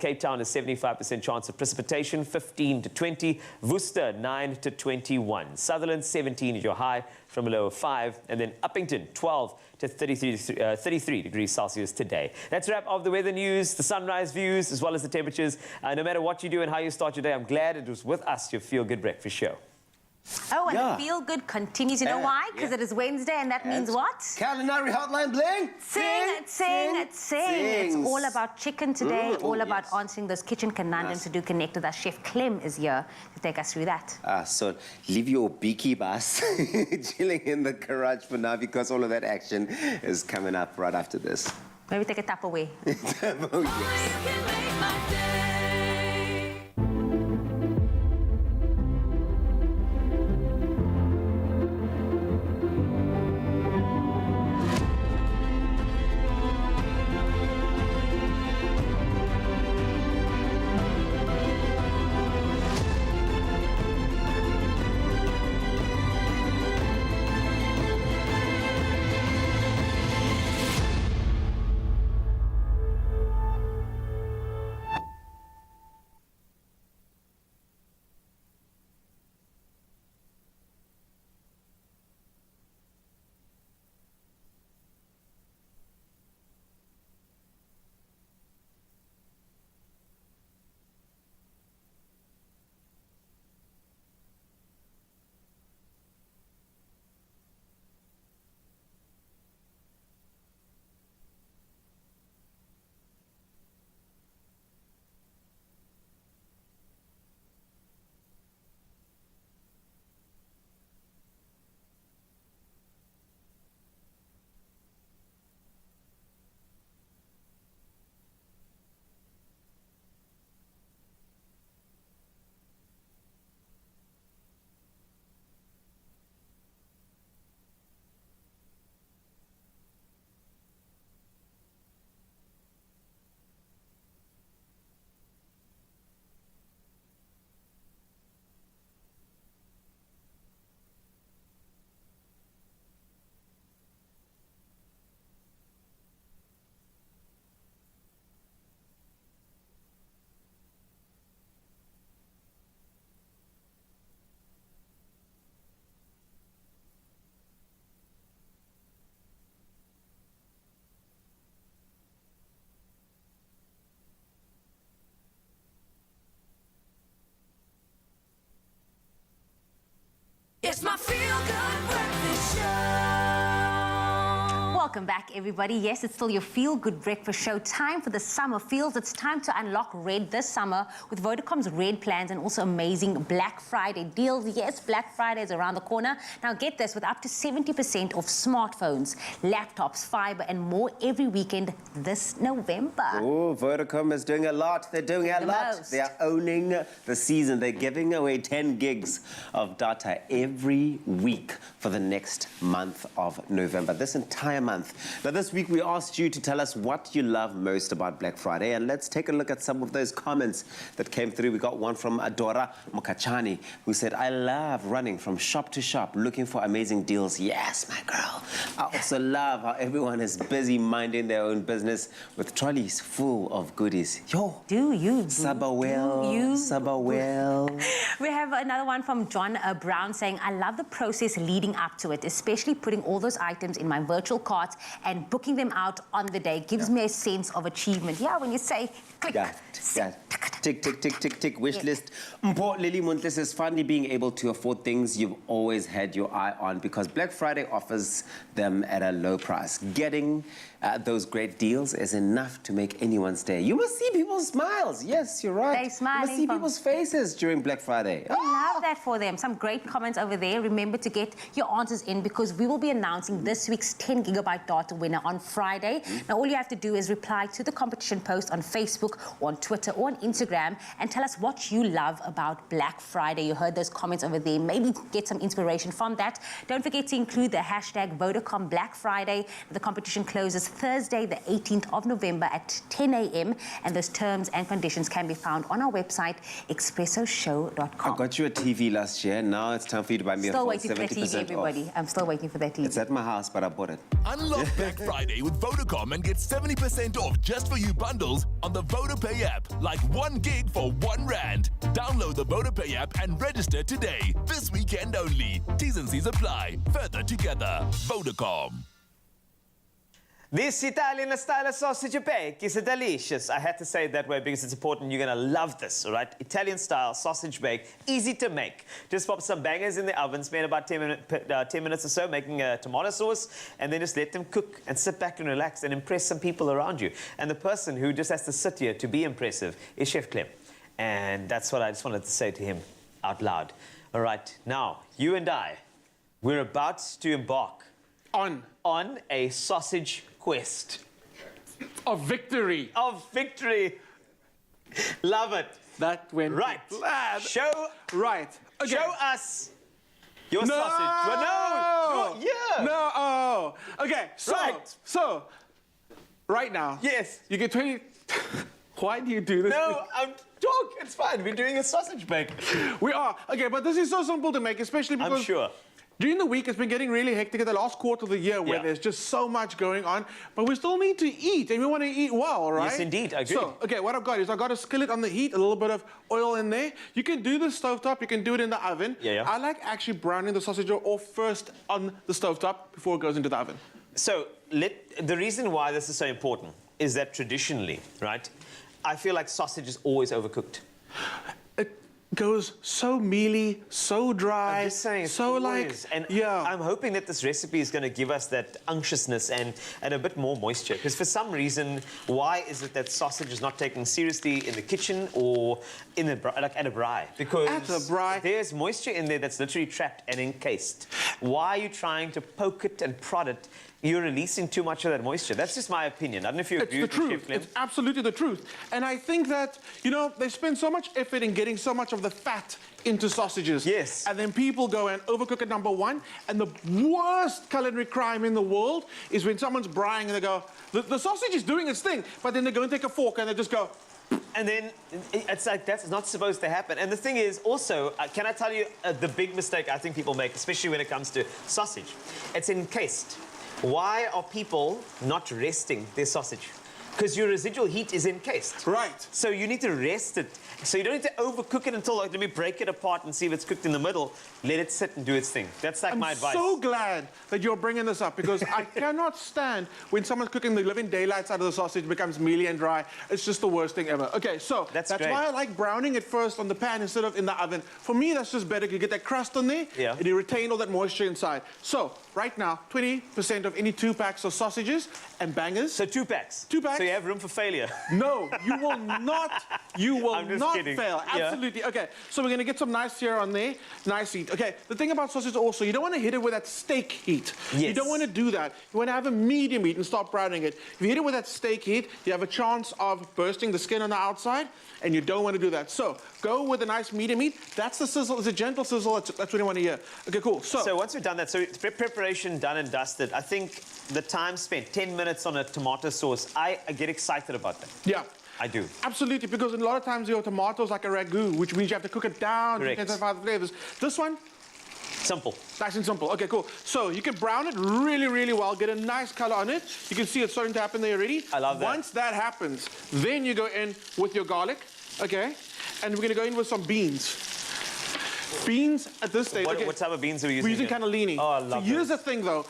Cape Town, a 75% chance of precipitation. 15 to 20. Worcester, 9 to 21. Sutherland, 17 is your high from a low of 5. And then Uppington, 12 to 33 degrees Celsius today. That's a wrap of the weather news, the sunrise views, as well as the temperatures. No matter what you do and how you start your day, I'm glad it was with us, your Feel Good Breakfast Show. Oh, and the Feel Good continues. You know why? Because it is Wednesday, and that means what? Culinary Hotline Bling. Sing. It's all about chicken today, all about answering those kitchen conundrums. To do connect with us. Chef Clem is here to take us through that. So leave your beaky bus chilling in the garage for now, because all of that action is coming up right after this. Maybe take a tap away. Oh, yes. Welcome back, everybody. Yes, it's still your feel-good breakfast show. Time for the summer feels. It's time to unlock Red this summer with Vodacom's Red plans and also amazing Black Friday deals. Yes, Black Friday is around the corner. Now get this, with up to 70% off smartphones, laptops, fiber and more every weekend this November. Oh, Vodacom is doing a lot. They're doing a lot. most. They are owning the season. They're giving away 10 gigs of data every week for the next month of November, this entire month. Now, this week we asked you to tell us what you love most about Black Friday, and let's take a look at some of those comments that came through. We got one from Adora Mukachani, who said, I love running from shop to shop looking for amazing deals. Yes, my girl. I also love how everyone is busy minding their own business with trolleys full of goodies. Yo, do you? Sabawell, Sabawell. We have another one from John Brown saying, I love the process leading up to it, especially putting all those items in my virtual cart and booking them out on the day. Gives me a sense of achievement. Yeah, when you say click. Yeah. Tick, tick, tick, tick, tick, wish list. Mpho Lily Muntle says, finally being able to afford things you've always had your eye on because Black Friday offers them at a low price. Getting those great deals is enough to make anyone's day. You must see people's smiles. Yes, you're right. They're smiling. You must see people's faces during Black Friday. I love that for them. Some great comments over there. Remember to get your answers in because we will be announcing this week's 10 gigabyte data winner on Friday. Now, all you have to do is reply to the competition post on Facebook or on Twitter or on Instagram and tell us what you love about Black Friday. You heard those comments over there. Maybe get some inspiration from that. Don't forget to include the hashtag Vodacom Black Friday. The competition closes Thursday, the 18th of November at 10 a.m. And those terms and conditions can be found on our website, expressoshow.com. I got you a TV last year. Now it's time for you to buy me Still a full 70% waiting for that TV, everybody. off. I'm still waiting for that TV. It's at my house, but I bought it. Unlock Black Friday with Vodacom and get 70% off just for you bundles on the VodaPay app, like 1 gig for R1. Download the VodaPay app and register today. This weekend only. T's and C's apply. Further together. Vodacom. This Italian-style sausage bake is delicious. I had to say it that way because it's important. You're going to love this, all right? Italian-style sausage bake, easy to make. Just pop some bangers in the oven, spend about 10 minutes or so making a tomato sauce, and then just let them cook and sit back and relax and impress some people around you. And the person who just has to sit here to be impressive is Chef Glam. And that's what I just wanted to say to him out loud. All right, now, you and I, we're about to embark on a sausage quest. Of victory. Of victory. Love it. That went right. Lad. Show. Right. Okay. Show us your no! sausage. Well, no. Yeah. No. Oh. Okay. So. Right now. Yes. You get 20. Why do you do this? No, I'm talking. It's fine. We're doing a sausage bake. We are. Okay, but this is so simple to make, especially because. I'm sure. During the week, it's been getting really hectic at the last quarter of the year where there's just so much going on, but we still need to eat, and we want to eat well, right? Yes, indeed, I agree. So, okay, what I've got is I've got a skillet on the heat, a little bit of oil in there. You can do the stovetop, you can do it in the oven. Yeah. I like actually browning the sausage off first on the stovetop before it goes into the oven. So, the reason why this is so important is that traditionally, right, I feel like sausage is always overcooked. Goes so mealy, so dry. I'm just saying, so like, and I'm hoping that this recipe is going to give us that unctuousness and a bit more moisture. Because for some reason, why is it that sausage is not taken seriously in the kitchen or in the like at a braai? Because at a braai, there's moisture in there that's literally trapped and encased. Why are you trying to poke it and prod it? You're releasing too much of that moisture. That's just my opinion. I don't know if you agree with me, Chef Glam. It's absolutely the truth. And I think that, you know, they spend so much effort in getting so much of the fat into sausages. Yes. And then people go and overcook it, number one. And the worst culinary crime in the world is when someone's braaiing and they go, the sausage is doing its thing, but then they go and take a fork and they just go... And then it's like that's not supposed to happen. And the thing is also, can I tell you the big mistake I think people make, especially when it comes to sausage? It's encased. Why are people not resting their sausage? because your residual heat is encased. Right. So you need to rest it. So you don't need to overcook it until, like, let me break it apart and see if it's cooked in the middle. Let it sit and do its thing. That's like my advice. I'm so glad that you're bringing this up because I cannot stand when someone's cooking the living daylights out of the sausage, it becomes mealy and dry. It's just the worst thing ever. Okay, so that's great. why I like browning it first on the pan instead of in the oven. For me, that's just better. You get that crust on there, and you retain all that moisture inside. So right now, 20% of any 2 packs of sausages and bangers. So 2 packs? 2 packs. So you have room for failure? No, you will not. You will not kidding. fail. Yeah. Absolutely. Okay, so we're going to get some nice sear on there. Nice heat. Okay, the thing about sausage also, you don't want to hit it with that steak heat. Yes. You don't want to do that. You want to have a medium heat and start browning it. If you hit it with that steak heat, you have a chance of bursting the skin on the outside, and you don't want to do that. So go with a nice medium heat. That's the sizzle. It's a gentle sizzle. That's what you want to hear. Okay, cool. So once we've done that, so preparation done and dusted, I think the time spent, 10 minutes on a tomato sauce, I get excited about that. Yeah. I do. Absolutely, because a lot of times your tomatoes like a ragu, which means you have to cook it down to intensify the flavors. This one, simple. Nice and simple. Okay, cool. So you can brown it really, really well, get a nice color on it. You can see it's starting to happen there already. I love that. Once that happens, then you go in with your garlic, okay? And we're gonna go in with some beans. Beans at this stage. What type of beans are we using? We're using here? cannellini. Oh, I love So here's the thing though.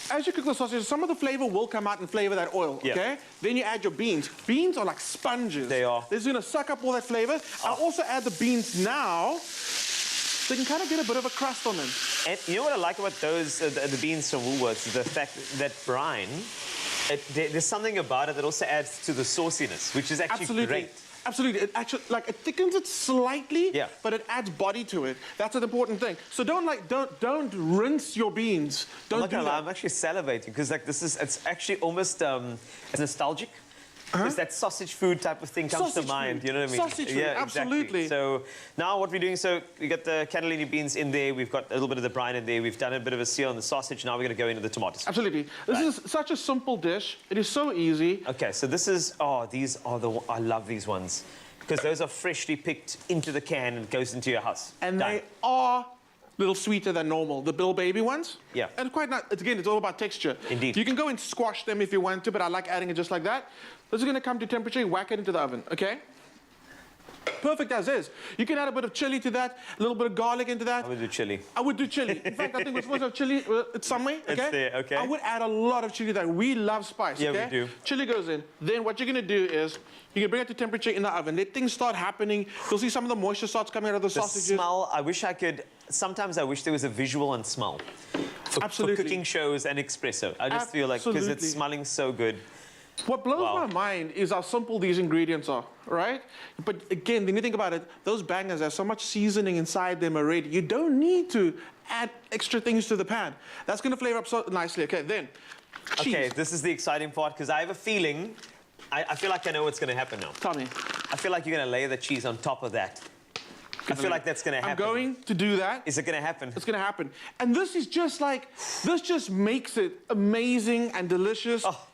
As you cook the sausage, some of the flavor will come out and flavor that oil, okay? Then you add your beans. Beans are like sponges. They are. They're gonna suck up all that flavor. I'll also add the beans now. So you can kind of get a bit of a crust on them. And you know what I like about those, the beans from Woolworths, is the fact that brine, there's something about it that also adds to the sauciness, which is actually great. Absolutely. It actually, like, it thickens it slightly, but it adds body to it. That's an important thing. So don't rinse your beans. Don't do that. I'm actually salivating because like it's actually almost it's nostalgic. Because that sausage food type of thing comes to mind, you know what I mean? Sausage food, absolutely. Exactly. So now what we're doing, so we got the cannellini beans in there, we've got a little bit of the brine in there, we've done a bit of a sear on the sausage, now we're going to go into the tomatoes. Absolutely. This is such a simple dish. It is so easy. Okay, so this is, these are I love these ones. Because those are freshly picked into the can and goes into your house. And they are a little sweeter than normal. The Bill Baby ones. Yeah. And quite not, again, it's all about texture. Indeed. You can go and squash them if you want to, but I like adding it just like that. This is going to come to temperature, whack it into the oven, okay? Perfect as is. You can add a bit of chili to that, a little bit of garlic into that. I would do chili. I would do chili. In fact, I think we're supposed to have chili. It's somewhere, okay? It's there, okay. I would add a lot of chili to that. We love spice, yeah, okay? Yeah, we do. Chili goes in. Then what you're going to do is you can bring it to temperature in the oven. Let things start happening. You'll see some of the moisture starts coming out of the sausages. The smell, I wish I could... Sometimes I wish there was a visual and smell. For cooking shows and Expresso. I just feel like, because it's smelling so good. What blows my mind is how simple these ingredients are, right? But again, when you think about it, those bangers have so much seasoning inside them already. You don't need to add extra things to the pan. That's going to flavor up so nicely. Okay, then cheese. Okay, this is the exciting part because I have a feeling, I feel like I know what's going to happen now. Tell me. I feel like you're going to lay the cheese on top of that. I feel like that's going to happen. I'm going to do that. Is it going to happen? It's going to happen. And this is just like, this just makes it amazing and delicious. Oh.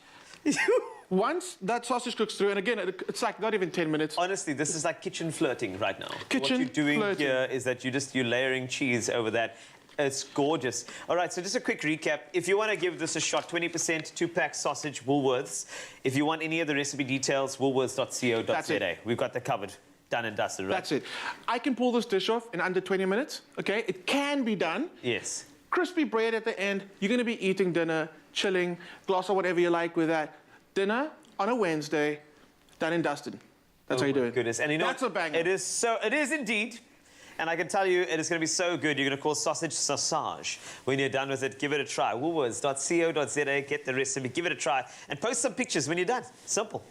Once that sausage cooks through, and again, it's like not even 10 minutes. Honestly, this is like kitchen flirting right now. Kitchen What you're doing flirting. here is that you're layering cheese over that. It's gorgeous. All right, so just a quick recap. If you want to give this a shot, 20%, 2-pack sausage, Woolworths. If you want any of the recipe details, woolworths.co.za. We've got that covered. Done and dusted, right? That's it. I can pull this dish off in under 20 minutes, okay? It can be done. Yes. Crispy bread at the end. You're going to be eating dinner, chilling, glass or whatever you like with that. Dinner on a Wednesday, done and dusted. That's how you do it. Goodness. And you know, that's a banger. It is indeed. And I can tell you, it is going to be so good. You're going to call sausage sausage. When you're done with it, give it a try. Woolworths.co.za, get the recipe, give it a try, and post some pictures when you're done. Simple.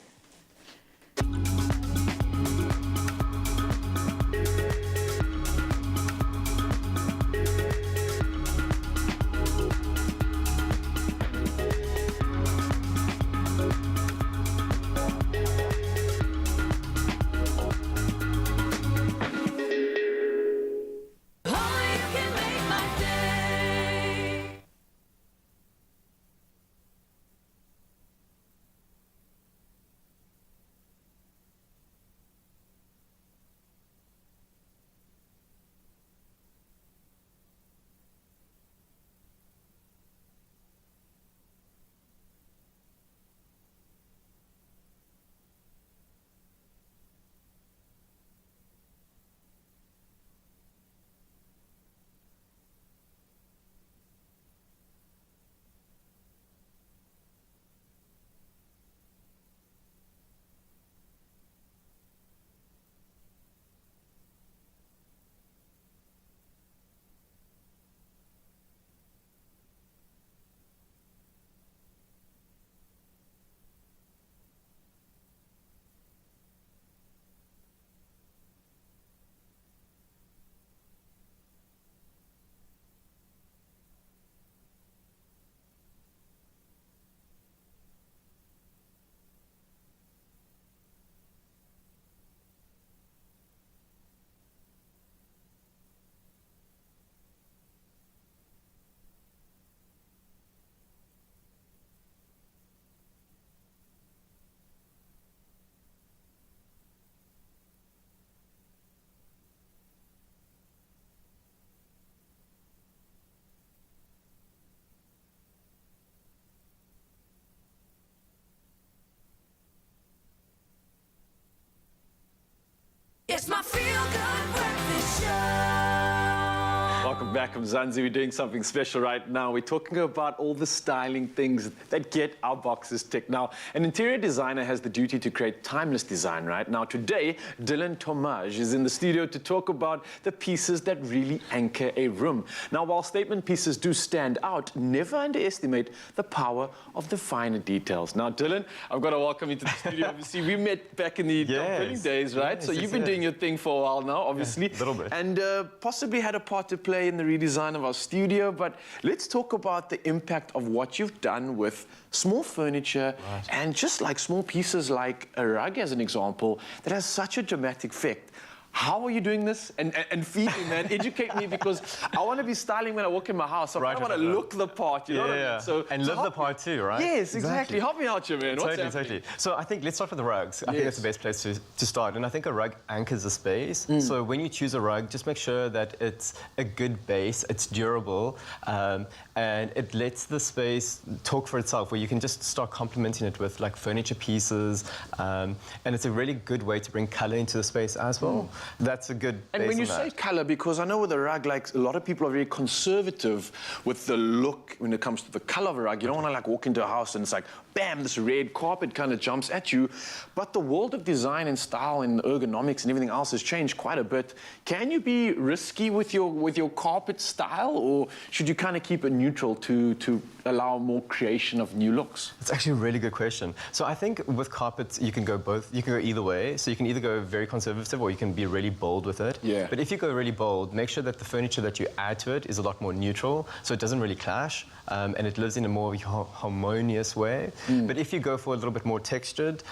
Welcome back from Zanzi. We're doing something special right now. We're talking about all the styling things that get our boxes ticked. Now, an interior designer has the duty to create timeless design, right? Now, today, Dylan Tomaj is in the studio to talk about the pieces that really anchor a room. Now, while statement pieces do stand out, never underestimate the power of the finer details. Now, Dylan, I've got to welcome you to the studio. Obviously, we met back in the printing days, right? So you've been doing your thing for a while now, obviously. A little bit. And possibly had a part to play in the redesign of our studio, but let's talk about the impact of what you've done with small furniture and just like small pieces like a rug, as an example, that has such a dramatic effect. How are you doing this? And feed me, man. Educate me, because I want to be styling when I walk in my house. So I want to look the part, you know what I mean? So, and live the part too, right? Yes, exactly. Help me out here, man. Totally. So I think let's start with the rugs. I think that's the best place to start. And I think a rug anchors a space. So when you choose a rug, just make sure that it's a good base, it's durable, and it lets the space talk for itself, where you can just start complementing it with like furniture pieces. And it's a really good way to bring color into the space as well. That's a good base. And when you say color, because I know with a rug, like a lot of people are very conservative with the look when it comes to the color of a rug. You don't want to like walk into a house and it's like, bam, this red carpet kind of jumps at you. But the world of design and style and ergonomics and everything else has changed quite a bit. Can you be risky with your carpet style, or should you kind of keep it neutral to allow more creation of new looks? It's actually a really good question. So I think with carpets, you can go both. You can go either way. So you can either go very conservative, or you can be really bold with it. Yeah. But if you go really bold, make sure that the furniture that you add to it is a lot more neutral, so it doesn't really clash, and it lives in a more harmonious way. But if you go for a little bit more textured,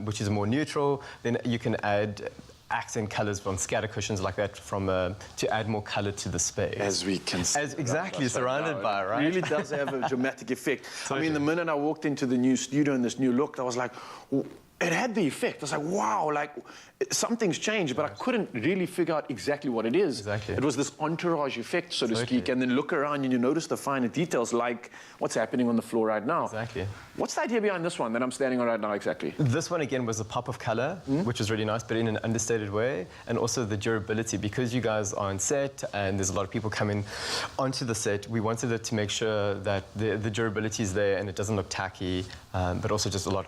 which is more neutral, then you can add accent colours from scatter cushions like that to add more colour to the space. As we can see. Exactly, surrounded by, right? It really does have a dramatic effect. I mean, the minute I walked into the new studio and this new look, I was like, it had the effect. I was like, wow, like something's changed, but I couldn't really figure out exactly what it is. Exactly. It was this entourage effect, so to speak, and then look around and you notice the finer details, like what's happening on the floor right now. Exactly. What's the idea behind this one that I'm standing on right now exactly? This one, again, was a pop of color, which was really nice, but in an understated way, and also the durability. Because you guys are on set and there's a lot of people coming onto the set, we wanted it to make sure that the durability is there and it doesn't look tacky, but also just a lot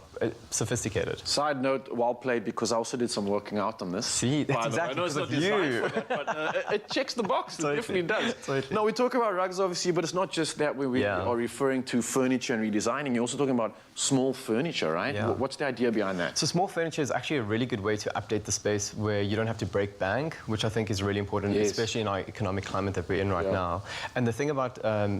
sophisticated. Side note, well played, because I also did some working out on this. See, that's exactly I know it's not because of designed you. for that, but it checks the box. Totally. It definitely does. Totally. No, we talk about rugs, obviously, but it's not just that. We are referring to furniture and redesigning. You're also talking about small furniture, right? Yeah. What's the idea behind that? So small furniture is actually a really good way to update the space where you don't have to break bank, which I think is really important, especially in our economic climate that we're in right now. And the thing about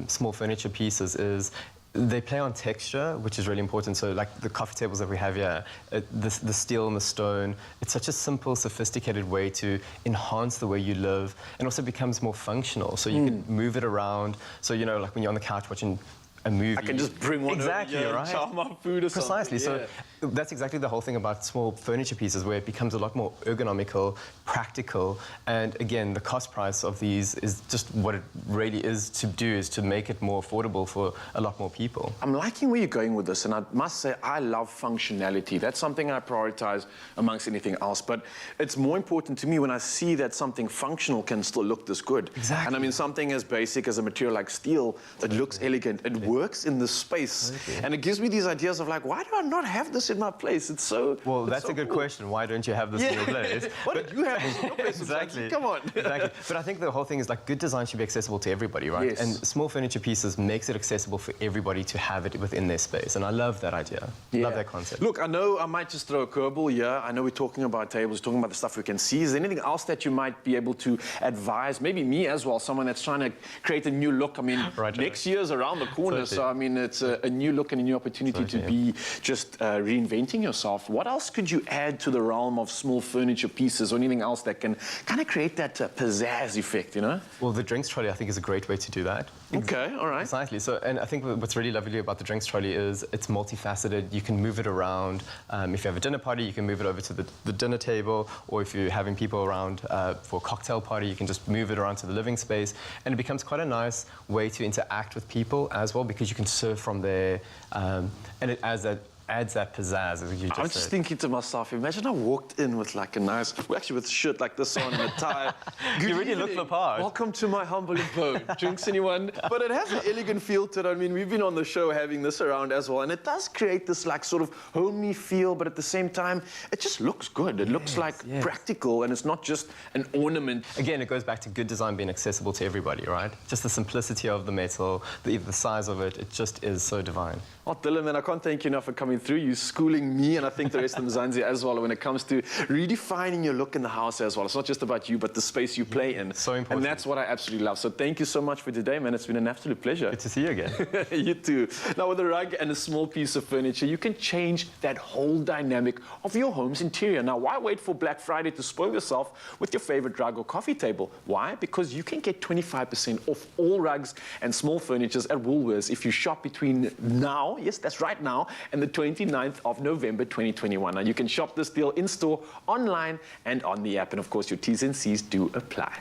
small furniture pieces is they play on texture, which is really important. So like the coffee tables that we have here, the steel and the stone, it's such a simple, sophisticated way to enhance the way you live, and also becomes more functional. So you can move it around. So, you know, like when you're on the couch watching a movie. I can just bring one exactly, over here right? and chop my food or Precisely. something. So that's exactly the whole thing about small furniture pieces, where it becomes a lot more ergonomical, practical, and again, the cost price of these is just what it really is to do, is to make it more affordable for a lot more people. I'm liking where you're going with this, and I must say I love functionality. That's something I prioritize amongst anything else, but it's more important to me when I see that something functional can still look this good. Exactly. And I mean, something as basic as a material like steel that looks elegant, it works in the space, and it gives me these ideas of like, why do I not have this in my place? It's so well. That's so a good cool. question. Why don't you have this in your place? Why don't you have this in your place? Exactly. Come on. Exactly. But I think the whole thing is like good design should be accessible to everybody, right? Yes. And small furniture pieces makes it accessible for everybody to have it within their space, and I love that idea. Love that concept. Look, I know I might just throw a curveball here. I know we're talking about tables, talking about the stuff we can see. Is there anything else that you might be able to advise? Maybe me as well, someone that's trying to create a new look. I mean, next year's around the corner, so I mean, it's a new look and a new opportunity to be just reinventing yourself. What else could you add to the realm of small furniture pieces or anything else that can kind of create that pizzazz effect, you know? Well, the drinks trolley, I think, is a great way to do that. Okay, all right. Precisely. So, and I think what's really lovely about the drinks trolley is it's multifaceted. You can move it around. If you have a dinner party, you can move it over to the dinner table, or if you're having people around for a cocktail party, you can just move it around to the living space, and it becomes quite a nice way to interact with people as well, because you can serve from there, and it adds that adds that pizzazz, as you just I'm said. just thinking to myself, imagine I walked in with like a nice, well, actually with a shirt like this on and a tie. You really look the part. Welcome to my humble abode. Drinks, anyone? But it has an elegant feel to it. I mean, we've been on the show having this around as well, and it does create this like sort of homey feel, but at the same time, it just looks good. It looks like practical, and it's not just an ornament. Again, it goes back to good design being accessible to everybody, right? Just the simplicity of the metal, the size of it, it just is so divine. Oh, Dylan, man, I can't thank you enough for coming through. You're schooling me, and I think the rest of Mzansi as well, when it comes to redefining your look in the house as well. It's not just about you, but the space you play in. So important. And that's what I absolutely love. So thank you so much for today, man. It's been an absolute pleasure. Good to see you again. You too. Now, with a rug and a small piece of furniture, you can change that whole dynamic of your home's interior. Now, why wait for Black Friday to spoil yourself with your favorite rug or coffee table? Why? Because you can get 25% off all rugs and small furnitures at Woolworths if you shop between now, yes, that's right now, and the 29th of November 2021. Now, you can shop this deal in-store, online, and on the app. And, of course, your T's and C's do apply.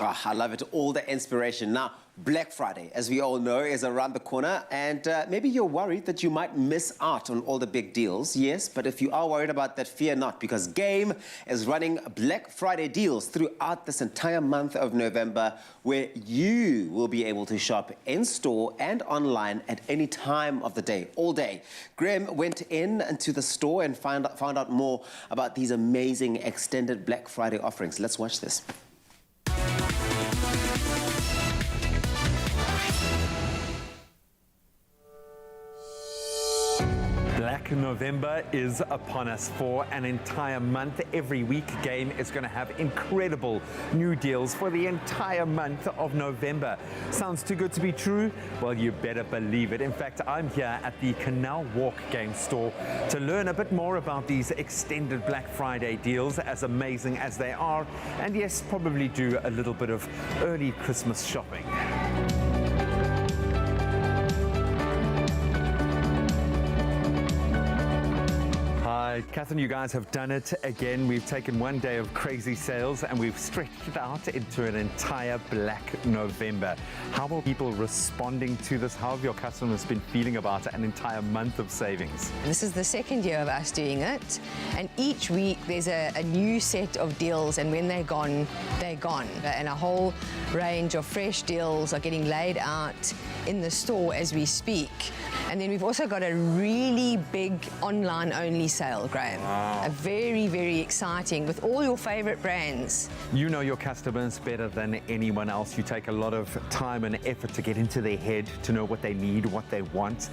Oh, I love it, all the inspiration. Now, Black Friday, as we all know, is around the corner, and maybe you're worried that you might miss out on all the big deals. Yes, but if you are worried about that, fear not, because Game is running Black Friday deals throughout this entire month of November, where you will be able to shop in-store and online at any time of the day, all day. Graham went into the store and found out more about these amazing extended Black Friday offerings. Let's watch this. Black November is upon us for an entire month. Every week, Game is going to have incredible new deals for the entire month of November. Sounds too good to be true? Well, you better believe it. In fact, I'm here at the Canal Walk Game store to learn a bit more about these extended Black Friday deals, as amazing as they are, and yes, probably do a little bit of early Christmas shopping. Catherine, you guys have done it again. We've taken one day of crazy sales and we've stretched it out into an entire Black November. How are people responding to this? How have your customers been feeling about an entire month of savings? This is the second year of us doing it, and each week there's a new set of deals, and when they're gone, they're gone. And a whole range of fresh deals are getting laid out in the store as we speak. And then we've also got a really big online-only sale, Graham. Wow. A very, very exciting, with all your favourite brands. You know your customers better than anyone else. You take a lot of time and effort to get into their head, to know what they need, what they want.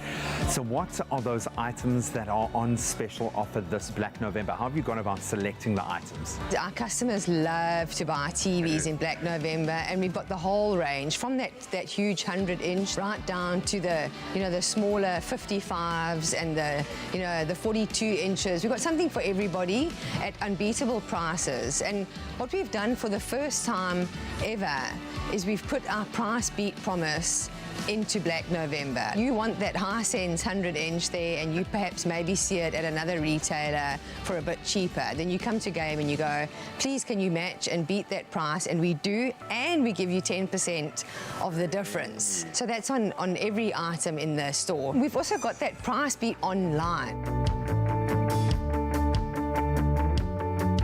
So what are those items that are on special offer this Black November? How have you gone about selecting the items? Our customers love to buy TVs in Black November, and we've got the whole range, from that huge 100-inch right down to the, the smaller 55s and the 42 inches. We've got something for everybody at unbeatable prices. And what we've done for the first time ever is we've put our price beat promise into Black November. You want that Hisense 100-inch there, and you perhaps maybe see it at another retailer for a bit cheaper. Then you come to Game and you go, please can you match and beat that price? And we do, and we give you 10% of the difference. So that's on every item in the store. We've also got that price beat online.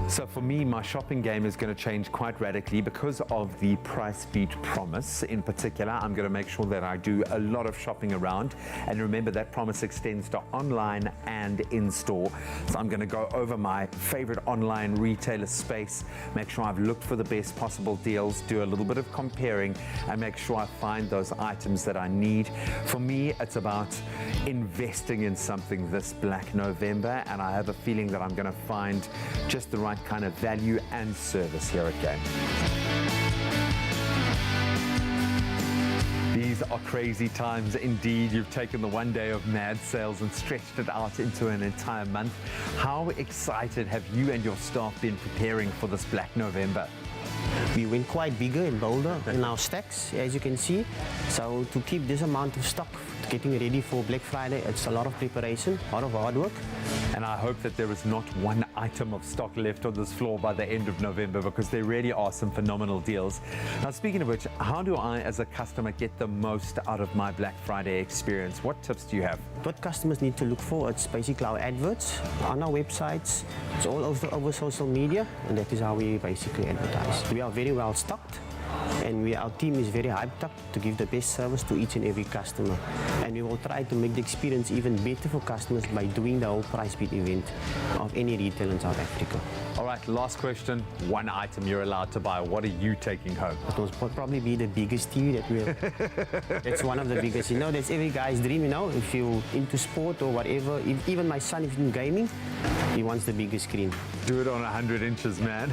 So for me, my shopping game is going to change quite radically because of the price beat promise. In particular, I'm going to make sure that I do a lot of shopping around. And remember, that promise extends to online and in-store. So I'm going to go over my favorite online retailer space, make sure I've looked for the best possible deals, do a little bit of comparing, and make sure I find those items that I need. For me, it's about investing in something this Black November, and I have a feeling that I'm going to find just the right kind of value and service here at Game. These are crazy times indeed. You've taken the one day of mad sales and stretched it out into an entire month. How excited have you and your staff been preparing for this Black November? We went quite bigger and bolder in our stacks, as you can see. So to keep this amount of stock, getting ready for Black Friday, it's a lot of preparation, a lot of hard work. And I hope that there is not one item of stock left on this floor by the end of November, because there really are some phenomenal deals. Now, speaking of which, how do I, as a customer, get the most out of my Black Friday experience? What tips do you have? What customers need to look for, it's basically our adverts on our websites. It's all over social media, and that is how we basically advertise. We are very well stocked, and our team is very hyped up to give the best service to each and every customer. And we will try to make the experience even better for customers by doing the whole price beat event of any retail in South Africa. All right, last question. One item you're allowed to buy. What are you taking home? It will probably be the biggest TV that we have. It's one of the biggest. You know, that's every guy's dream, you know, if you're into sport or whatever. Even my son, if he's in gaming, he wants the biggest screen. Do it on 100 inches, man.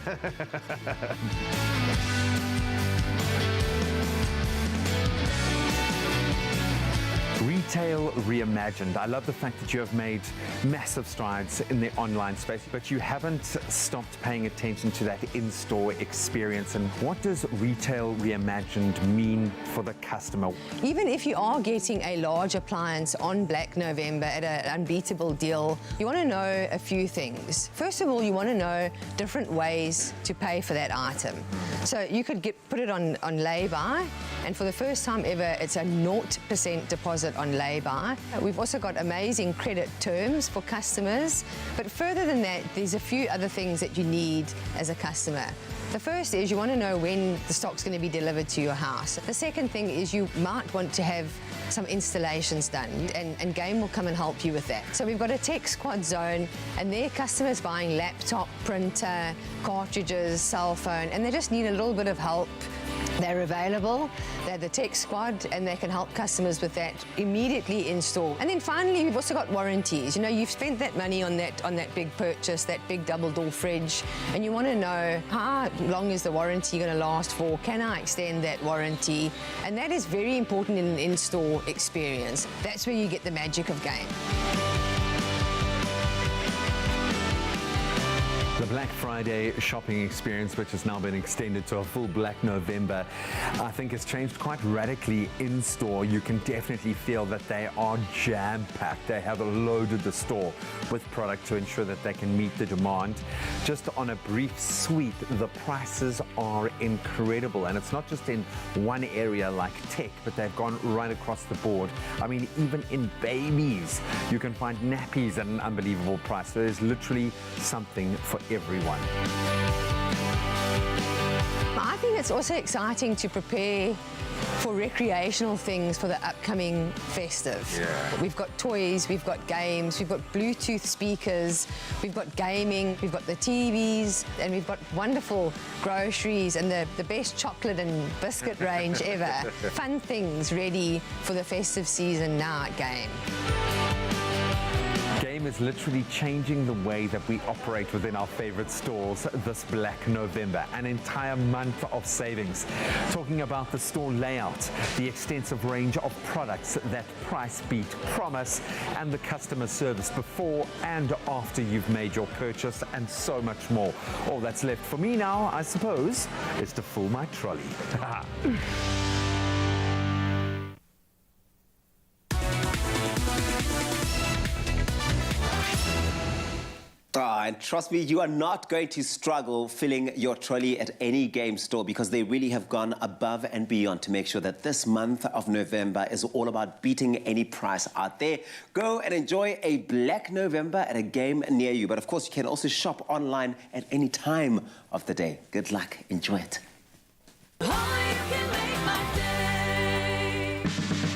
Retail reimagined. I love the fact that you have made massive strides in the online space, but you haven't stopped paying attention to that in-store experience. And what does retail reimagined mean for the customer? Even if you are getting a large appliance on Black November at an unbeatable deal, you want to know a few things. First of all, you want to know different ways to pay for that item. So you could put it on lay-by, and for the first time ever, it's a 0% deposit on lay-by. We've also got amazing credit terms for customers, but further than that, there's a few other things that you need as a customer. The first is you want to know when the stock's going to be delivered to your house. The second thing is you might want to have some installations done, and Game will come and help you with that. So we've got a tech squad zone, and their customers buying laptop, printer, cartridges, cell phone, and they just need a little bit of help. They're available, they're the tech squad, and they can help customers with that immediately in store. And then finally, we've also got warranties. You know, you've spent that money on that big purchase, that big double-door fridge, and you want to know how long is the warranty going to last for? Can I extend that warranty? And that is very important in an in-store experience. That's where you get the magic of Game. The Black Friday shopping experience, which has now been extended to a full Black November, I think has changed quite radically in store. You can definitely feel that they are jam-packed. They have loaded the store with product to ensure that they can meet the demand. Just on a brief sweep, the prices are incredible. And it's not just in one area like tech, but they've gone right across the board. I mean, even in babies, you can find nappies at an unbelievable price. There's literally something for everyone. I think it's also exciting to prepare for recreational things for the upcoming festive. Yeah. We've got toys, we've got games, we've got Bluetooth speakers, we've got gaming, we've got the TVs, and we've got wonderful groceries and the best chocolate and biscuit range ever. Fun things ready for the festive season now at Game. Game is literally changing the way that we operate within our favorite stores this Black November. An entire month of savings. Talking about the store layout, the extensive range of products that price beat promise, and the customer service before and after you've made your purchase, and so much more. All that's left for me now, I suppose, is to fill my trolley. And trust me, you are not going to struggle filling your trolley at any Game store, because they really have gone above and beyond to make sure that this month of November is all about beating any price out there. Go and enjoy a Black November at a Game near you. But of course, you can also shop online at any time of the day. Good luck. Enjoy it.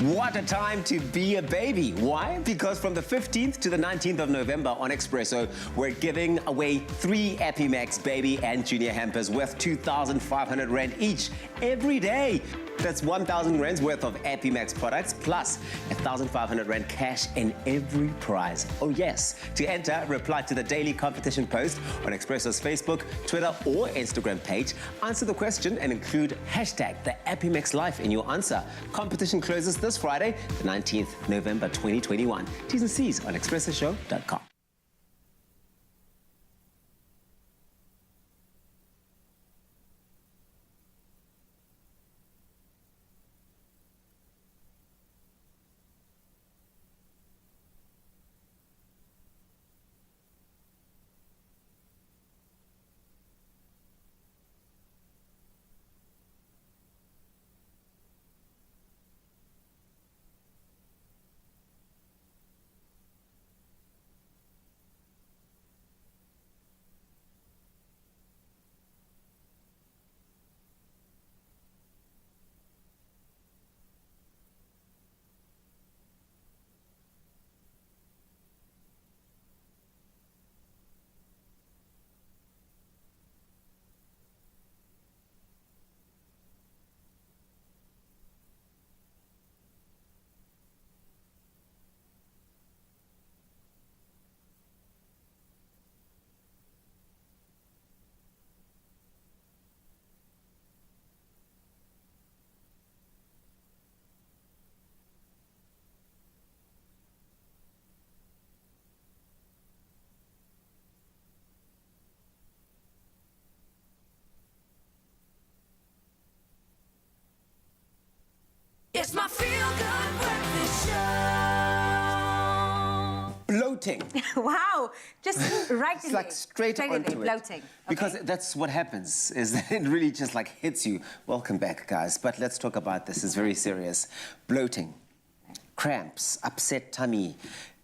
What a time to be a baby. Why? Because from the 15th to the 19th of November on Expresso, we're giving away 3 Epi Max baby and junior hampers worth 2,500 Rand each every day. That's 1,000 Rand's worth of Epimax products plus 1,500 Rand cash in every prize. Oh yes. To enter, reply to the daily competition post on Expresso's Facebook, Twitter or Instagram page. Answer the question and include hashtag the Epimax Life in your answer. Competition closes this Friday, the 19th November 2021. T's and C's on expressoshow.com. It's my feel-good breakfast show. Bloating. Wow, just right It's like straight onto it. Bloating. Because that's what happens, is that it really just like hits you. Welcome back, guys. But let's talk about this. It's very serious. Bloating, cramps, upset tummy,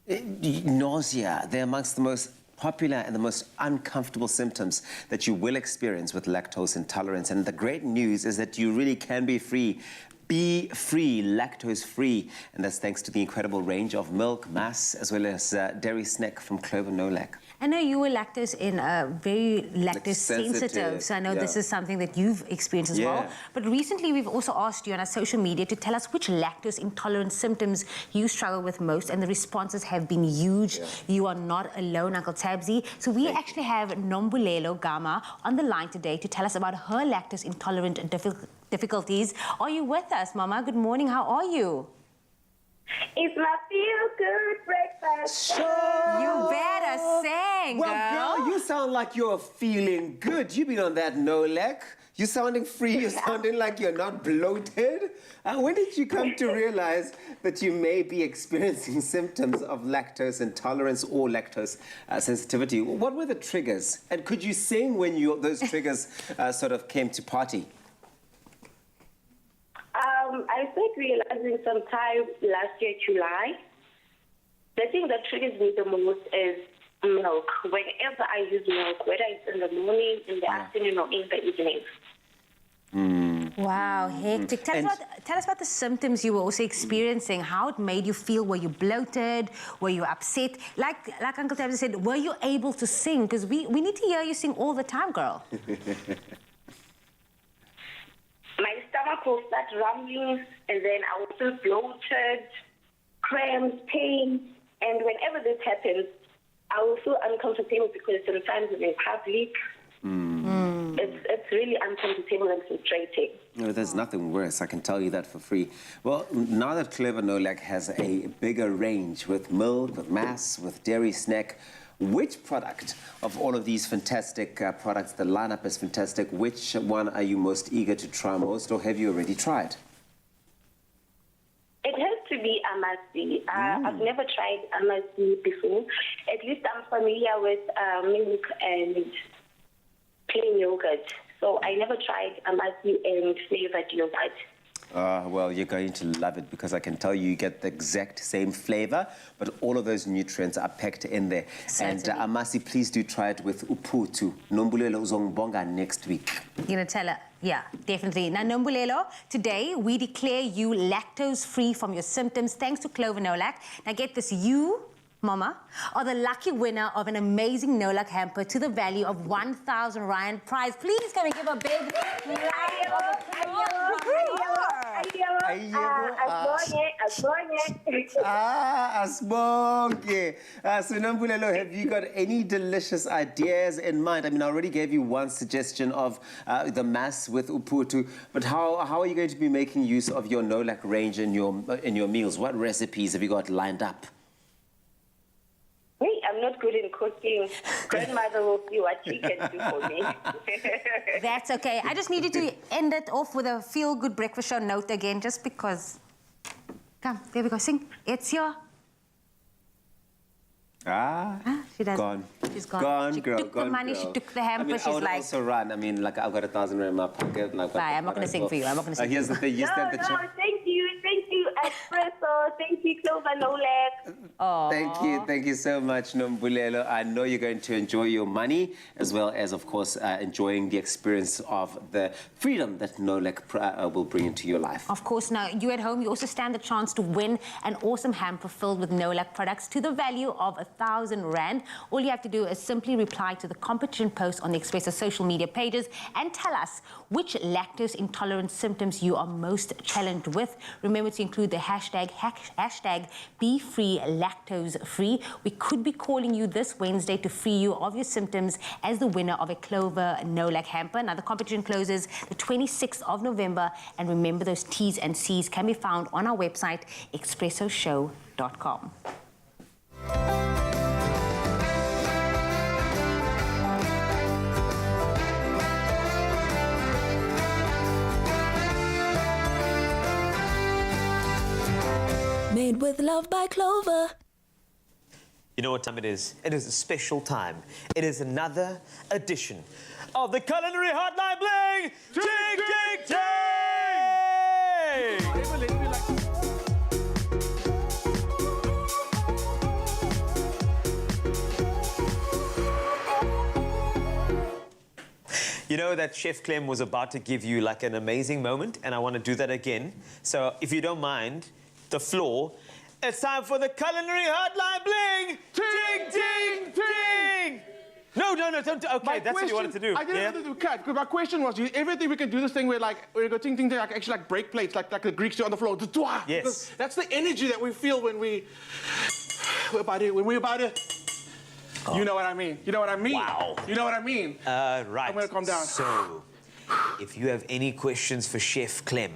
nausea. They're amongst the most popular and the most uncomfortable symptoms that you will experience with lactose intolerance. And the great news is that you really can be free. Be free, lactose free, and that's thanks to the incredible range of milk, mass, as well as dairy snack from Clover Nolac. I know you were very lactose sensitive, so I know this is something that you've experienced as well. But recently we've also asked you on our social media to tell us which lactose intolerant symptoms you struggle with most, and the responses have been huge. You are not alone, Uncle Tabsy. So we actually have Nombulelo Gama on the line today to tell us about her lactose intolerant difficulties. Are you with us, Mama? Good morning. How are you? It's my feel-good breakfast show. You better sing, Well, girl, you sound like you're feeling good. You've been on that Nolac. You're sounding free. You're sounding like you're not bloated. When did you come to realize that you may be experiencing symptoms of lactose intolerance or lactose sensitivity? What were the triggers? And could you sing when those triggers sort of came to party? I started realizing sometime last year, July. The thing that triggers me the most is milk. Whenever I use milk, whether it's in the morning, in the afternoon, or in the evening. Wow, hectic. Tell us about the symptoms you were also experiencing, how it made you feel. Were you bloated? Were you upset? Like Uncle Tabs said, were you able to sing? Because we need to hear you sing all the time, girl. My stomach will start rumbling, and then I will feel bloated, cramps, pain. And whenever this happens, I will feel uncomfortable because sometimes I'm in public. It's really uncomfortable and frustrating. No, there's nothing worse, I can tell you that for free. Well, now that Clover Nolac has a bigger range with milk, with mass, with dairy snack, which product of all of these fantastic products, the lineup is fantastic, which one are you most eager to try most, or have you already tried? It has to be Amasi. I've never tried Amasi before. At least I'm familiar with milk and plain yogurt. So I never tried Amasi and flavored yogurt. Well, you're going to love it because I can tell you get the exact same flavor, but all of those nutrients are packed in there. Certainly. And Amasi, please do try it with Uputu. Nombulelo uzongbonga next week. You're going to tell her? Yeah, definitely. Now, Nombulelo, today we declare you lactose-free from your symptoms thanks to Clover Nolac. Now, get this, you, Mama, are the lucky winner of an amazing Nolac hamper to the value of 1,000 Rand prize. Please come and give a big round of applause. Asbonge. So Nambulelo, have you got any delicious ideas in mind? I mean, I already gave you one suggestion of the mass with uputu, but how are you going to be making use of your no-lack range in your meals? What recipes have you got lined up? Hey, I'm not good in cooking. Grandmother will see what she can do for me. That's okay. I just needed to end it off with a feel-good breakfast show note again, just because. Come, there we go. Sing. It's your... She does. Gone. She's gone. Gone, she girl. took Gone, the money, girl. she took the hamper. I mean, she's I would like... also run. I mean, like, I've got 1,000 rand in my pocket. Like, I'm not going to sing for you. I'm not going to sing Here's for the thing. You stand the chance. Thank you, Expresso. Thank you, Clover Nolek. Thank you so much, Nombulelo. I know you're going to enjoy your money, as well as, of course, enjoying the experience of the freedom that Nolek will bring into your life. Of course. Now, you at home, you also stand the chance to win an awesome hamper filled with no-lack products to the value of 1,000 rand. All you have to do is simply reply to the competition post on the Expresso social media pages and tell us which lactose intolerant symptoms you are most challenged with. Remember to include the hashtag #BeFree Lactose Free. We could be calling you this Wednesday to free you of your symptoms as the winner of a Clover no-lack hamper. Now, the competition closes the 26th of November, and remember, those T's and C's can be found on our website, expressoshow.com. Made with love by Clover. You know what time it is? It is a special time. It is another edition of the Culinary Hotline Bling! Ting, ting, ting! You know that Chef Clem was about to give you like an amazing moment, and I want to do that again. So if you don't mind, the floor, it's time for the Culinary Hotline Bling! Ting, ting, ting! No, don't. Okay, that's what you wanted to do. I didn't want to do cut, because my question was, everything we can do this thing where like, we go ting, ting, ting, like actually like break plates, like the Greeks do on the floor. Yes. Because that's the energy that we feel when we're about it. Oh. You know what I mean? You know what I mean? Wow. You know what I mean? Right. I'm gonna calm down. So, if you have any questions for Chef Clem,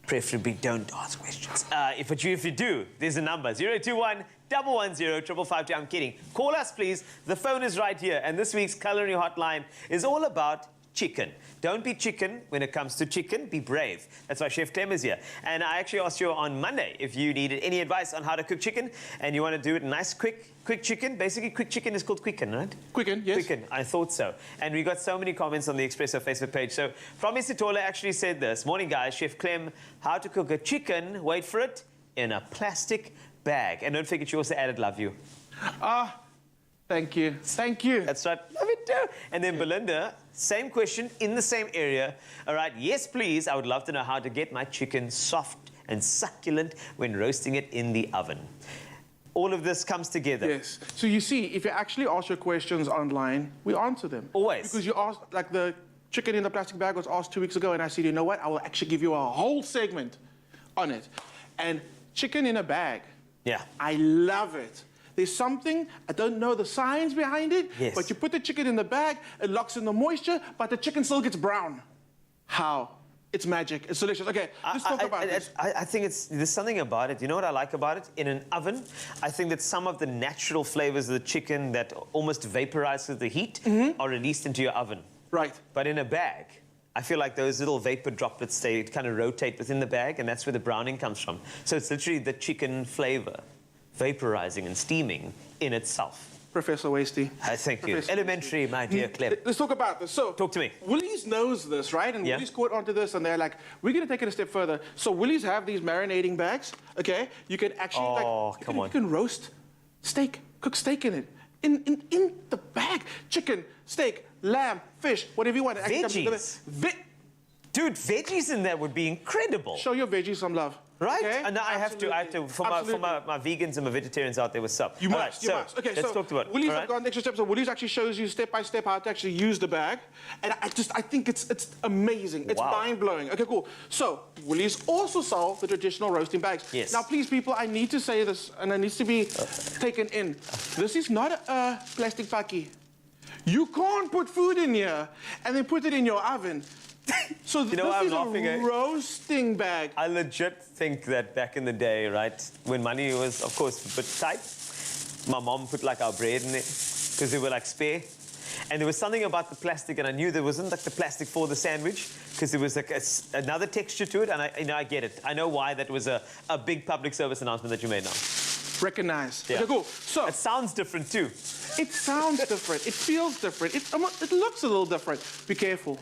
preferably don't ask questions. If you do, there's a number, 021 110 552. I'm kidding. Call us, please. The phone is right here. And this week's Culinary Hotline is all about chicken. Don't be chicken when it comes to chicken. Be brave. That's why Chef Clem is here. And I actually asked you on Monday if you needed any advice on how to cook chicken, and you want to do it nice, quick chicken. Basically, quick chicken is called quicken, right? Quicken, yes. Quicken, I thought so. And we got so many comments on the Expresso Facebook page. So, Promise Tola actually said this. Morning, guys. Chef Clem, how to cook a chicken, wait for it, in a plastic bag. And don't forget, you also added love you. Thank you. Thank you. That's right. Love it too. And then Belinda, same question in the same area. All right. Yes, please. I would love to know how to get my chicken soft and succulent when roasting it in the oven. All of this comes together. Yes. So you see, if you actually ask your questions online, we answer them. Always. Because you asked, like the chicken in the plastic bag was asked 2 weeks ago, and I said, you know what? I will actually give you a whole segment on it. And chicken in a bag. Yeah. I love it. There's something, I don't know the science behind it, yes, but you put the chicken in the bag, it locks in the moisture, but the chicken still gets brown. How? It's magic. It's delicious. Okay, let's talk about this. I think there's something about it. You know what I like about it? In an oven, I think that some of the natural flavors of the chicken that almost vaporize with the heat are released into your oven. Right. But in a bag, I feel like those little vapor droplets, they kind of rotate within the bag, and that's where the browning comes from. So it's literally the chicken flavor vaporizing and steaming in itself. Professor Wasty. Thank you. Elementary, my dear Clem. Let's talk about this. So, talk to me. Woolies knows this, right? And Woolies caught onto this, and they're like, we're going to take it a step further. So Woolies have these marinating bags, okay? You can actually, you can roast steak, cook steak in it. In the bag. Chicken, steak, lamb, fish, whatever you want. Veggies. Dude, veggies in that would be incredible. Show your veggies some love. Right? Okay? And now I have to, for my vegans and my vegetarians out there, what's up? You All must, right, you must. Okay, let's so talk about it. Woolies All have right? gone the extra step. So Woolies actually shows you step by step how to actually use the bag. And I think it's amazing. It's Wow. mind-blowing. Okay, cool. So Woolies also sell the traditional roasting bags. Yes. Now, please, people, I need to say this, and it needs to be taken in. This is not a plastic pakkie. You can't put food in here and then put it in your oven. So You know why I'm this is laughing, a roasting bag. I legit think that back in the day, right, when money was, of course, a bit tight, my mom put like our bread in it because they were like spare. And there was something about the plastic, and I knew there wasn't like the plastic for the sandwich because there was like another texture to it, and I get it. I know why that was a big public service announcement that you made now. Recognize. Yeah. Okay, cool. So it sounds different too. It sounds different. It feels different. It looks a little different. Be careful.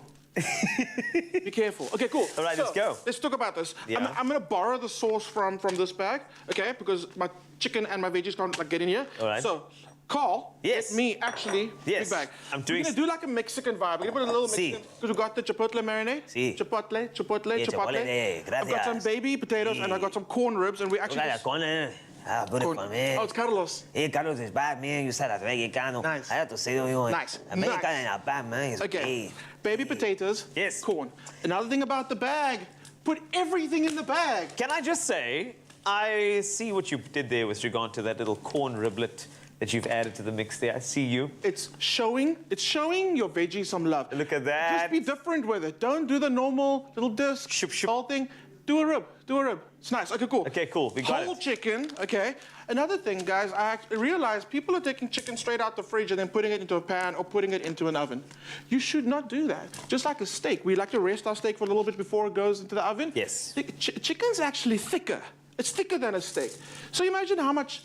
Be careful. Okay, cool. All right, let's go. Let's talk about this. Yeah. I'm going to borrow the sauce from this bag, okay? Because my chicken and my veggies can't like get in here. All right. So, Carl, yes. get me actually yes. big bag. I'm doing. We're going to do like a Mexican vibe. We're going to put a little Si. Mexican because we got the chipotle marinade. Si. Chipotle. Yeah, Chipotle. chipotle, I've got some gracias. baby potatoes and I got some corn ribs and we actually. Gracias, corn. Ah, good Corn. for me. Oh, it's Carlos. Hey, Carlos is bad, man. You said that's mexicano. Nice. I have to say you. Nice. American Nice. and bad, man. It's Okay. Baby potatoes. Yes. Corn. Another thing about the bag, put everything in the bag. Can I just say, I see what you did there with regard to that little corn riblet that you've added to the mix there. I see you. It's showing your veggies some love. Look at that. Just be different with it. Don't do the normal little disc, whole thing. Do a rib. Do a rib. It's nice. Okay, cool. Okay, cool. We got Whole it. chicken. Okay. Another thing, guys, I realized people are taking chicken straight out the fridge and then putting it into a pan or putting it into an oven. You should not do that. Just like a steak, we like to rest our steak for a little bit before it goes into the oven. Yes. Chicken's actually thicker. It's thicker than a steak. So imagine how much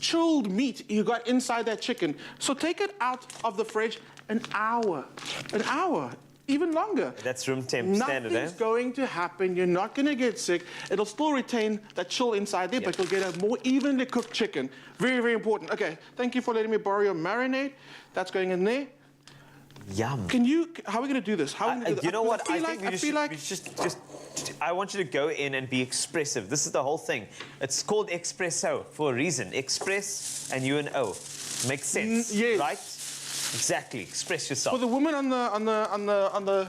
chilled meat you got inside that chicken. So take it out of the fridge an hour, even longer. That's room temp standard, eh? Nothing's going to happen. You're not going to get sick. It'll still retain that chill inside there, but you'll get a more evenly cooked chicken. Very, very important. Okay, thank you for letting me borrow your marinade. That's going in there. Yum. How are we going to do this? How are we going to do this? You know what? I feel like I want you to go in and be expressive. This is the whole thing. It's called Expresso for a reason. Express and you and O. Makes sense, yes. right? Exactly. Express yourself. For the women on the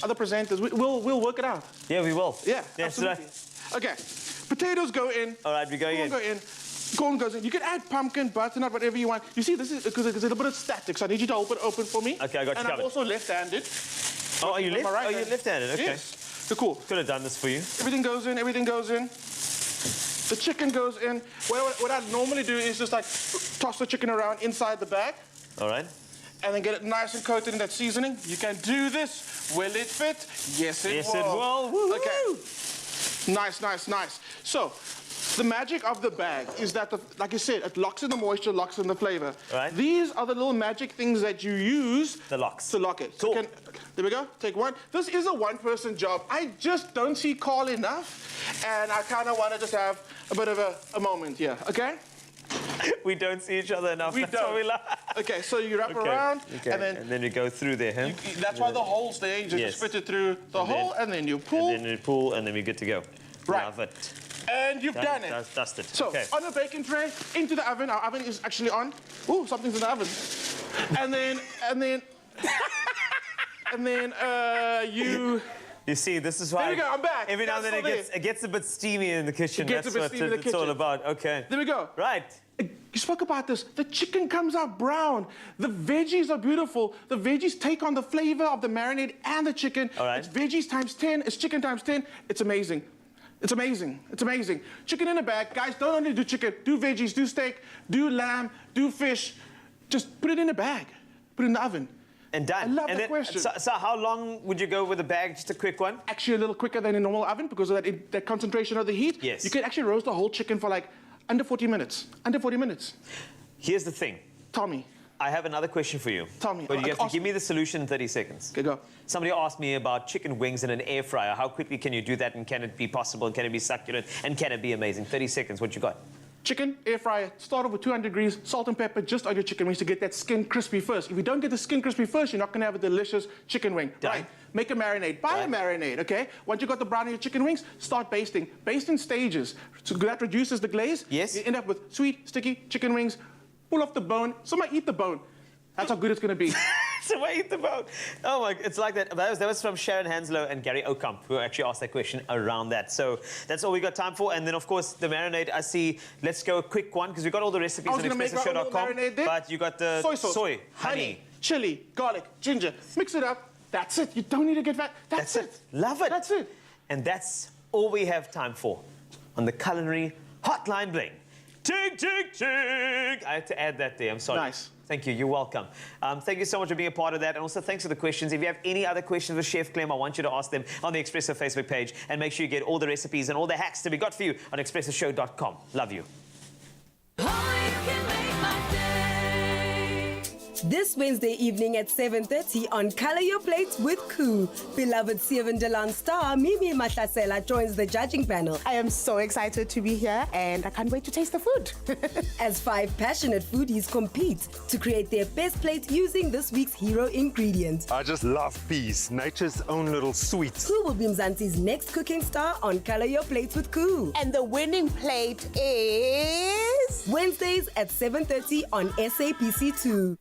other presenters, we'll work it out. Yeah, we will. Yeah, yes, absolutely. right. Okay, potatoes go in. All right, we're going in. Corn go in. Corn goes in. You can add pumpkin, butternut, whatever you want. You see, this is because it's a little bit of static, so I need you to open for me. Okay, I got you And I'm covered. also left-handed. Oh, are you left? Right Oh, you're left-handed. Okay. Yes. So cool. Could have done this for you. Everything goes in. Everything goes in. The chicken goes in. What I normally do is just like toss the chicken around inside the bag. All right. And then get it nice and coated in that seasoning. You can do this. Will it fit? Yes, it will. Yes, it will. Woo-hoo. Okay. Nice, nice, nice. So, the magic of the bag is that, like you said, it locks in the moisture, locks in the flavor. Right. These are the little magic things that you use The locks. to lock it. Cool. So there we go. Take one. This is a one-person job. I just don't see Carl enough, and I kind of want to just have a bit of a moment here. Okay? We don't see each other enough. We That's don't. what we love. Okay, so you wrap around, and then you go through there, huh? that's why the hole's there. You just Yes. split it through the hole, and then you pull. And then you pull, and then we're good to go. Right. Love it. And you've done it. That's dusted. So, okay. on a baking tray, into the oven. Our oven is actually on. Ooh, something's in the oven. And then, you... You see, this is why... There we go, I'm back. Every now and That's then still it gets a bit steamy in the kitchen. It gets a bit That's steamy in what the it's all kitchen. about. Okay. There we go. Right. You spoke about this. The chicken comes out brown. The veggies are beautiful. The veggies take on the flavor of the marinade and the chicken. All right. It's veggies times 10. It's chicken times 10. It's amazing. It's amazing. It's amazing. Chicken in a bag. Guys, don't only do chicken. Do veggies, do steak, do lamb, do fish. Just put it in a bag. Put it in the oven. And done. I love and that question. So how long would you go with the bag? Just a quick one? Actually, a little quicker than a normal oven because of that concentration of the heat. Yes. You can actually roast the whole chicken for like under 40 minutes. Under 40 minutes. Here's the thing. Tell me. I have another question for you. Tell me. But you have to give me the solution in 30 seconds. Okay, go. Somebody asked me about chicken wings in an air fryer. How quickly can you do that, and can it be possible, and can it be succulent, and can it be amazing? 30 seconds, what you got? Chicken, air fryer, start off with 200 degrees, salt and pepper just on your chicken wings to get that skin crispy first. If you don't get the skin crispy first, you're not gonna have a delicious chicken wing. Right, make a marinade, buy a marinade, okay? Once you got the brown in your chicken wings, start basting. Baste in stages. So that reduces the glaze. Yes. You end up with sweet, sticky chicken wings, pull off the bone. Somebody eat the bone. That's how good it's gonna be. So I eat the bone. Oh my, it's like that. That was from Sharon Hanslow and Gary Okamp, who actually asked that question around that. So that's all we got time for. And then, of course, the marinade, I see, let's go a quick one, because we've got all the recipes on expressoshow.com. But you got the soy, honey, chili, garlic, ginger. Mix it up. That's it. You don't need to get fat. That's it. Love it. That's it. And that's all we have time for on the culinary hotline bling. Tick, tick, tick. I had to add that there. I'm sorry. Nice. Thank you. You're welcome. Thank you so much for being a part of that. And also, thanks for the questions. If you have any other questions for Chef Glam, I want you to ask them on the Expresso Facebook page. And make sure you get all the recipes and all the hacks that we got for you on expressoshow.com. Love you. This Wednesday evening at 7:30 on Color Your Plates with Koo. Beloved Seven Delan star Mimi Mahlasela joins the judging panel. I am so excited to be here and I can't wait to taste the food. As 5 passionate foodies compete to create their best plate using this week's hero ingredient. I just love peas, nature's own little sweets. Who will be Mzansi's next cooking star on Color Your Plates with Koo? And the winning plate is... Wednesdays at 7:30 on SABC2.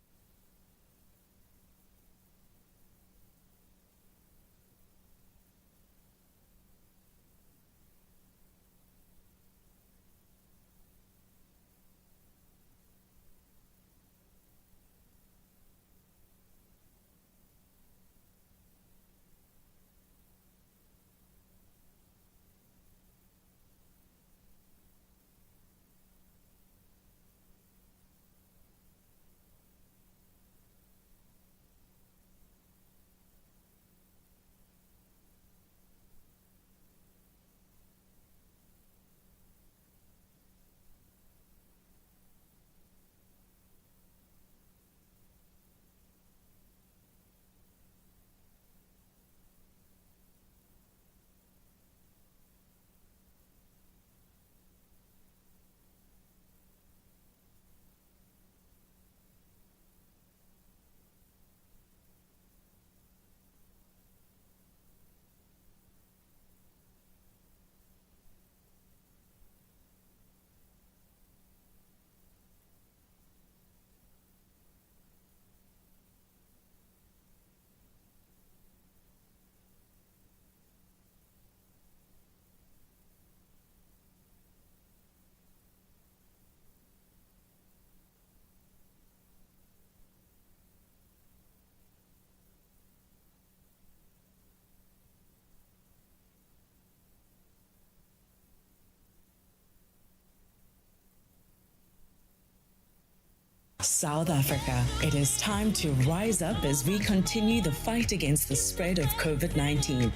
South Africa, it is time to rise up as we continue the fight against the spread of COVID-19.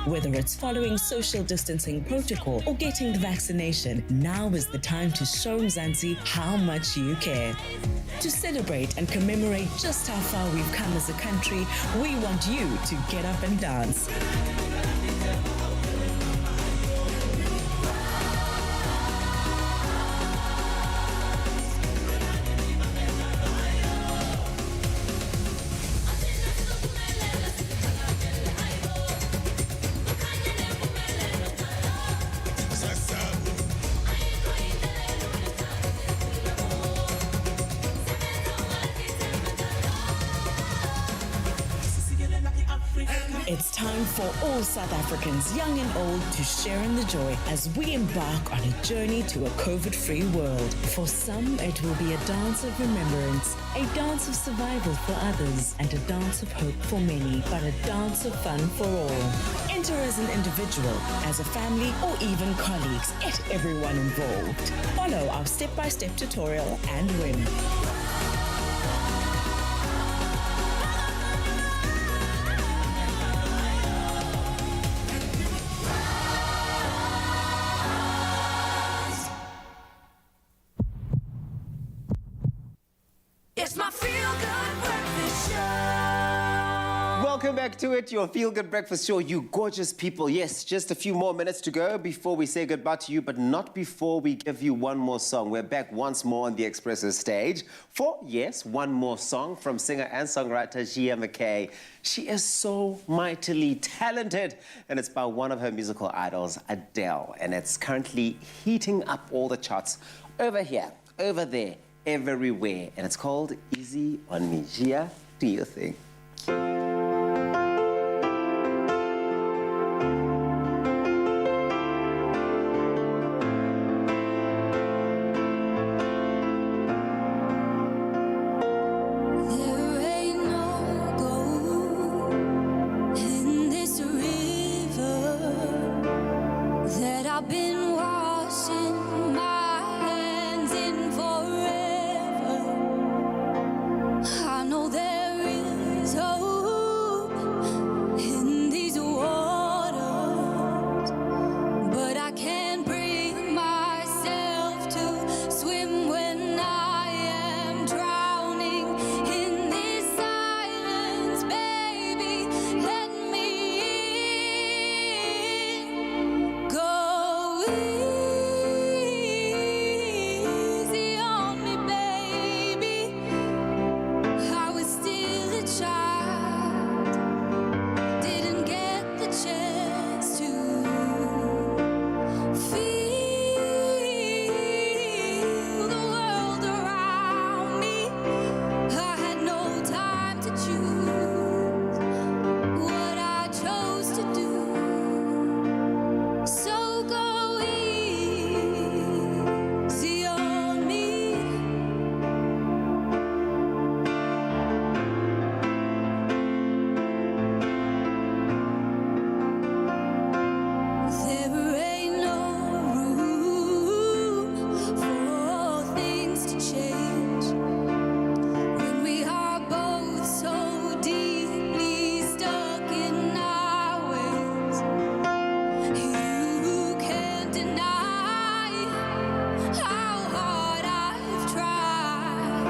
Whether it's following social distancing protocol or getting the vaccination, now is the time to show Mzansi how much you care. To celebrate and commemorate just how far we've come as a country, we want you to get up and dance. It's time for all South Africans, young and old, to share in the joy as we embark on a journey to a COVID-free world. For some, it will be a dance of remembrance, a dance of survival for others, and a dance of hope for many, but a dance of fun for all. Enter as an individual, as a family, or even colleagues. Get everyone involved. Follow our step-by-step tutorial and win. Welcome back to it, your Feel Good Breakfast Show, you gorgeous people. Yes, just a few more minutes to go before we say goodbye to you, but not before we give you one more song. We're back once more on the Expresso stage for, yes, one more song from singer and songwriter Gia McKay. She is so mightily talented, and it's by one of her musical idols, Adele, and it's currently heating up all the charts over here, over there, everywhere, and it's called Easy on Me. Gia, do you think? I've been washing my hands in forever. I know there is hope in these waters, but I can't bring myself to swim when I am drowning in this silence, baby. Let me in. Go easy on me, baby. I was still a child, didn't get the chance to feel the world around me. I had no time to choose what I chose to do. So go easy on me. There ain't no room for things to change when we are both so deeply stuck in our ways. You can't deny how hard I've tried.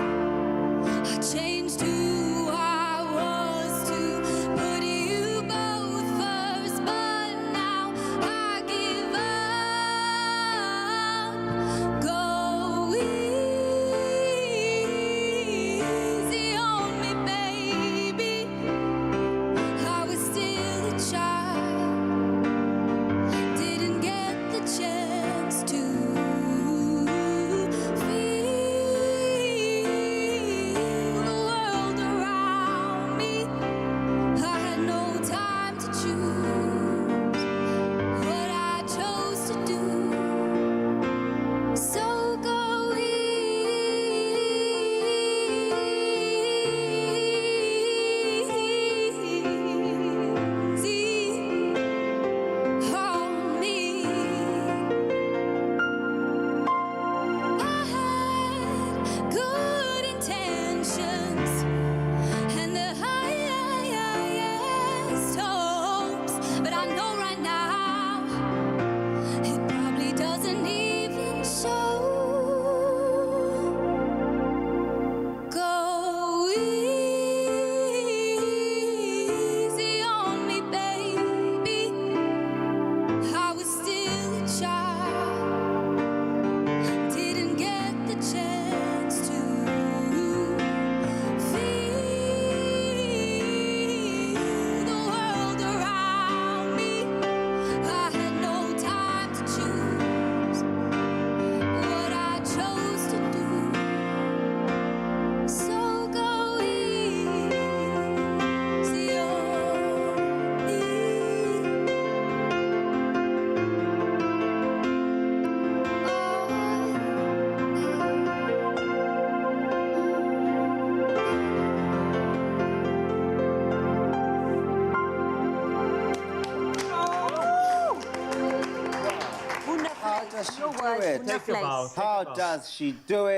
I changed who I was to put you both first, but now I give up. Go easy on me, baby. I was still a child, didn't get the chance to feel the world around me. I had no time to choose what I chose to do. So go easy on me. I had good intentions and the highest hopes, but I know right now it probably doesn't even show. Go easy on me, baby. I was still a child, didn't get the chance to feel the world around me. I had no time to choose what I chose to do. So go easy on me. How does she do it? Wonderful. How does she do it?